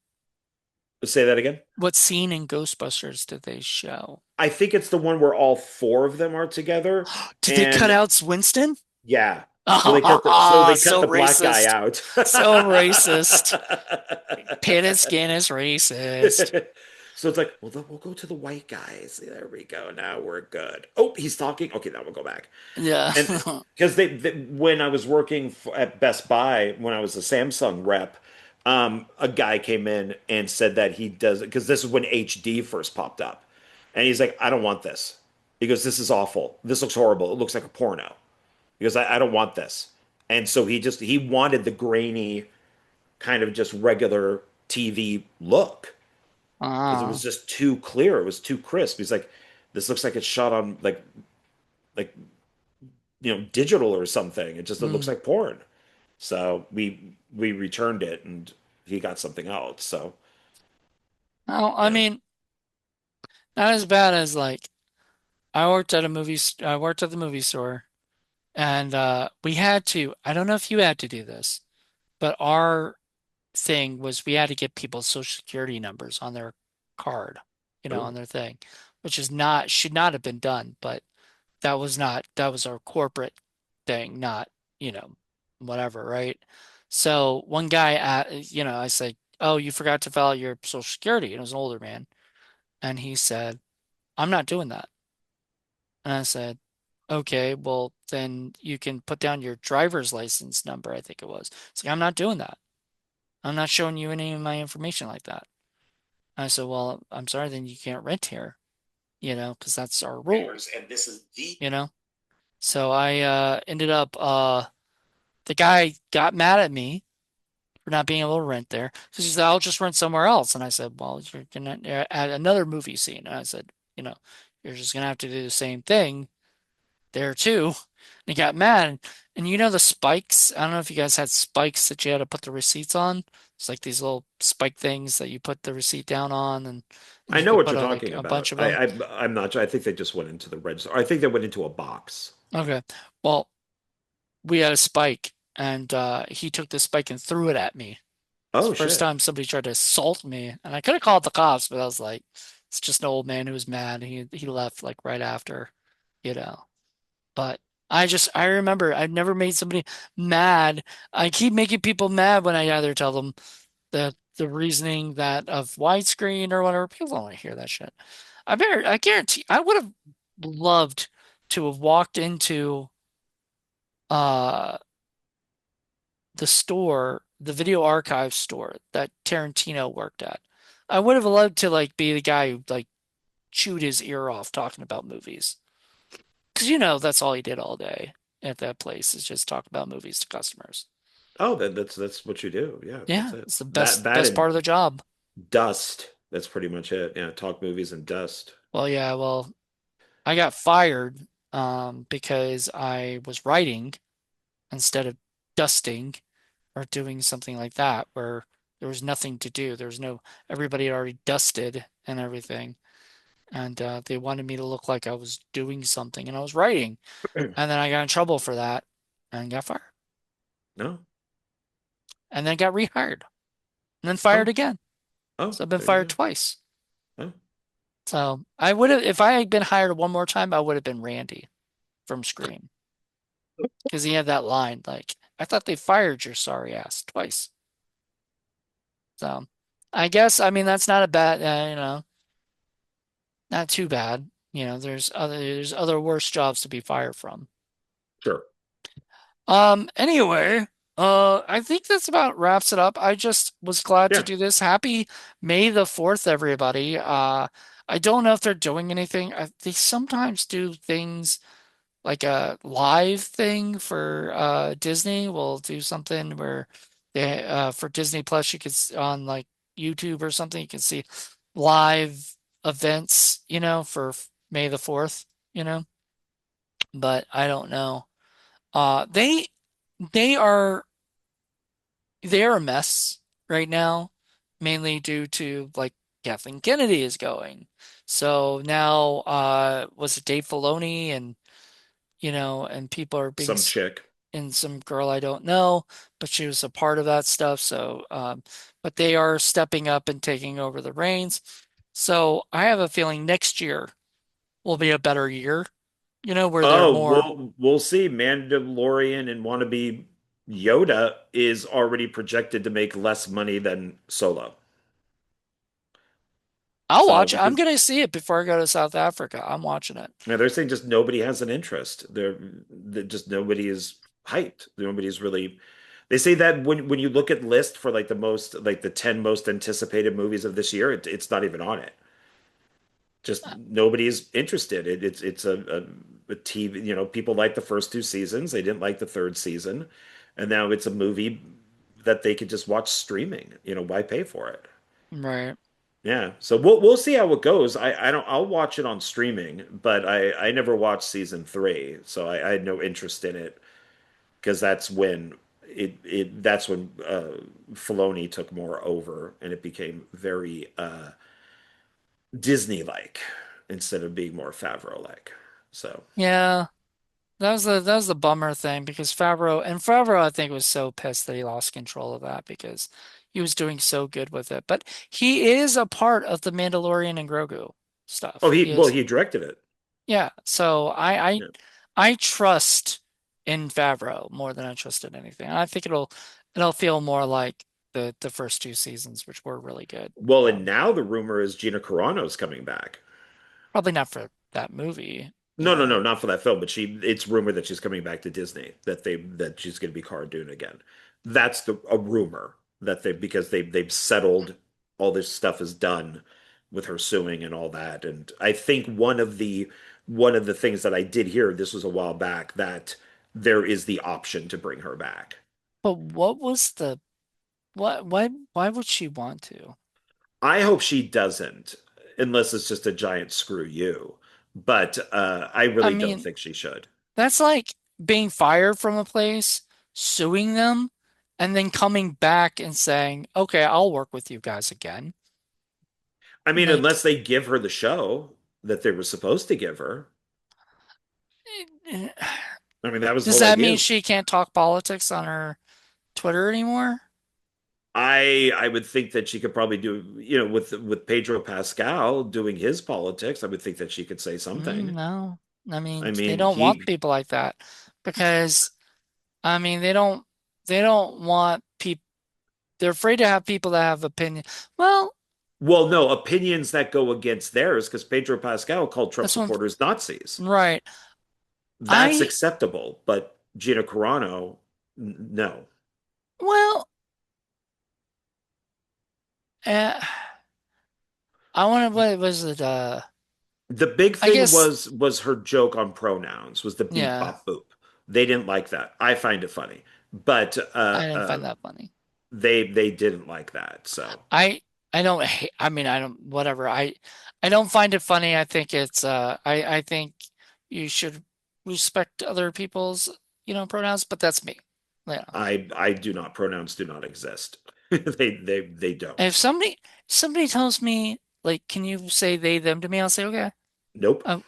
say that again. What scene in Ghostbusters did they show? I think it's the one where all four of them are together. Did they cut And out Winston? yeah, so Ah, they cut so the black guy racist. out. So racist. Pan and skin is racist. So it's like, well, then we'll go to the white guys. There we go. Now we're good. Oh, he's talking. Okay, now we'll go back. Yeah. And because when I was working at Best Buy, when I was a Samsung rep, a guy came in and said that he does because this is when HD first popped up, and he's like, I don't want this. He goes, this is awful. This looks horrible. It looks like a porno. He goes, I don't want this. And so he wanted the grainy kind of just regular TV look because it was Ah. just too clear. It was too crisp. He's like, this looks like it's shot on like digital or something. It looks Mm. like porn. So we returned it and he got something else. So Oh, I yeah. mean, not as bad as like I worked at the movie store and we had to, I don't know if you had to do this, but our thing was we had to get people's social security numbers on their card, on Oh. their thing, which is not should not have been done, but that was our corporate thing, not, you know, whatever, right? So one guy I said, "Oh, you forgot to fill out your social security." And it was an older man, and he said, "I'm not doing that." And I said, "Okay, well then you can put down your driver's license number," I think it was. It's like, "I'm not doing that." I'm not showing you any of my information like that. I said, well, I'm sorry, then you can't rent here, because that's our rules, And this is the you know? So I ended up the guy got mad at me for not being able to rent there. So he said, I'll just rent somewhere else. And I said, well, you're gonna add another movie scene. And I said, you're just gonna have to do the same thing there too. And he got mad. And the spikes? I don't know if you guys had spikes that you had to put the receipts on. It's like these little spike things that you put the receipt down on, and I you know could what put you're like talking a bunch about. of them. I'm not sure. I think they just went into the register. I think they went into a box. Okay. Well, we had a spike, and he took the spike and threw it at me. It's Oh the first shit. time somebody tried to assault me, and I could have called the cops, but I was like, it's just an old man who was mad. He left like right after, you know. But I remember I've never made somebody mad. I keep making people mad when I either tell them the reasoning that of widescreen or whatever. People don't want to hear that shit. I guarantee I would have loved to have walked into uh the store, the video archive store that Tarantino worked at. I would have loved to like be the guy who like chewed his ear off talking about movies. Because that's all he did all day at that place is just talk about movies to customers. Oh, that's what you do. Yeah, that's Yeah, it. it's the That best that best part and of the job. dust. That's pretty much it. Yeah, talk movies and dust. Well, yeah, well, I got fired because I was writing instead of dusting or doing something like that where there was nothing to do. There was no everybody had already dusted and everything. And they wanted me to look like I was doing something and I was writing. And then I got in trouble for that and got fired. No. And then got rehired and then fired Oh, again. oh, So I've been there you fired go. twice. Oh, So I would have, if I had been hired one more time, I would have been Randy from Scream because he had that line like, I thought they fired your sorry ass twice. So I guess, I mean, that's not a bad, not too bad. There's other worse jobs to be fired from. sure. Anyway, I think that's about wraps it up. I just was glad to Yeah, do this. Happy May the 4th, everybody. I don't know if they're doing anything. They sometimes do things like a live thing for Disney. We'll do something where they for Disney Plus you could on like YouTube or something you can see live events, for May the 4th, you know. But I don't know. They are they're a mess right now, mainly due to like Kathleen Kennedy is going. So now was it Dave Filoni and people are being some chick. and some girl I don't know, but she was a part of that stuff. So but they are stepping up and taking over the reins. So I have a feeling next year will be a better year, where they're Oh, more we'll see. Mandalorian and wannabe Yoda is already projected to make less money than Solo. I'll So watch it. I'm because gonna see it before I go to South Africa. I'm watching it. yeah, they're saying just nobody has an interest. That just nobody is hyped. Nobody's really. They say that when you look at list for like the 10 most anticipated movies of this year, it's not even on it. Just nobody's interested. It's a TV. People like the first two seasons. They didn't like the third season, and now it's a movie that they could just watch streaming. Why pay for it? Right. Yeah, so we'll see how it goes. I don't I'll watch it on streaming, but I never watched season three, so I had no interest in it because that's when Filoni took more over and it became very Disney-like instead of being more Favreau-like. So Yeah. That was the bummer thing because Favreau I think was so pissed that he lost control of that because he was doing so good with it. But he is a part of the Mandalorian and Grogu oh stuff. he He well is. he directed it. Yeah. So I Yeah. I trust in Favreau more than I trust in anything. I think it'll feel more like the first two seasons, which were really good. Well, and now the rumor is Gina Carano's coming back. Probably not for that movie, No, no, no, not for that film, but it's rumored that she's coming back to Disney, that she's going to be Cara Dune again. That's a rumor. that they because they've settled all this stuff is done with her suing and all that. And I think one of the things that I did hear, this was a while back, that there is the option to bring her back. But what was the what why would she want to? I hope she doesn't, unless it's just a giant screw you. But I I really don't mean, think she should. that's like being fired from a place, suing them, and then coming back and saying, "Okay, I'll work with you guys again." I mean, Like, unless they give her the show that they were supposed to give her. I mean, that was the does whole that idea. mean she can't talk politics on her Twitter anymore? I would think that she could probably do, with Pedro Pascal doing his politics, I would think that she could say something. No. I I mean, they mean, don't want he, people like that because I mean, they don't want people they're afraid to have people that have opinion. Well, well, no, opinions that go against theirs, because Pedro Pascal called Trump that's one supporters Nazis. right. That's I acceptable, but Gina Carano, no. well, uh, I want to what was it The big I thing guess was her joke on pronouns, was the beep yeah, bop boop. They didn't like that. I find it funny, but I didn't find that funny. they didn't like that. So I I don't hate, I mean I don't whatever. I don't find it funny. I think it's I think you should respect other people's, pronouns, but that's me. Yeah. I do not, pronouns do not exist. They If don't. somebody tells me like can you say they them to me, I'll say okay. Nope. I'm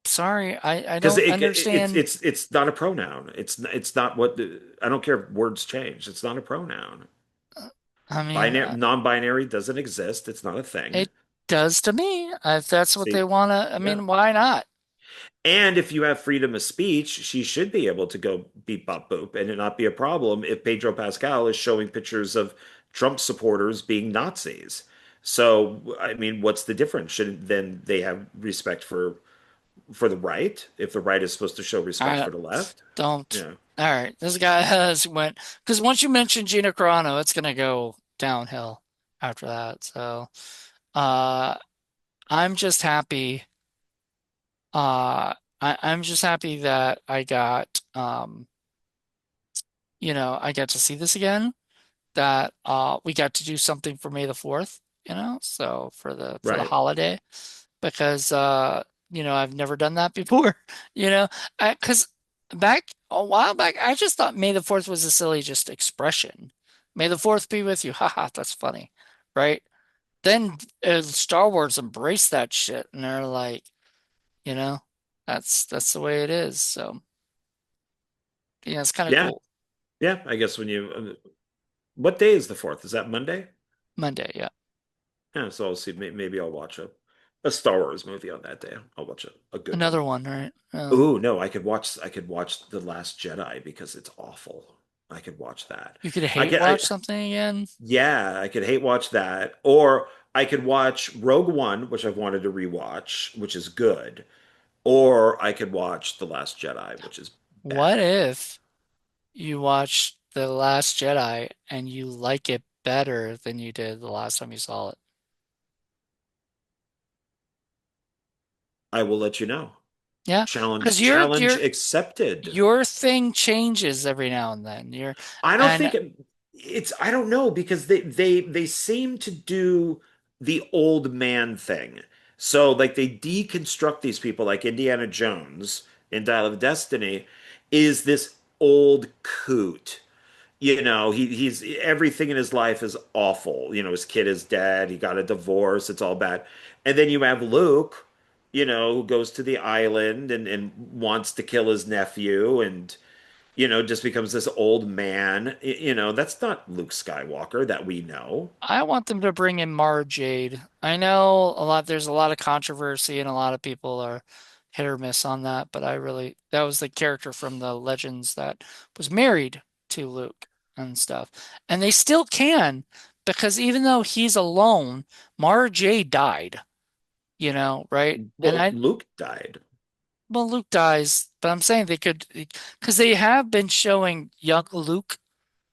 sorry. I Because don't it's understand. it's not a pronoun. It's not what I don't care if words change. It's not a pronoun. I mean, Binary, non-binary doesn't exist. It's not a thing. it does to me. If that's what they See, want to, I yeah. mean, why not? And if you have freedom of speech, she should be able to go beep bop boop and it not be a problem if Pedro Pascal is showing pictures of Trump supporters being Nazis. So, I mean, what's the difference? Shouldn't then they have respect for the right if the right is supposed to show respect I for the left? don't. Yeah. All right, this guy has went because once you mention Gina Carano, it's gonna go downhill after that. So, uh, I'm just happy. I'm just happy that I got to see this again. That we got to do something for May the 4th, so for the Right. holiday because I've never done that before, you know, because back a while back I just thought May the 4th was a silly just expression. May the 4th be with you. Haha, that's funny, right? Then Star Wars embraced that shit and they're like, you know, that's the way it is. So, yeah, it's kind of Yeah. cool. Yeah. I guess when what day is the fourth? Is that Monday? Monday, yeah. Yeah. So I'll see. Maybe I'll watch a Star Wars movie on that day. I'll watch a good one. Another one, right? Oh no, I could watch The Last Jedi because it's awful. I could watch that. You could I hate could I watch something again. Yeah, I could hate watch that. Or I could watch Rogue One, which I've wanted to rewatch, which is good. Or I could watch The Last Jedi, which is What bad. if you watch The Last Jedi and you like it better than you did the last time you saw it? I will let you know. Yeah, Challenge because your challenge your accepted. your thing changes every now and then. I don't And think it's I don't know because they seem to do the old man thing. So like they deconstruct these people like Indiana Jones in Dial of Destiny is this old coot. He's everything in his life is awful. His kid is dead, he got a divorce, it's all bad. And then you have Luke, who goes to the island and wants to kill his nephew and just becomes this old man. That's not Luke Skywalker that we know. I want them to bring in Mara Jade. I know there's a lot of controversy and a lot of people are hit or miss on that, but that was the character from the Legends that was married to Luke and stuff. And they still can because even though he's alone, Mara Jade died, right? And Well, Luke died. well, Luke dies, but I'm saying they could, because they have been showing young Luke,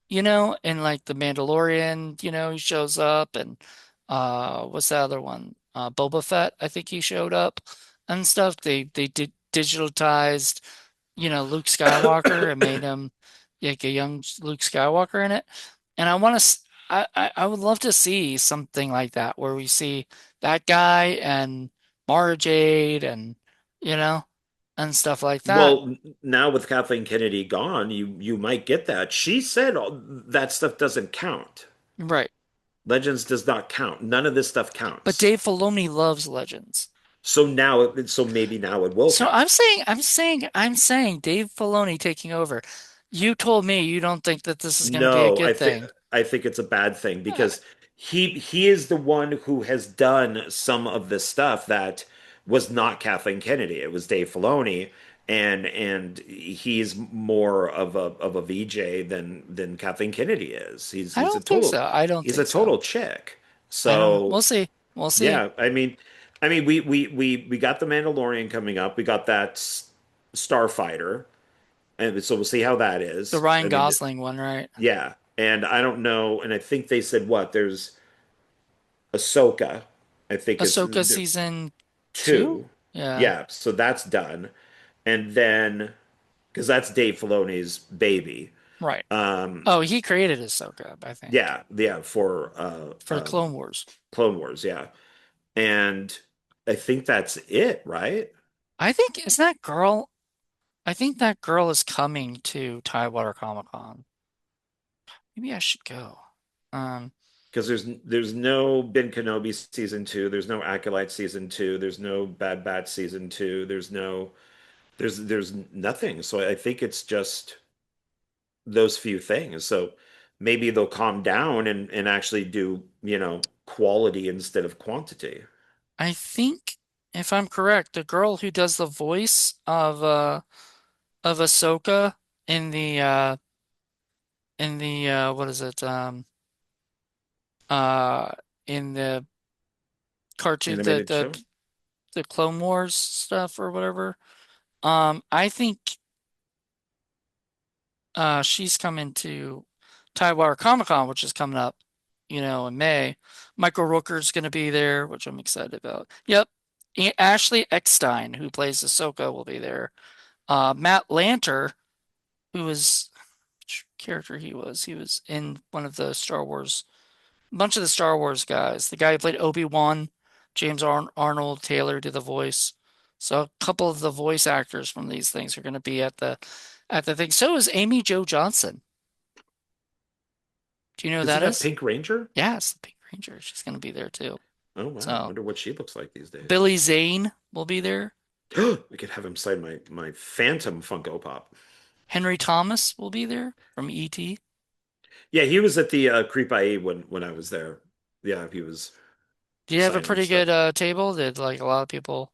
in like The Mandalorian, he shows up and what's the other one? Boba Fett, I think he showed up and stuff. They did digitalized, Luke Skywalker and made him like a young Luke Skywalker in it. And I would love to see something like that where we see that guy and Mara Jade and you know and stuff like that. Well, now with Kathleen Kennedy gone, you might get that. She said all, that stuff doesn't count. Right. Legends does not count. None of this stuff But counts. Dave Filoni loves Legends. So maybe now it will So I'm count. saying, I'm saying, I'm saying Dave Filoni taking over. You told me you don't think that this is going to be a No, good thing. I think it's a bad thing Uh, because he is the one who has done some of the stuff that was not Kathleen Kennedy. It was Dave Filoni, and he's more of a VJ than Kathleen Kennedy is. I don't think so. I don't He's a think so. total chick. I don't. So We'll see. We'll see. yeah, I mean we got the Mandalorian coming up. We got that Starfighter, and so we'll see how that The is. Ryan I mean. Gosling one, right? Yeah, and I don't know, and I think they said what? There's Ahsoka, I think is Ahsoka season two? two. Yeah. Yeah, so that's done. And then because that's Dave Filoni's baby. Right. Um, Oh, he created Ahsoka, I think, yeah, for for Clone Wars. Clone Wars, yeah. And I think that's it, right? I think, is that girl? I think that girl is coming to Tidewater Comic Con. Maybe I should go. Um, Because there's no Ben Kenobi season two, there's no Acolyte season two, there's no Bad Batch season two, there's nothing. So I think it's just those few things. So maybe they'll calm down and actually do, quality instead of quantity. I think if I'm correct, the girl who does the voice of Ahsoka in the what is it? Uh in the cartoon Animated show. the Clone Wars stuff or whatever. I think she's coming to Tidewater Comic Con, which is coming up, in May. Michael Rooker's gonna be there, which I'm excited about. Yep. Ashley Eckstein, who plays Ahsoka, will be there. Matt Lanter, who was which character he was. He was in one of the Star Wars, a bunch of the Star Wars guys. The guy who played Obi-Wan, James Arnold Taylor did the voice. So a couple of the voice actors from these things are going to be at the thing. So is Amy Jo Johnson. Do you know who Isn't that that is? Pink Ranger? Yes, the Pink Ranger. She's going to be there too. Oh wow, I So wonder what she looks like these days. Billy Zane will be there. We could have him sign my Phantom Funko Pop. Henry Thomas will be there from E.T. Yeah, he was at the Creep IE when I was there. Yeah, he was Do you have a signing pretty good stuff. table? Did like a lot of people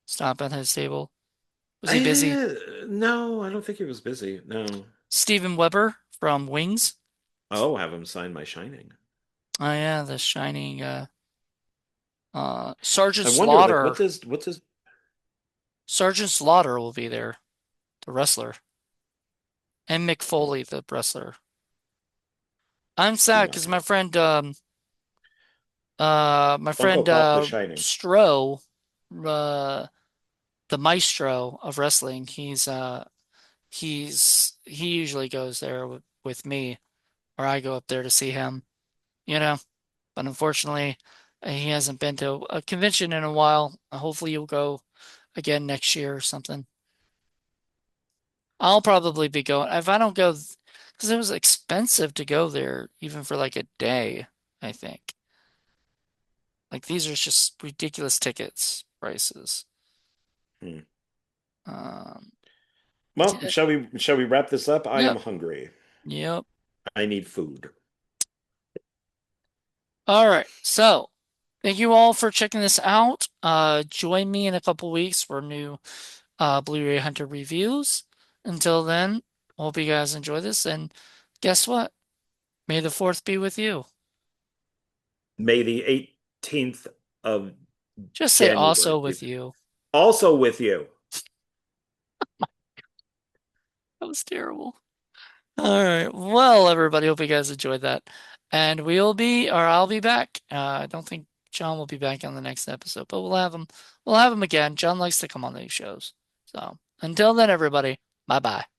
stop at his table? Was he busy? No, I don't think he was busy. No. Steven Weber from Wings. Oh, have him sign my Shining. Oh yeah, the Shining Sergeant I wonder, like, Slaughter. what's his? Sergeant Slaughter will be there, the wrestler. And Mick Foley, the wrestler. I'm sad because my Nice. friend my Funko friend Pop The Shining. Stro, the maestro of wrestling, he usually goes there with me, or I go up there to see him, you know. But unfortunately, he hasn't been to a convention in a while. Hopefully, you'll go again next year or something. I'll probably be going if I don't go because it was expensive to go there even for like a day, I think. Like these are just ridiculous tickets prices. Hmm. Um, Well, yeah, shall we wrap this up? I am yep, hungry. yep. I need food. All right. So, thank you all for checking this out. Join me in a couple weeks for new Blu-ray Hunter reviews. Until then, hope you guys enjoy this and guess what? May the fourth be with you. May the 18th of Just say January also be with you. also with you. That was terrible. All right. Well, everybody, hope you guys enjoyed that. And I'll be back. I don't think John will be back on the next episode, but we'll have him again. John likes to come on these shows. So until then, everybody, bye bye.